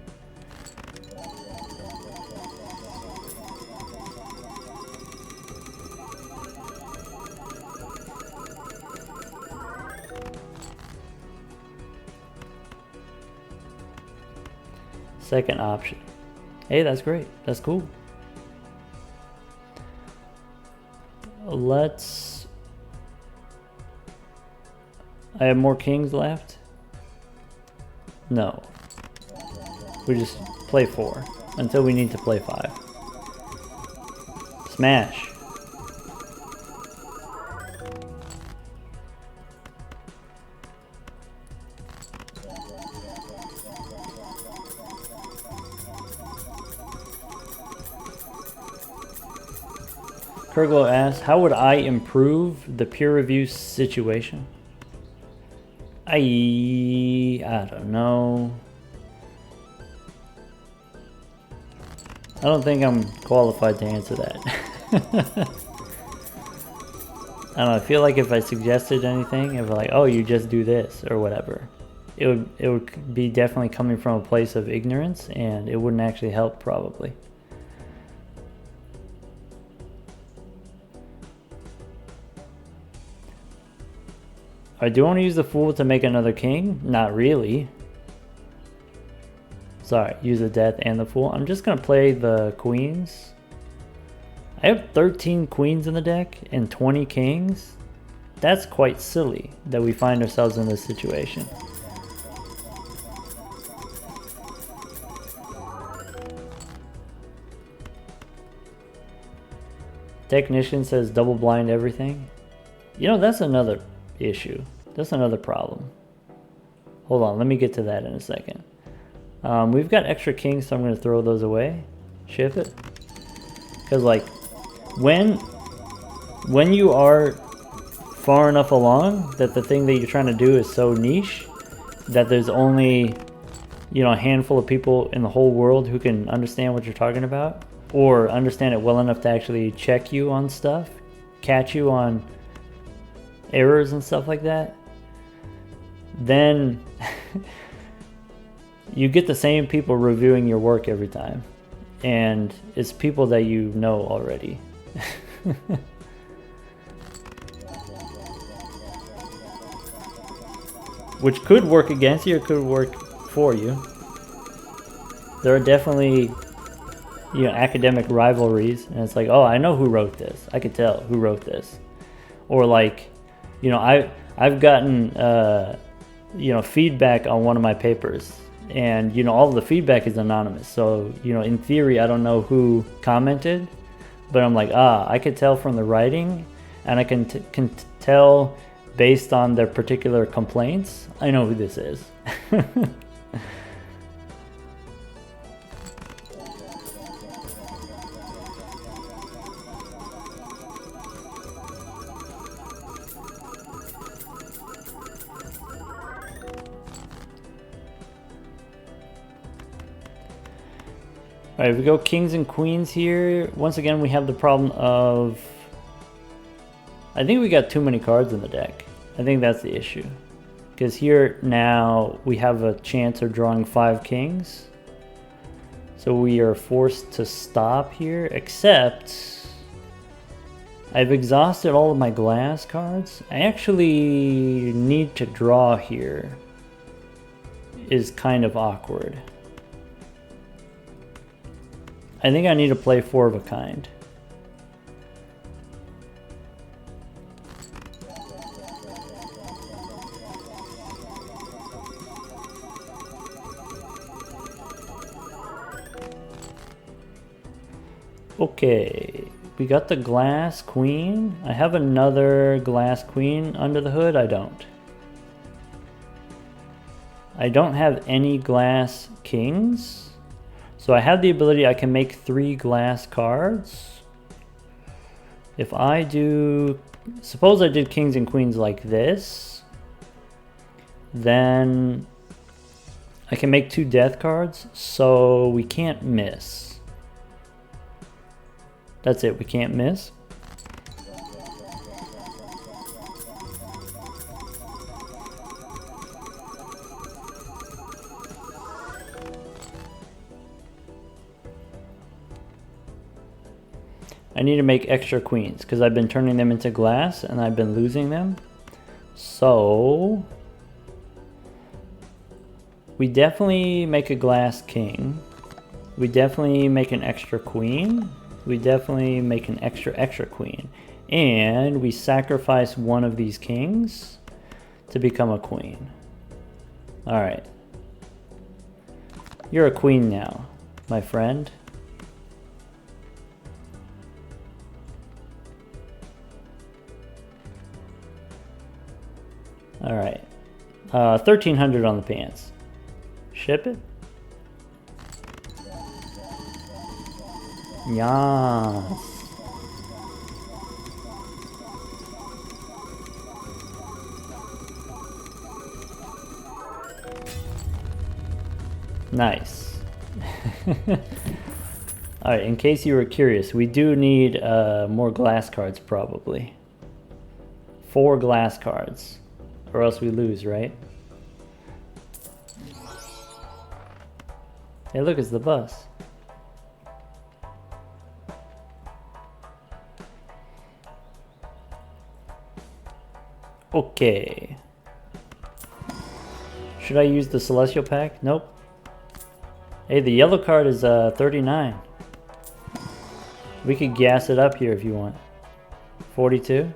Second option. Hey, that's great. That's cool. Let's... I have more kings left? No. We just play 4 until we need to play 5. Smash. Kurglo asks, how would I improve the peer review situation? I don't know. I don't think I'm qualified to answer that. I don't know, I feel like if I suggested anything, if like, oh, you just do this or whatever, it would be definitely coming from a place of ignorance, and it wouldn't actually help probably. Do you want to use the Fool to make another king? Not really. Sorry, use the Death and the Fool. I'm just going to play the queens. I have 13 queens in the deck and 20 kings. That's quite silly that we find ourselves in this situation. Technician says double blind everything. You know, that's another issue. That's another problem. Hold on, let me get to that in a second. We've got extra kings, so I'm going to throw those away. Ship it. Because like, when you are far enough along that the thing that you're trying to do is so niche that there's only, you know, a handful of people in the whole world who can understand what you're talking about, or understand it well enough to actually check you on stuff, catch you on errors and stuff like that, then you get the same people reviewing your work every time, and it's people that you know already. Which could work against you or could work for you. There are definitely, you know, academic rivalries, and it's like, oh, I know who wrote this. I could tell who wrote this. Or like, you know, I've gotten you know, feedback on one of my papers, and you know, all of the feedback is anonymous. So you know, in theory, I don't know who commented, but I'm like, I could tell from the writing, and I can tell based on their particular complaints. I know who this is. Alright, if we go kings and queens here, once again we have the problem of, I think we got too many cards in the deck. I think that's the issue. Because here now we have a chance of drawing 5 kings. So we are forced to stop here, except I've exhausted all of my glass cards. I actually need to draw here. Is kind of awkward. I think I need to play 4 of a kind. Okay, we got the glass queen. I have another glass queen under the hood. I don't. I don't have any glass kings. So I have the ability, I can make 3 glass cards. If I do, suppose I did kings and queens like this, then I can make 2 death cards, so we can't miss. That's it, we can't miss. I need to make extra queens because I've been turning them into glass and I've been losing them. So we definitely make a glass king. We definitely make an extra queen. We definitely make an extra queen. And we sacrifice one of these kings to become a queen. All right. You're a queen now, my friend. All right. 1,300 on the pants. Ship it. Yes. Nice. Alright, in case you were curious, we do need more glass cards probably. 4 glass cards. Or else we lose, right? Hey look, it's the bus. Okay. Should I use the Celestial Pack? Nope. Hey, the yellow card is 39. We could gas it up here if you want. 42.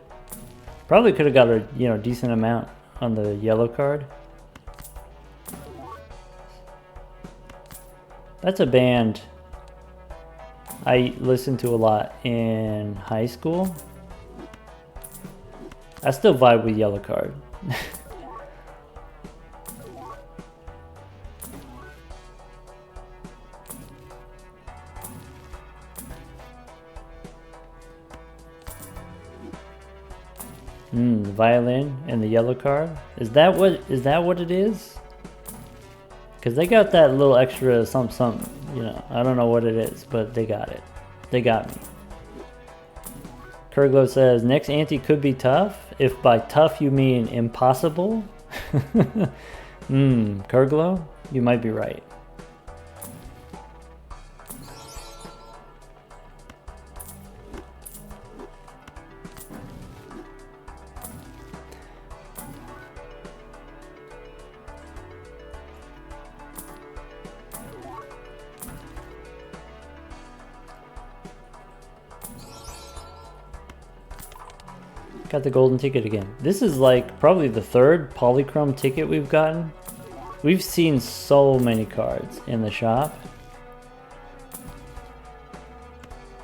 Probably could have got a decent amount on the yellow card. That's a band I listened to a lot in high school. I still vibe with yellow card. The violin and the yellow card. Is that what it is? Because they got that little extra something, I don't know what it is, but they got it. They got me. Kurglow says, next ante could be tough. If by tough you mean impossible. Kurglow, you might be right. Got the golden ticket again. This is like probably the 3rd polychrome ticket we've gotten. We've seen so many cards in the shop.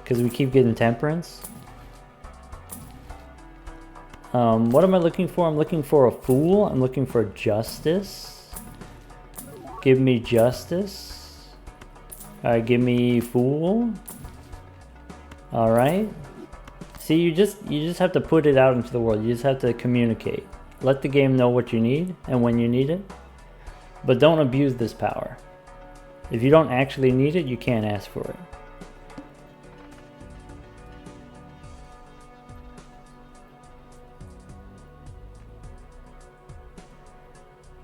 Because we keep getting temperance. What am I looking for? I'm looking for a fool. I'm looking for justice. Give me justice. Alright, give me fool. Alright. See, you just have to put it out into the world. You just have to communicate. Let the game know what you need and when you need it. But don't abuse this power. If you don't actually need it, you can't ask for it.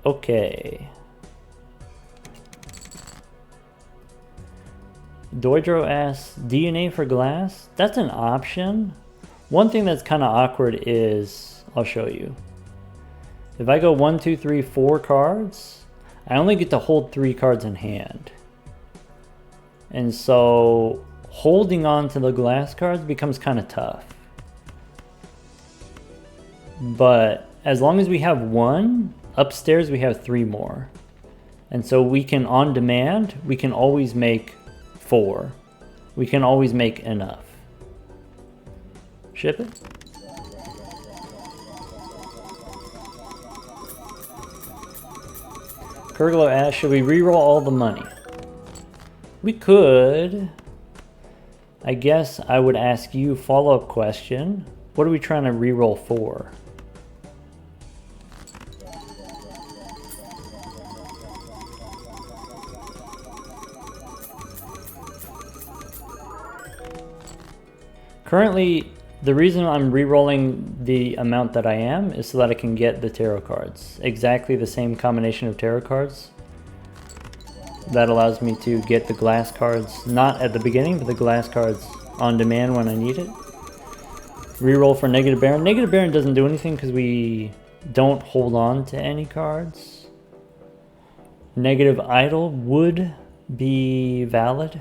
Okay. Doidro asks, DNA for glass? That's an option. One thing that's kind of awkward is, I'll show you. If I go 1, 2, 3, 4 cards, I only get to hold 3 cards in hand. And so holding on to the glass cards becomes kind of tough. But as long as we have 1, upstairs we have 3 more. And so we can, on demand, we can always make 4. We can always make enough. Ship it. Kurglo asks, should we reroll all the money? We could. I guess I would ask you a follow-up question. What are we trying to reroll for? Currently, the reason I'm re-rolling the amount that I am is so that I can get the tarot cards. Exactly the same combination of tarot cards. That allows me to get the glass cards, not at the beginning, but the glass cards on demand when I need it. Re-roll for Negative Baron. Negative Baron doesn't do anything because we don't hold on to any cards. Negative Idol would be valid.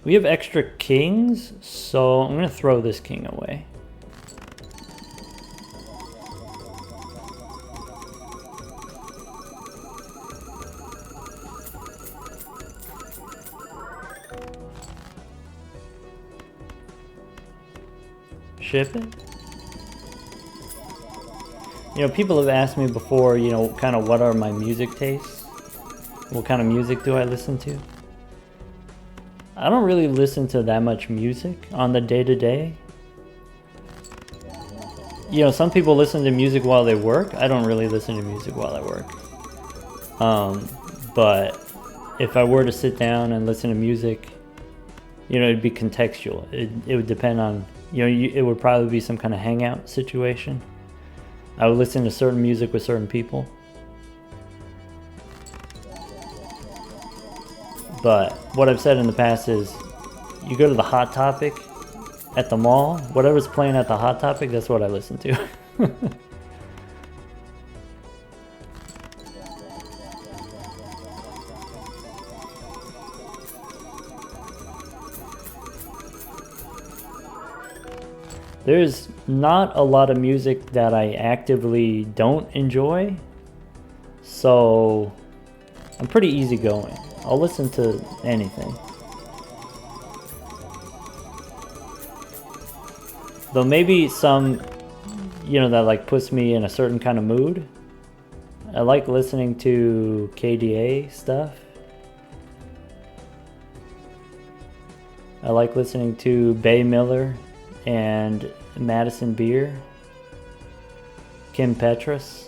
We have extra kings, so I'm going to throw this king away. Ship it. You know, people have asked me before, you know, kind of what are my music tastes? What kind of music do I listen to? I don't really listen to that much music on the day-to-day. You know, some people listen to music while they work. I don't really listen to music while I work. But if I were to sit down and listen to music, you know, it'd be contextual. It would depend on, you know, it would probably be some kind of hangout situation. I would listen to certain music with certain people. But what I've said in the past is, you go to the Hot Topic at the mall, whatever's playing at the Hot Topic, that's what I listen to. There's not a lot of music that I actively don't enjoy, so I'm pretty easygoing. I'll listen to anything. Though maybe some, you know, that like puts me in a certain kind of mood. I like listening to KDA stuff. I like listening to Bay Miller and Madison Beer, Kim Petras.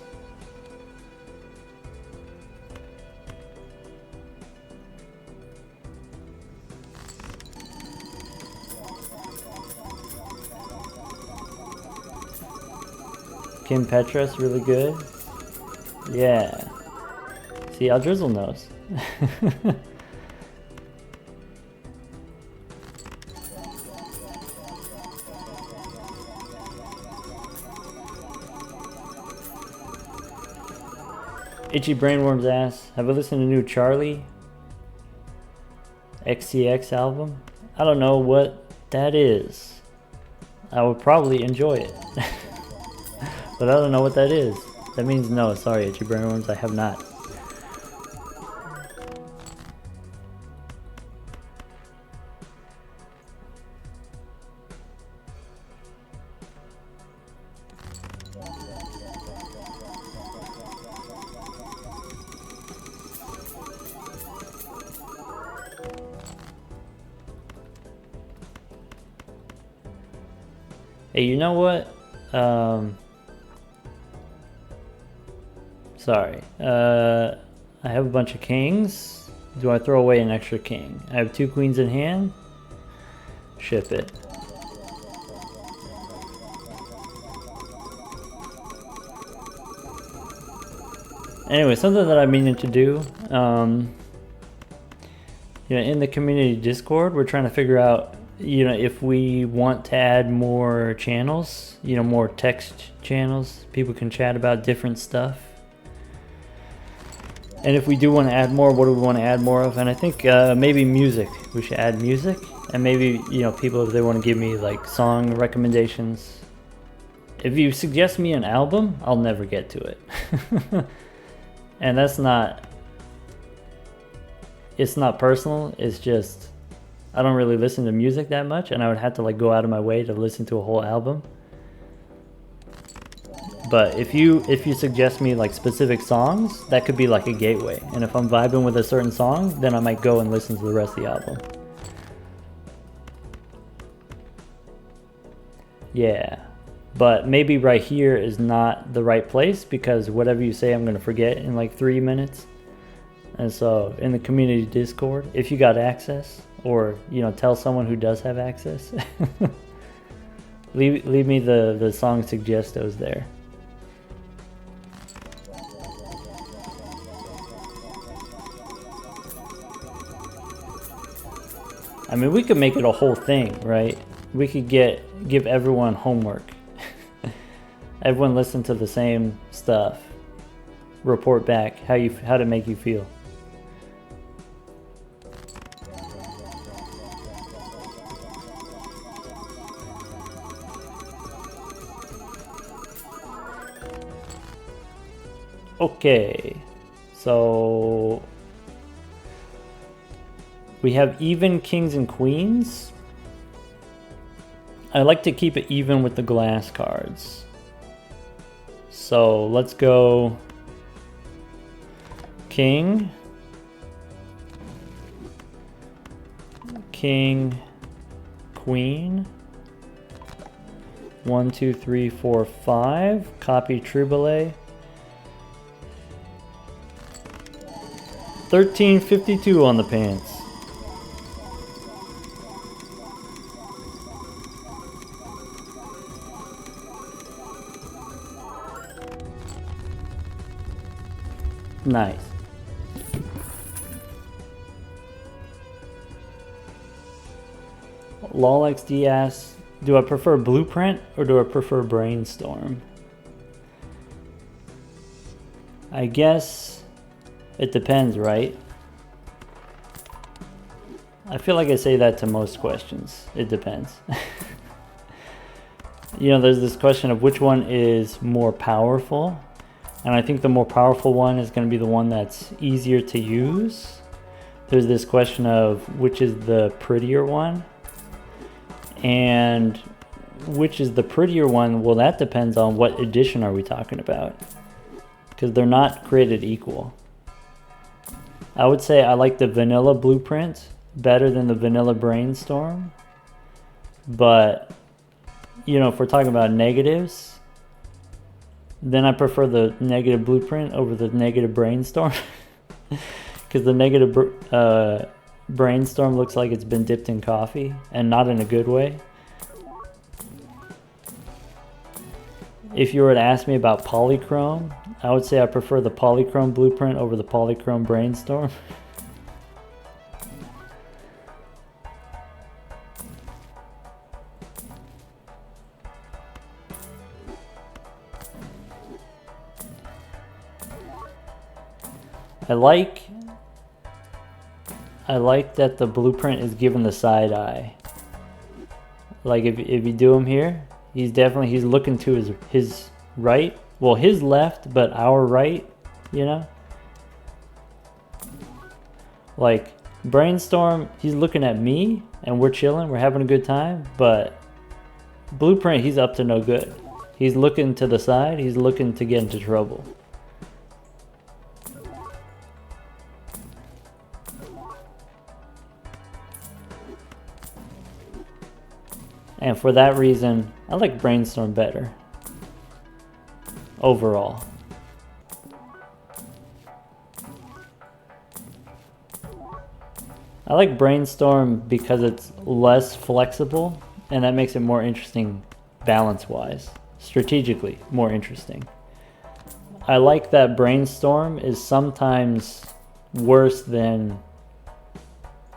Kim Petras, really good. Yeah. See, Al Drizzle knows. Itchy Brainworm's ass. Have I listened to new Charlie XCX album? I don't know what that is. I would probably enjoy it. But I don't know what that is. That means no. Sorry, Itchy Brainworms, I have not. Hey, you know what? Sorry. I have a bunch of kings. Do I throw away an extra king? I have 2 queens in hand. Ship it. Anyway, something that I'm meaning to do. in the community Discord, we're trying to figure out, if we want to add more channels, more text channels, people can chat about different stuff. And if we do want to add more, what do we want to add more of? And I think maybe music. We should add music. And maybe, people, if they want to give me like song recommendations. If you suggest me an album, I'll never get to it. And it's not personal. It's just, I don't really listen to music that much, and I would have to like go out of my way to listen to a whole album. But if you suggest me like specific songs, that could be like a gateway. And if I'm vibing with a certain song, then I might go and listen to the rest of the album. Yeah. But maybe right here is not the right place, because whatever you say I'm going to forget in like 3 minutes. And so in the community Discord, if you got access, or tell someone who does have access, leave me the song suggestos there. I mean, we could make it a whole thing, right? We could give everyone homework. Everyone listen to the same stuff. Report back how to make you feel. Okay, so we have even kings and queens. I like to keep it even with the glass cards. So let's go king, king, queen. 1, 2, 3, 4, 5. Copy Triboulet. 1352 on the pants. Nice. LolXD asks, do I prefer Blueprint or do I prefer Brainstorm? I guess it depends, right? I feel like I say that to most questions. It depends. There's this question of which one is more powerful. And I think the more powerful one is going to be the one that's easier to use. There's this question of which is the prettier one. And which is the prettier one? Well, that depends on what edition are we talking about. Because they're not created equal. I would say I like the vanilla Blueprint better than the vanilla Brainstorm. But, if we're talking about negatives, then I prefer the negative Blueprint over the negative Brainstorm. Because the negative Brainstorm looks like it's been dipped in coffee, and not in a good way. If you were to ask me about Polychrome, I would say I prefer the Polychrome Blueprint over the Polychrome Brainstorm. I like that the Blueprint is given the side eye. Like if you do him here, he's looking to his right. Well, his left, but our right, Like Brainstorm, he's looking at me and we're chilling, we're having a good time, but Blueprint, he's up to no good. He's looking to the side, he's looking to get into trouble. And for that reason, I like Brainstorm better. Overall. I like Brainstorm because it's less flexible, and that makes it more interesting balance-wise. Strategically more interesting. I like that Brainstorm is sometimes worse than,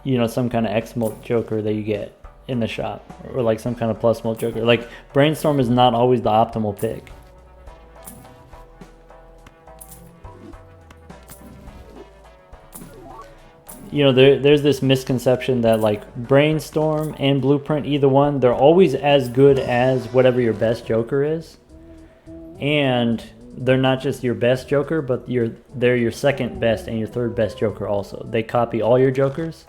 you know, some kind of X mult joker that you get in the shop, or like some kind of plus mult joker. Like Brainstorm is not always the optimal pick. You know, there's this misconception that like Brainstorm and Blueprint, either one, they're always as good as whatever your best joker is. And they're not just your best joker, but they're your second best and your third best joker also. They copy all your jokers.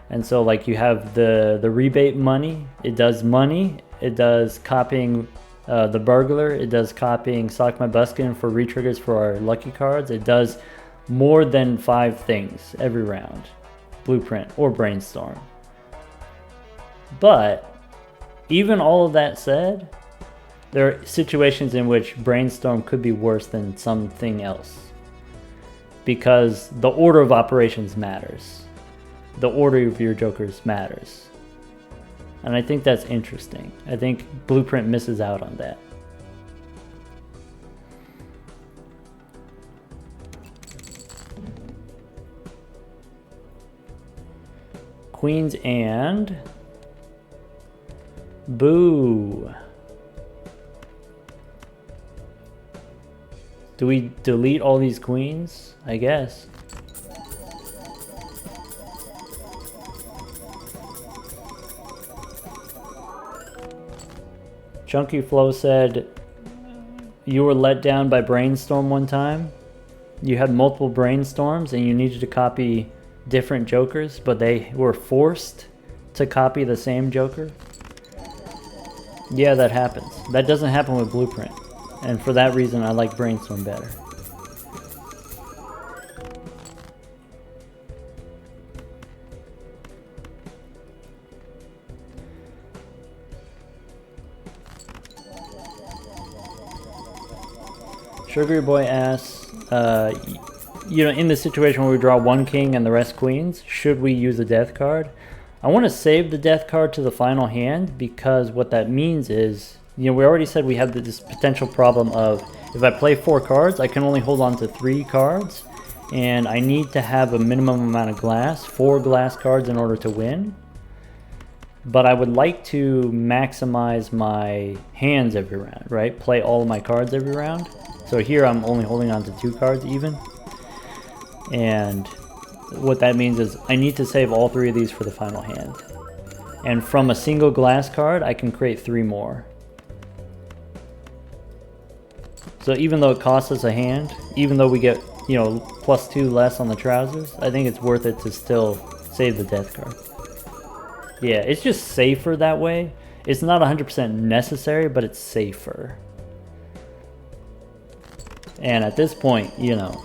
And so like you have the rebate money, it does money, it does copying the burglar, it does copying Sock My Buskin for retriggers for our lucky cards, it does more than 5 things every round, Blueprint or Brainstorm. But even all of that said, there are situations in which Brainstorm could be worse than something else, because the order of operations matters. The order of your jokers matters. And I think that's interesting. I think Blueprint misses out on that. Queens and boo. Do we delete all these queens? I guess. Chunky Flow said, you were let down by Brainstorm one time. You had multiple Brainstorms and you needed to copy different jokers, but they were forced to copy the same joker. Yeah, that happens. That doesn't happen with Blueprint. And for that reason, I like Brainstorm better. Sugary Boy asks, you know, in the situation where we draw 1 king and the rest queens, should we use a death card? I want to save the death card to the final hand, because what that means is, you know, we already said we have this potential problem of, if I play 4 cards, I can only hold on to 3 cards, and I need to have a minimum amount of glass, 4 glass cards in order to win. But I would like to maximize my hands every round, right? Play all of my cards every round. So here I'm only holding on to 2 cards even. And what that means is I need to save all 3 of these for the final hand. And from a single glass card, I can create 3 more. So even though it costs us a hand, even though we get, you know, +2 less on the trousers, I think it's worth it to still save the death card. Yeah, it's just safer that way. It's not 100% necessary, but it's safer. And at this point, you know,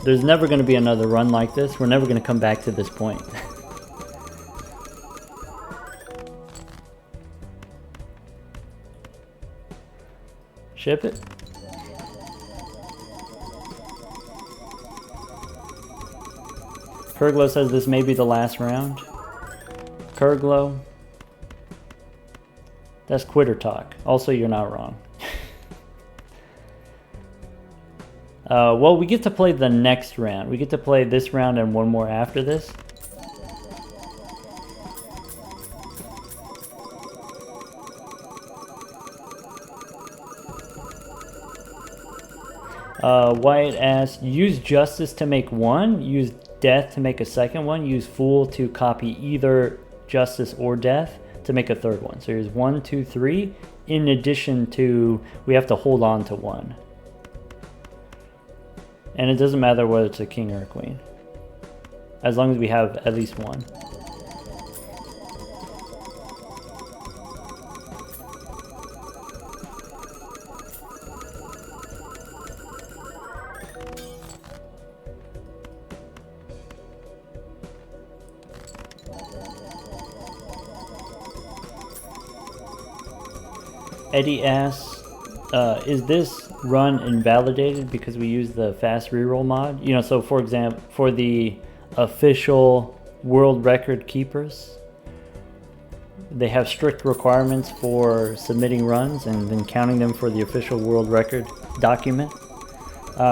there's never going to be another run like this. We're never going to come back to this point. Ship it. Kurglo says this may be the last round. Kurglo. That's quitter talk. Also, you're not wrong. Well, we get to play the next round. We get to play this round and 1 more after this. Wyatt asks, use Justice to make 1, use Death to make a second one, use Fool to copy either Justice or Death to make a third one. So here's 1, 2, 3, in addition to, we have to hold on to 1. And it doesn't matter whether it's a king or a queen, as long as we have at least 1. Eddie asks, is this run invalidated because we use the fast reroll mod? You know, so for example, for the official world record keepers, they have strict requirements for submitting runs and then counting them for the official world record document.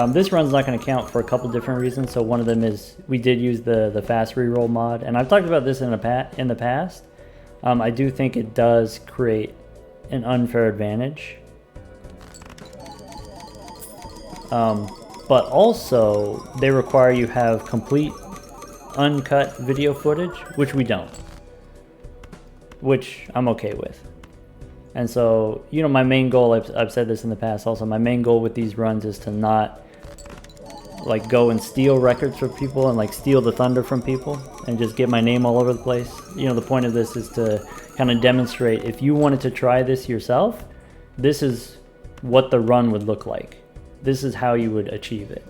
This run's not going to count for a couple different reasons. So one of them is we did use the fast reroll mod, and I've talked about this in the past. I do think it does create an unfair advantage. But also they require you have complete uncut video footage, which we don't, which I'm okay with. And so, you know, my main goal, I've said this in the past also, my main goal with these runs is to not like go and steal records from people and like steal the thunder from people and just get my name all over the place. You know, the point of this is to kind of demonstrate, if you wanted to try this yourself, this is what the run would look like. This is how you would achieve it.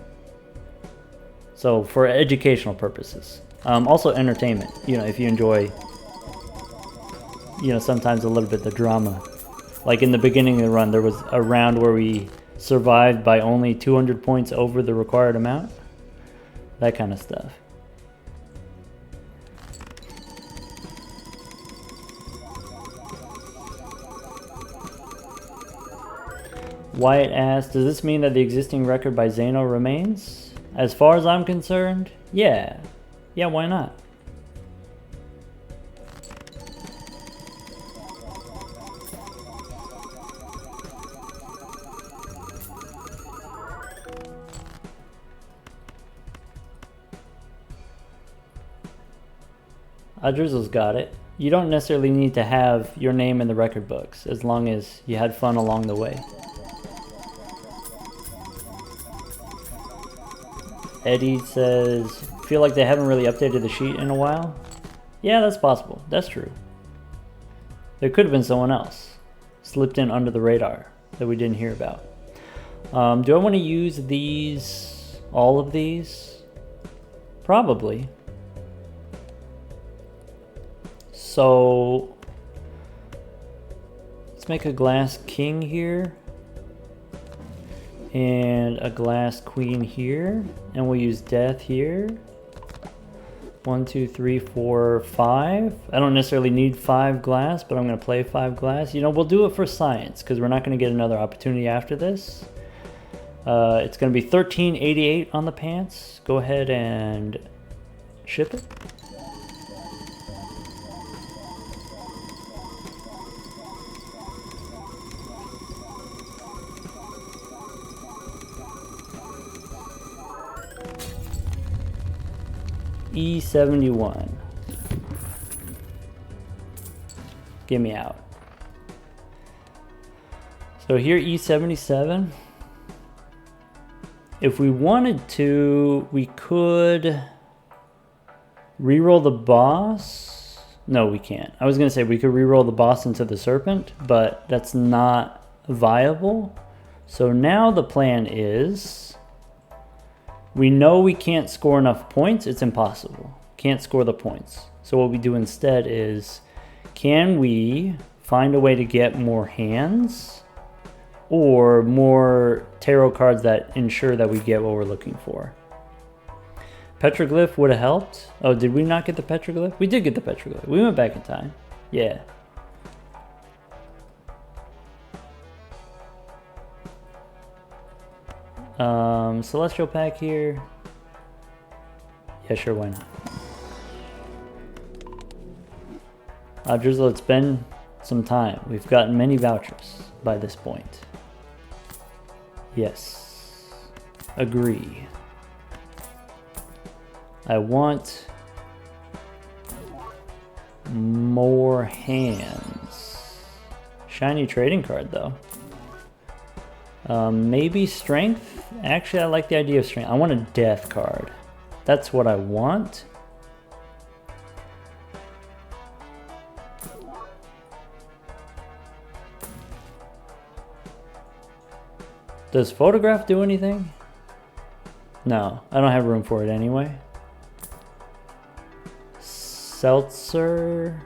So for educational purposes, also entertainment, you know, if you enjoy, you know, sometimes a little bit the drama. Like in the beginning of the run, there was a round where we survived by only 200 points over the required amount. That kind of stuff. Wyatt asked, does this mean that the existing record by Zano remains? As far as I'm concerned, yeah. Yeah, why not? Drizzle's got it. You don't necessarily need to have your name in the record books as long as you had fun along the way. Eddie says, feel like they haven't really updated the sheet in a while. Yeah, that's possible. That's true. There could have been someone else slipped in under the radar that we didn't hear about. Do I want to use these, all of these? Probably. So let's make a glass king here and a glass queen here, and we'll use death here. 1, 2, 3, 4, 5. I don't necessarily need 5 glass, but I'm going to play 5 glass. You know, we'll do it for science because we're not going to get another opportunity after this. It's going to be 1388 on the pants. Go ahead and ship it. E71. Get me out. So here, E77. If we wanted to, we could reroll the boss. No, we can't. I was going to say we could reroll the boss into the serpent, but that's not viable. So now the plan is, we know we can't score enough points. It's impossible. Can't score the points. So what we do instead is, can we find a way to get more hands or more tarot cards that ensure that we get what we're looking for? Petroglyph would have helped. Oh, did we not get the petroglyph? We did get the petroglyph. We went back in time. Yeah. Celestial pack here. Yeah, sure, why not? Drizzle, it's been some time. We've gotten many vouchers by this point. Yes. Agree. I want more hands. Shiny trading card, though. Maybe strength? Actually, I like the idea of strength. I want a death card. That's what I want. Does photograph do anything? No, I don't have room for it anyway. Seltzer.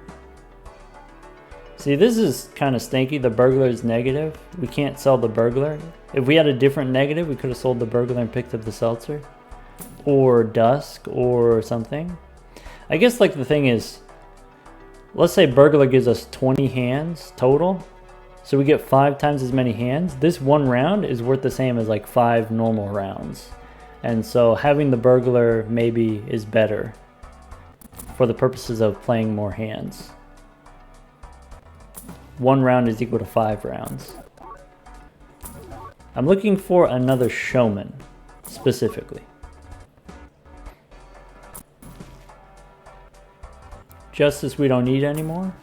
See, this is kind of stinky. The burglar is negative. We can't sell the burglar. If we had a different negative, we could have sold the burglar and picked up the seltzer. Or dusk or something. I guess like the thing is, let's say burglar gives us 20 hands total. So we get 5 times as many hands. This one round is worth the same as like 5 normal rounds. And so having the burglar maybe is better for the purposes of playing more hands. 1 round is equal to 5 rounds. I'm looking for another showman, specifically. Justice we don't need anymore.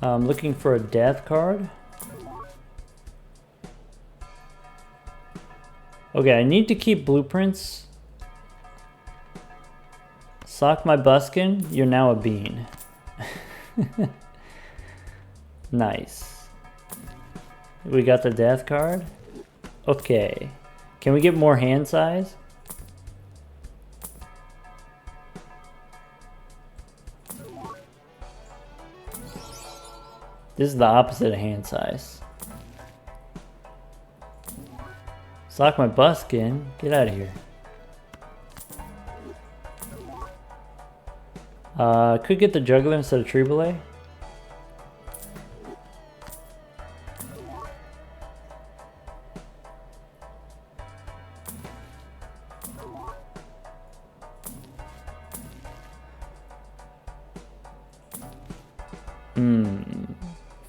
I'm looking for a death card. Okay, I need to keep blueprints. Sock my buskin, you're now a bean. Nice. We got the death card. Okay. Can we get more hand size? This is the opposite of hand size. Sock my buskin. Get out of here. Could get the juggler instead of Triboulet.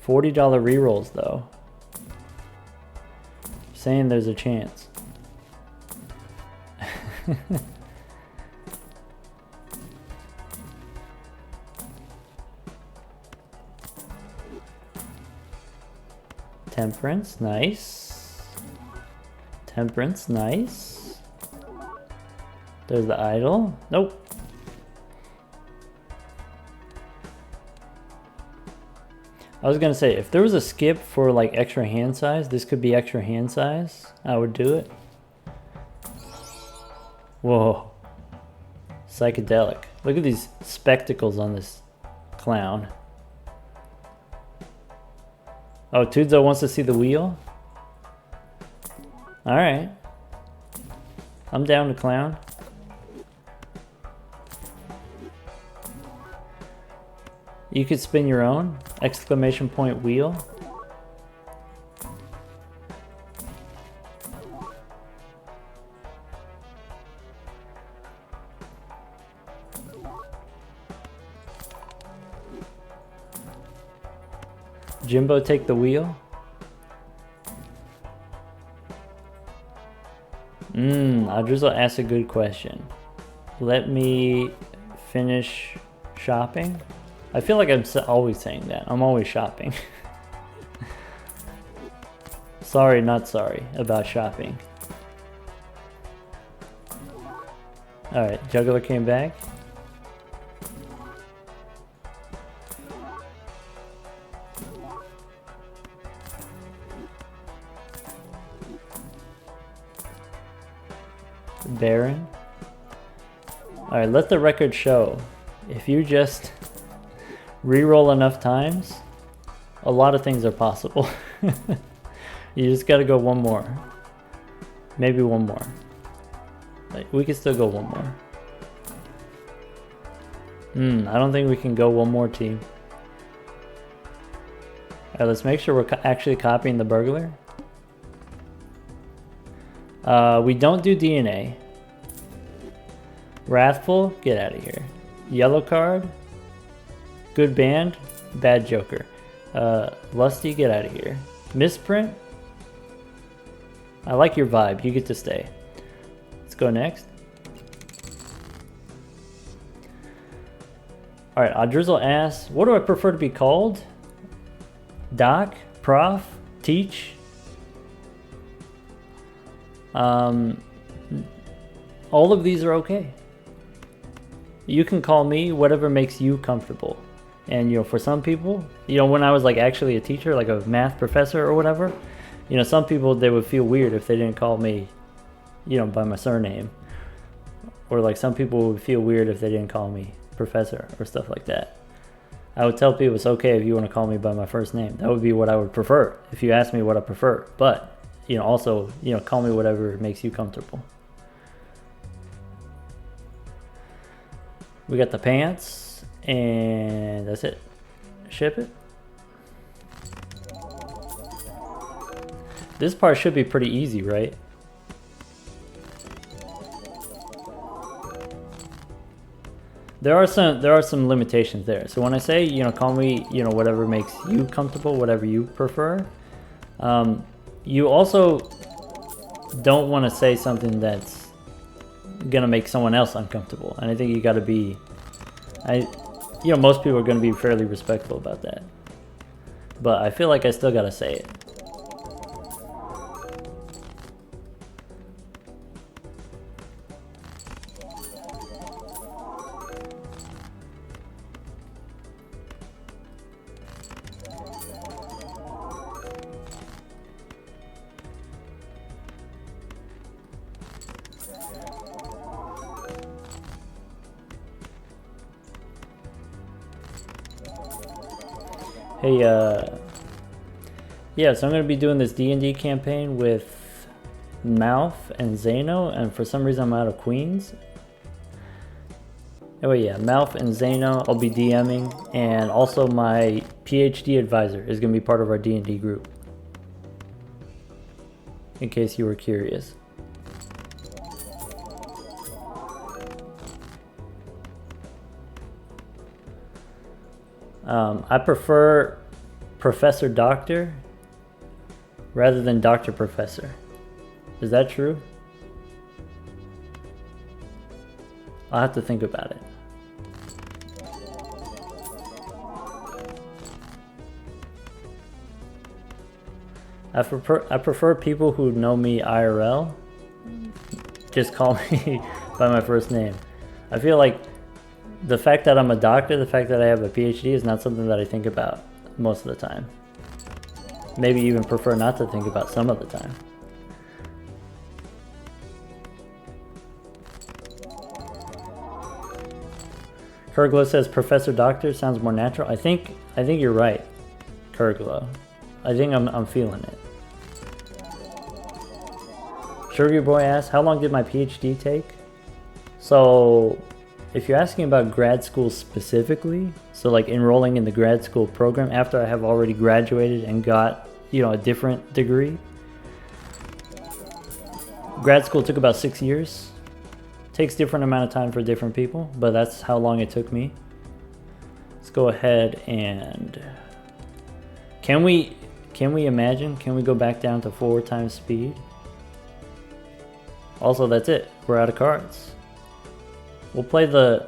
$40 rerolls though. Saying there's a chance. Temperance, nice. Temperance, nice. There's the idol. Nope. I was gonna say, if there was a skip for like extra hand size, this could be extra hand size, I would do it. Whoa. Psychedelic. Look at these spectacles on this clown. Oh, Tudzo wants to see the wheel? Alright. I'm down to clown. You could spin your own! Exclamation point wheel. Jimbo take the wheel. Adrizzle asked a good question. Let me finish shopping. I feel like I'm always saying that. I'm always shopping. Sorry, not sorry about shopping. Alright, Juggler came back. Baron. Alright, let the record show. If you just reroll enough times, a lot of things are possible. You just gotta go one more. Maybe one more. Like, we can still go one more. I don't think we can go one more, team. Alright, let's make sure we're actually copying the burglar. We don't do DNA. Wrathful, get out of here. Yellow card. Good band, bad Joker. Lusty, get out of here. Misprint. I like your vibe, you get to stay. Let's go next. Alright, Adrizzle asks, what do I prefer to be called? Doc? Prof? Teach? All of these are okay. You can call me whatever makes you comfortable. And, you know, for some people, you know, when I was like actually a teacher, like a math professor or whatever, you know, some people, they would feel weird if they didn't call me, you know, by my surname. Or like some people would feel weird if they didn't call me professor or stuff like that. I would tell people it's okay if you want to call me by my first name. That would be what I would prefer if you ask me what I prefer. But, also, call me whatever makes you comfortable. We got the pants, and that's it. Ship it. This part should be pretty easy, right? There are some limitations there. So when I say, call me, whatever makes you comfortable, whatever you prefer, you also don't want to say something that's gonna make someone else uncomfortable. And I think you gotta be, most people are gonna be fairly respectful about that. But I feel like I still gotta say it. Hey, yeah, so I'm going to be doing this D&D campaign with Mouth and Zeno, and for some reason I'm out of Queens. Oh yeah, Mouth and Zeno, I'll be DMing, and also my PhD advisor is going to be part of our D&D group, in case you were curious. I prefer Professor Doctor rather than Dr. Professor. Is that true? I'll have to think about it. I prefer people who know me IRL just call me by my first name. I feel like the fact that I'm a doctor, the fact that I have a PhD is not something that I think about most of the time. Maybe even prefer not to think about some of the time. Kurglo says Professor Doctor sounds more natural. I think you're right, Kurglo. I think I'm feeling it. Sugar Boy asks, how long did my PhD take? So, if you're asking about grad school specifically, so like enrolling in the grad school program after I have already graduated and got, a different degree, grad school took about 6 years. Takes different amount of time for different people, but that's how long it took me. Let's go ahead and can we imagine? Can we go back down to 4 times speed? Also, that's it. We're out of cards. We'll play the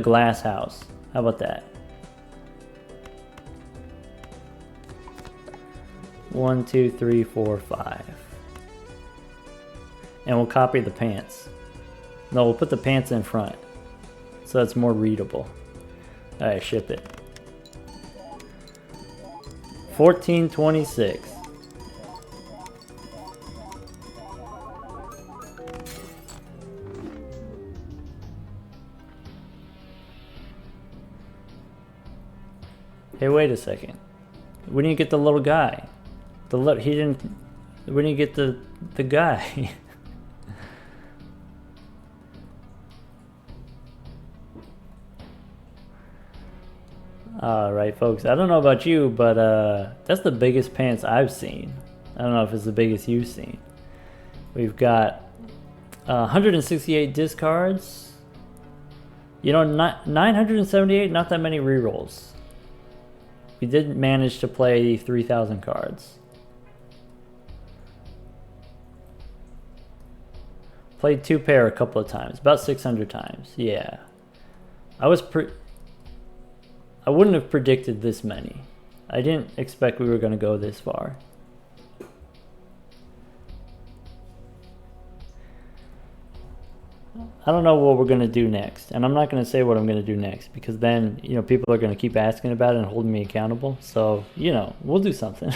glass house. How about that? 1, 2, 3, 4, 5. And we'll copy the pants. No, we'll put the pants in front, so it's more readable. Alright, ship it. 1426. Hey, wait a second. We didn't get the little guy. We didn't get the guy. Alright, folks. I don't know about you, but that's the biggest pants I've seen. I don't know if it's the biggest you've seen. We've got 168 discards. 978, not that many rerolls. We did manage to play 3,000 cards. Played 2 pair a couple of times, about 600 times. Yeah, I wouldn't have predicted this many. I didn't expect we were going to go this far. I don't know what we're going to do next, and I'm not going to say what I'm going to do next, because then, people are going to keep asking about it and holding me accountable. So, we'll do something.